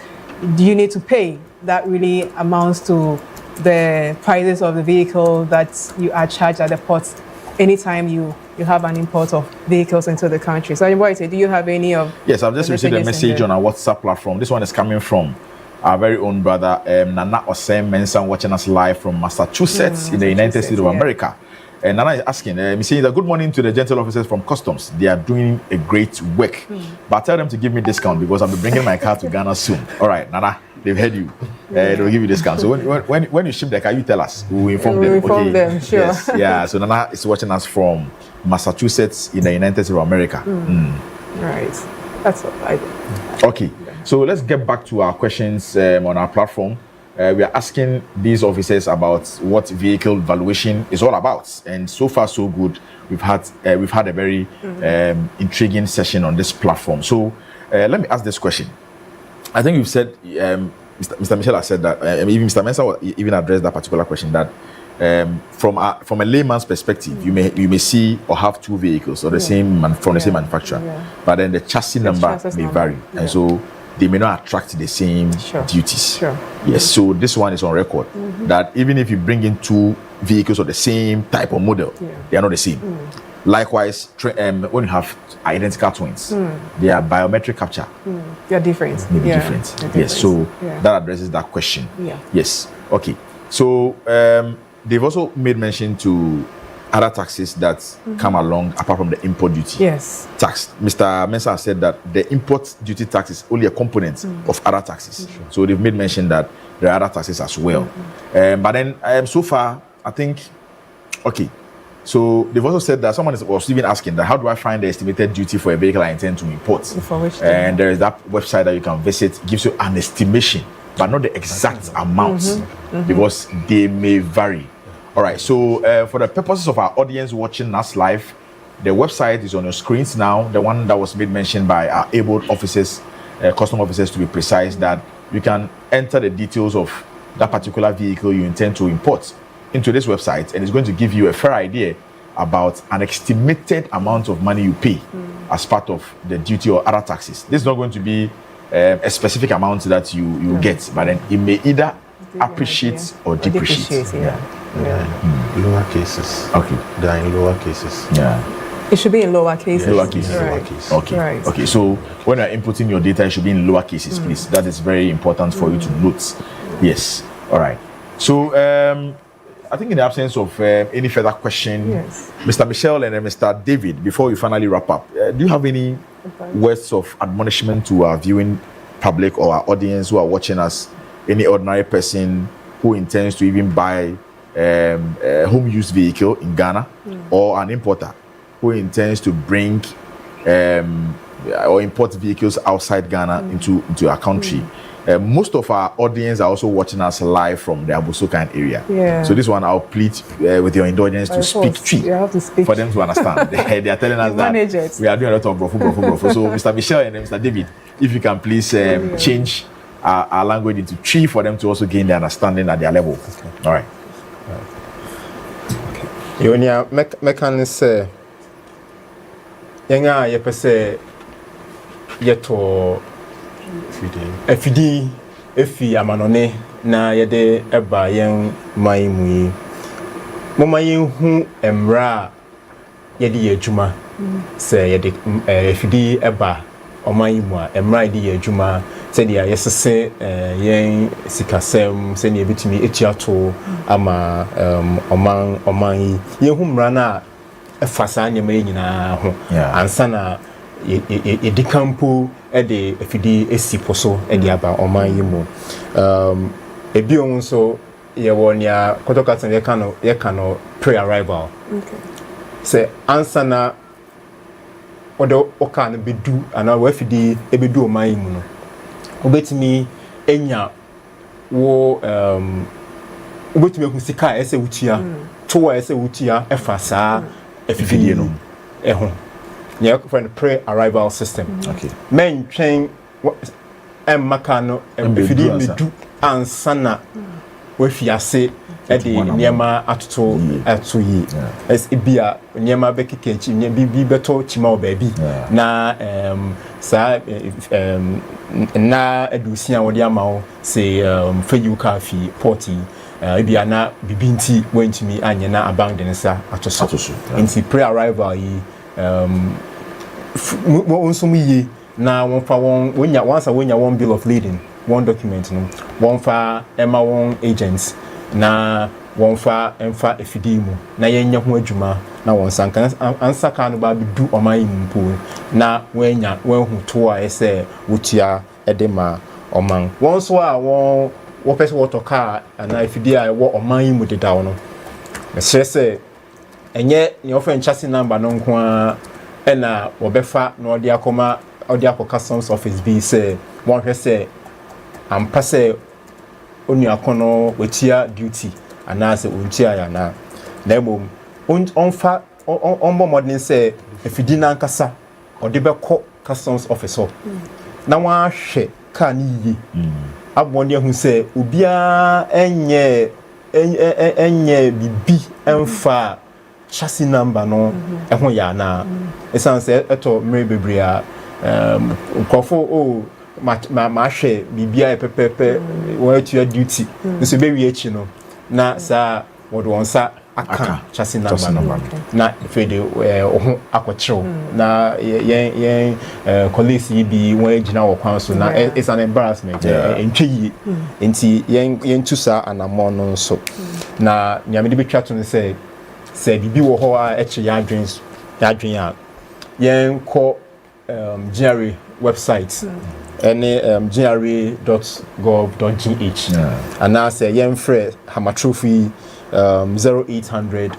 you need to pay that really amounts to the prices of the vehicle that you are charged at the ports anytime you have an import of vehicles into the country. So, Boyte, do you have any of... Yes, I've just received a message on our WhatsApp platform. This one is coming from our very own brother, Nana Osem Mensah, watching us live from Massachusetts in the United States of America. And Nana is asking, he's saying that good morning to the gentle officers from Customs. They are doing a great work. But tell them to give me discount because I'll be bringing my car to Ghana soon. All right, Nana, they've heard you. They'll give you discount. So when you ship the car, you tell us. We'll inform them. We'll inform them, sure. Yes. Yeah, so Nana is watching us from Massachusetts in the United States of America. Right. That's what I do. Okay. So let's get back to our questions on our platform. We are asking these officers about what vehicle valuation is all about, and so far so good. We've had a very intriguing session on this platform. So let me ask this question. I think you've said, Mr. Michel has said that, even Mr. Mensah even addressed that particular question, that from a layman's perspective, you may see or have two vehicles or the same from the same manufacturer, but then the chassis number may vary, and so they may not attract the same duties. Yes, so this one is on record that even if you bring in two vehicles of the same type of model, they are not the same. Likewise, when you have identical twins, their biometric capture they are different. may be different. Yes, so that addresses that question. Yes, okay. So they've also made mention to other taxes that come along apart from the import duty tax. Mr. Mensah said that the import duty tax is only a component of other taxes. So they've made mention that there are other taxes as well. But then so far, I think, okay. So they've also said that someone was even asking that how do I find the estimated duty for a vehicle I intend to import? And there is that website that you can visit, gives you an estimation, but not the exact amount because they may vary. All right, so for the purposes of our audience watching us live, the website is on your screens now, the one that was made mention by our able officers, custom officers to be precise, that you can enter the details of that particular vehicle you intend to import into this website, and it's going to give you a fair idea about an estimated amount of money you pay as part of the duty or other taxes. This is not going to be a specific amount that you get, but then it may either appreciate or depreciate. Lower cases. Okay. They are in lower cases. It should be in lower cases. Lower cases. Right. Okay. Right. Okay. So when you're inputting your data, it should be in lower cases, please. That is very important for you to note. Yes. All right. So I think in the absence of any further question, Mr. Michel and Mr. David, before we finally wrap up, do you have any words of admonishment to our viewing public or our audience who are watching us? Any ordinary person who intends to even buy a home-use vehicle in Ghana, or an importer who intends to bring or import vehicles outside Ghana into our country. most of our audience are also watching us live from the Abusokan area. Yeah. So this one I'll plead with your indulgence to speak Twi. You have to speak for them to understand. they are telling us that we are doing a lot of brofu. So Mr. Michelle and Mr. David, if you can please change our language into Twi for them to also gain the understanding at their level. Okay. All right. Yonia mekan say yenga yepese yeto efidi efi amanone na yede eba yen maimu yi moma yen hu emra yede yejuma se yede efidi eba omaimu a emra yede yejuma se dia yesese yen sikasem se ne ebitumi etiato ama oman yi yen hu mra na efasa nyema nyina ho ansa na edikampo ede efidi esipo so ede aba oman yi mu ebi on so ye wonia kotokatan ye kano pre-arrival se ansa na odo okan bedu ana wafidi ebedu oman yi mu no obetimi enya wo obetimi hu sika ese wutia to ese wutia efasa efidi no eho yeah, for the pre-arrival system. Okay. Men train makano efidi medu ansana we fiase e de niema atoto ato yi es ebia niema bekekenchi ne bibi beto chima obabi na sa na edusia wodi amawo say feyu ka fi porti ebia na bibinti wentimi anye na abandon sa atoso nti pre-arrival yi wonsum yi na wonfa won wonya once wonya one bill of lading one document no wonfa ema won agents na wonfa emfa efidimu na yenya ho adwuma na wonsanka ansaka no ba bidu oman mpo na wenya wanhu to a ese wotia edema oman wonso a won wopese wotoka na efidi a wo oman mu deda no mesese enye ne ofa nchase number no nko a ena obefa na odi akoma odi akọ customs office bi say won hwe say ampa say onu akono wetia duty anase ontia ya na emom onfa onbo modern say efidi na nkasa odi bekọ customs office na wa hwe ka ni yi abonde hu say obia enye bibi emfa chassis number no ehun ya na esanse eto mere bebria nkofo o ma hwe bibia pepepe won to duty nso be wi echi no na sa wodo wonsa aka chassis number na fede ohun akochiro na yen colleagues yi bi won agina wo kwan so na it's an embarrassment entwi enti yen tusa anamon no so na nyamede betwa to no say bibi wo ho a eche ya adwen a yen ko GRA website any gra.gov.gh and now say yen free Hamatrophy 0800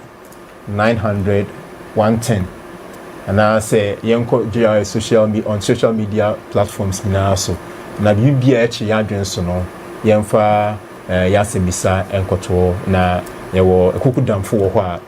900 110 and now say yen ko GRA on social media platforms now so na bibi eche ya adwen so no yen fa ya semisa enkoto na yewo ekukudamfo wo ho a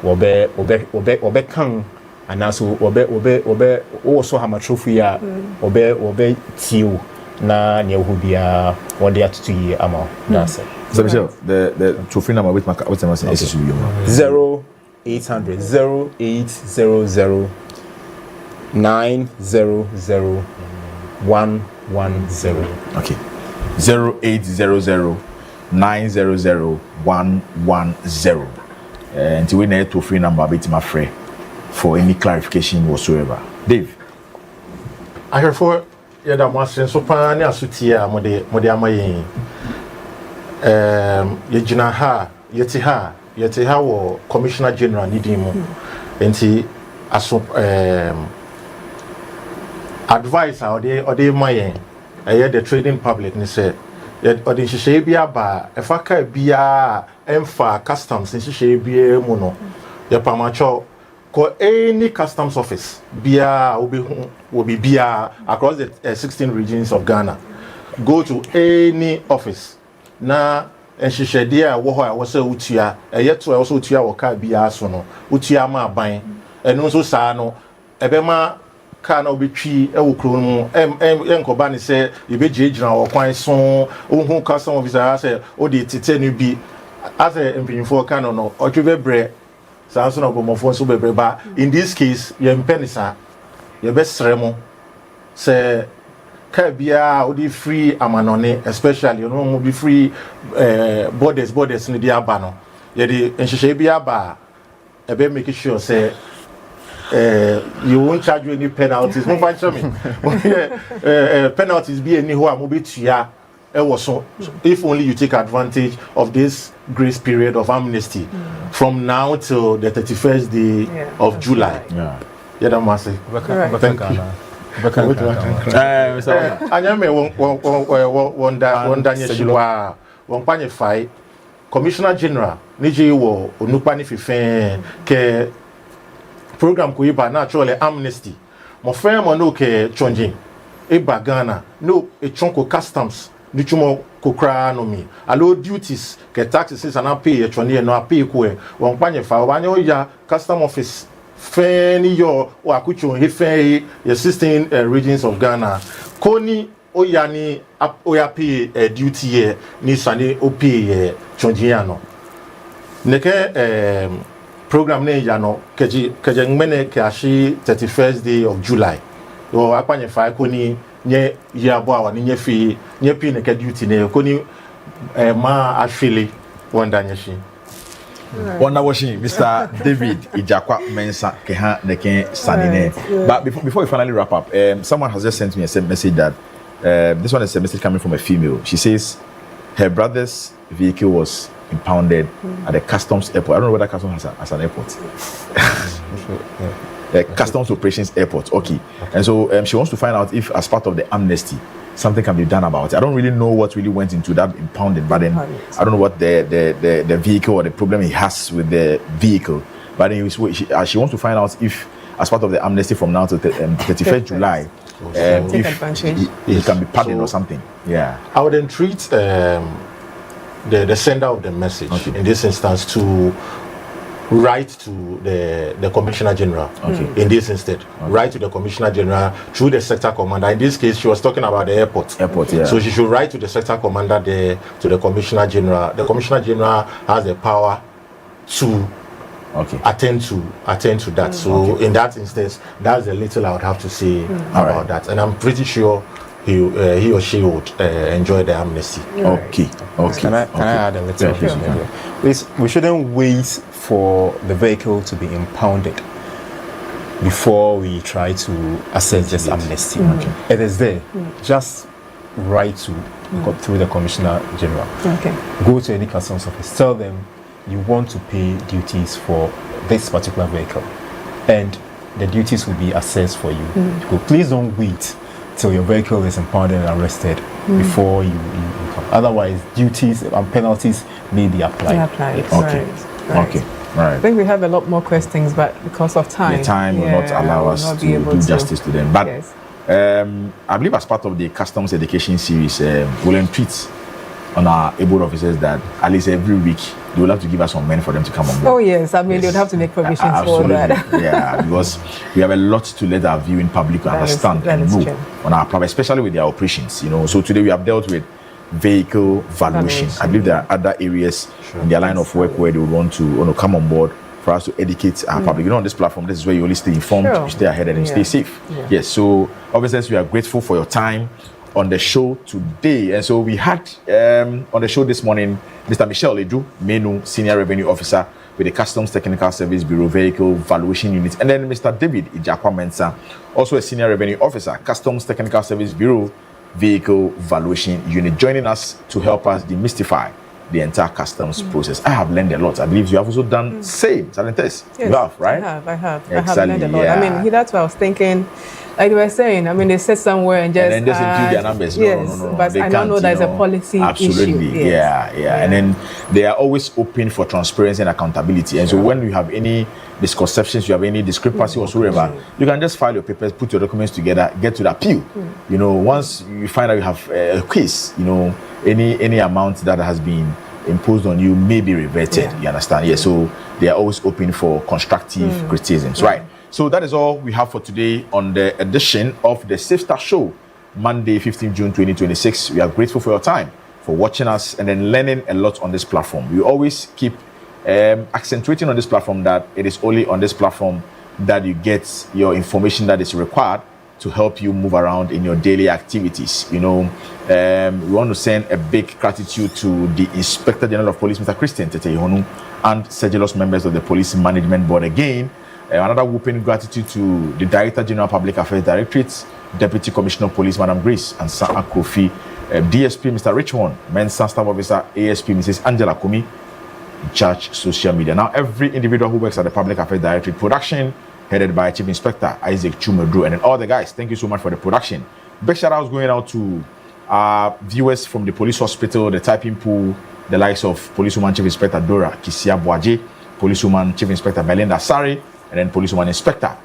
obe kan anaso obe so Hamatrophy a obe tiu na ne hu bia wode atutu yi ama na say so Michelle the trophy number with my SSU 0800 0800 900 110 okay 0800 900 110 until we need to free number bit my friend for any clarification whatsoever. Dave, I heard for yada master so pa ne asutia mode amaye yegina ha yeti ha wo commissioner general nidimu enti aso advice ode maye the trading public ni say ode hihye bia ba efaka bia emfa customs hihye bia mu no ya pamacho ko any customs office bia will be bia across the 16 regions of Ghana go to any office na nhyehyɛdeɛ a wɔ hɔ a wɔsɛ wotua ɛyɛ to a wɔsɛ wotua wɔ car biara so no wotua ma aban ɛno nso saa no ɛbɛma car na obetwi ɛwɔ kuro mu ɛnkɔba ne sɛ yɛbɛgyinagyina wɔ kwan so wohu custom officer sɛ wode tete no bi asɛ mpanyinfoɔ ka no ɔtwe bɛbrɛ saa nso na ɔbɔmmɔfoɔ nso bɛbrɛ ba in this case yɛmpɛ ne saa yɛbɛsrɛ mo sɛ car biara wode free amanɔne especially no mo be free borders no de aba no yɛde nhyehyɛ bi aba a ɛbɛ make sure sɛ you won't charge you any penalties. Mo find me. Penalties be any who are mobitia. So if only you take advantage of this grace period of amnesty from now till the 31st day of July. Yeah, that must say. Thank you. Anyame won panye Commissioner General Niji wo onupani fifen ke program ko iba naturally amnesty mo frère mo no ke chonjin e ba Ghana no e chonko customs ni chumo ko kra no mi allo duties ke taxes and pay e choni e no pay ko e won panye fa wanyo ya custom office feni yo o akucho he fe existing regions of Ghana koni oya ni oya pay duty here ni sane o pay chonjin ano neke program ne ya no keje ngmene ke ashi 31st day of July o apanye fa ko ni nye ya bo awa ni nye fi nye pi ne ke duty ne ko ni ma afile wanda nyeshi wonder washing Mr. David Ijakwa Mensa keha neke sanine. But before we finally wrap up, someone has just sent me a message that this one is a message coming from a female. She says her brother's vehicle was impounded at the customs airport. I don't know whether customs has an airport. The customs operations airport. Okay. And so she wants to find out if, as part of the amnesty, something can be done about it. I don't really know what really went into that impounding, but then I don't know what the vehicle or the problem he has with the vehicle. But then she wants to find out if, as part of the amnesty from now to 31st July, if he can be pardoned or something. Yeah. I would entreat the sender of the message in this instance to write to the Commissioner General in this instead. Write to the Commissioner General through the sector commander. In this case, she was talking about the airport. Yeah. So she should write to the sector commander there, to the Commissioner General. The Commissioner General has the power to attend to that. So in that instance, that's the little I would have to say about that. And I'm pretty sure he or she would enjoy the amnesty. Okay. Can I add a little bit? Please, we shouldn't wait for the vehicle to be impounded before we try to assess this amnesty. It is there. Just write through the Commissioner General. Go to any customs office. Tell them you want to pay duties for this particular vehicle, and the duties will be assessed for you. Please don't wait till your vehicle is impounded and arrested before you come. Otherwise, duties and penalties may be applied. Okay. Right. I think we have a lot more questions, but because of time, the time will not allow us to do justice to them. But I believe as part of the customs education series, we'll entreat on our able officers that at least every week they will have to give us some money for them to come on board. Oh yes, I mean they would have to make provisions for that. Yeah, because we have a lot to let our viewing public understand and know on our problem, especially with their operations. So today we have dealt with vehicle valuation. I believe there are other areas in their line of work where they would want to come on board for us to educate our public. On this platform, this is where you only stay informed, you stay ahead, and you stay safe. Yes, so obviously we are grateful for your time on the show today. And so we had on the show this morning Mr. Michelle Edu Menu, Senior Revenue Officer with the Customs Technical Service Bureau Vehicle Valuation Unit, and then Mr. David Ijakwa Mensa, also a Senior Revenue Officer, Customs Technical Service Bureau Vehicle Valuation Unit, joining us to help us demystify the entire customs process. I have learned a lot. I believe you have also done same talent test. Yes, you have, right? I have Exactly, learned a lot. I mean, that's what I was thinking. Like you were saying, I mean, they said somewhere and just include their numbers. Yes, No. but They I don't know can't, there's you a policy absolutely. issue. Yes. Yeah. And then they are always open for transparency and accountability. And so when you have any misconceptions, you have any discrepancy whatsoever, you can just file your papers, put your documents together, get to the appeal. You know, once you find out you have a case, you know, any amount that has been imposed on you may be reverted. You understand? Yeah. So they are always open for constructive criticisms, right? So that is all we have for today on the edition of the Safe Start Show, Monday, 15 June 2026. We are grateful for your time, for watching us, and then learning a lot on this platform. We always keep accentuating on this platform that it is only on this platform that you get your information that is required to help you move around in your daily activities. You know, we want to send a big gratitude to the Inspector General of Police, Mr. Christian Tetehonu, and sedulous members of the Police Management Board again. Another whooping gratitude to the Director General Public Affairs Directorate, Deputy Commissioner of Police, Madam Grace and Sir Akofi, DSP, Mr. Richmond, Mensa Staff Officer, ASP, Mrs. Angela Kumi, in charge social media. Now, every individual who works at the Public Affairs Directorate production, headed by Chief Inspector Isaac Chumedru, and then all the guys, thank you so much for the production. Big shout outs going out to our viewers from the police hospital, the typing pool, the likes of Policewoman Chief Inspector Dora Kisia Boaje, Policewoman Chief Inspector Belinda Sari, and then Policewoman Inspector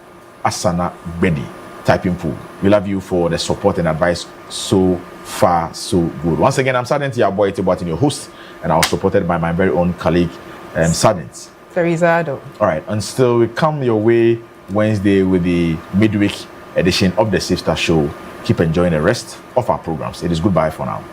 Asana Bedi, typing pool. We love you for the support and advice so far, so good. Once again, I'm Sergeant Yaboy Tibuatin, your host, and I was supported by my very own colleague, Sergeant Teresa Ado. All right, and still we come your way Wednesday with the midweek edition of the Safe Start Show. Keep enjoying the rest of our programs. It is goodbye for now.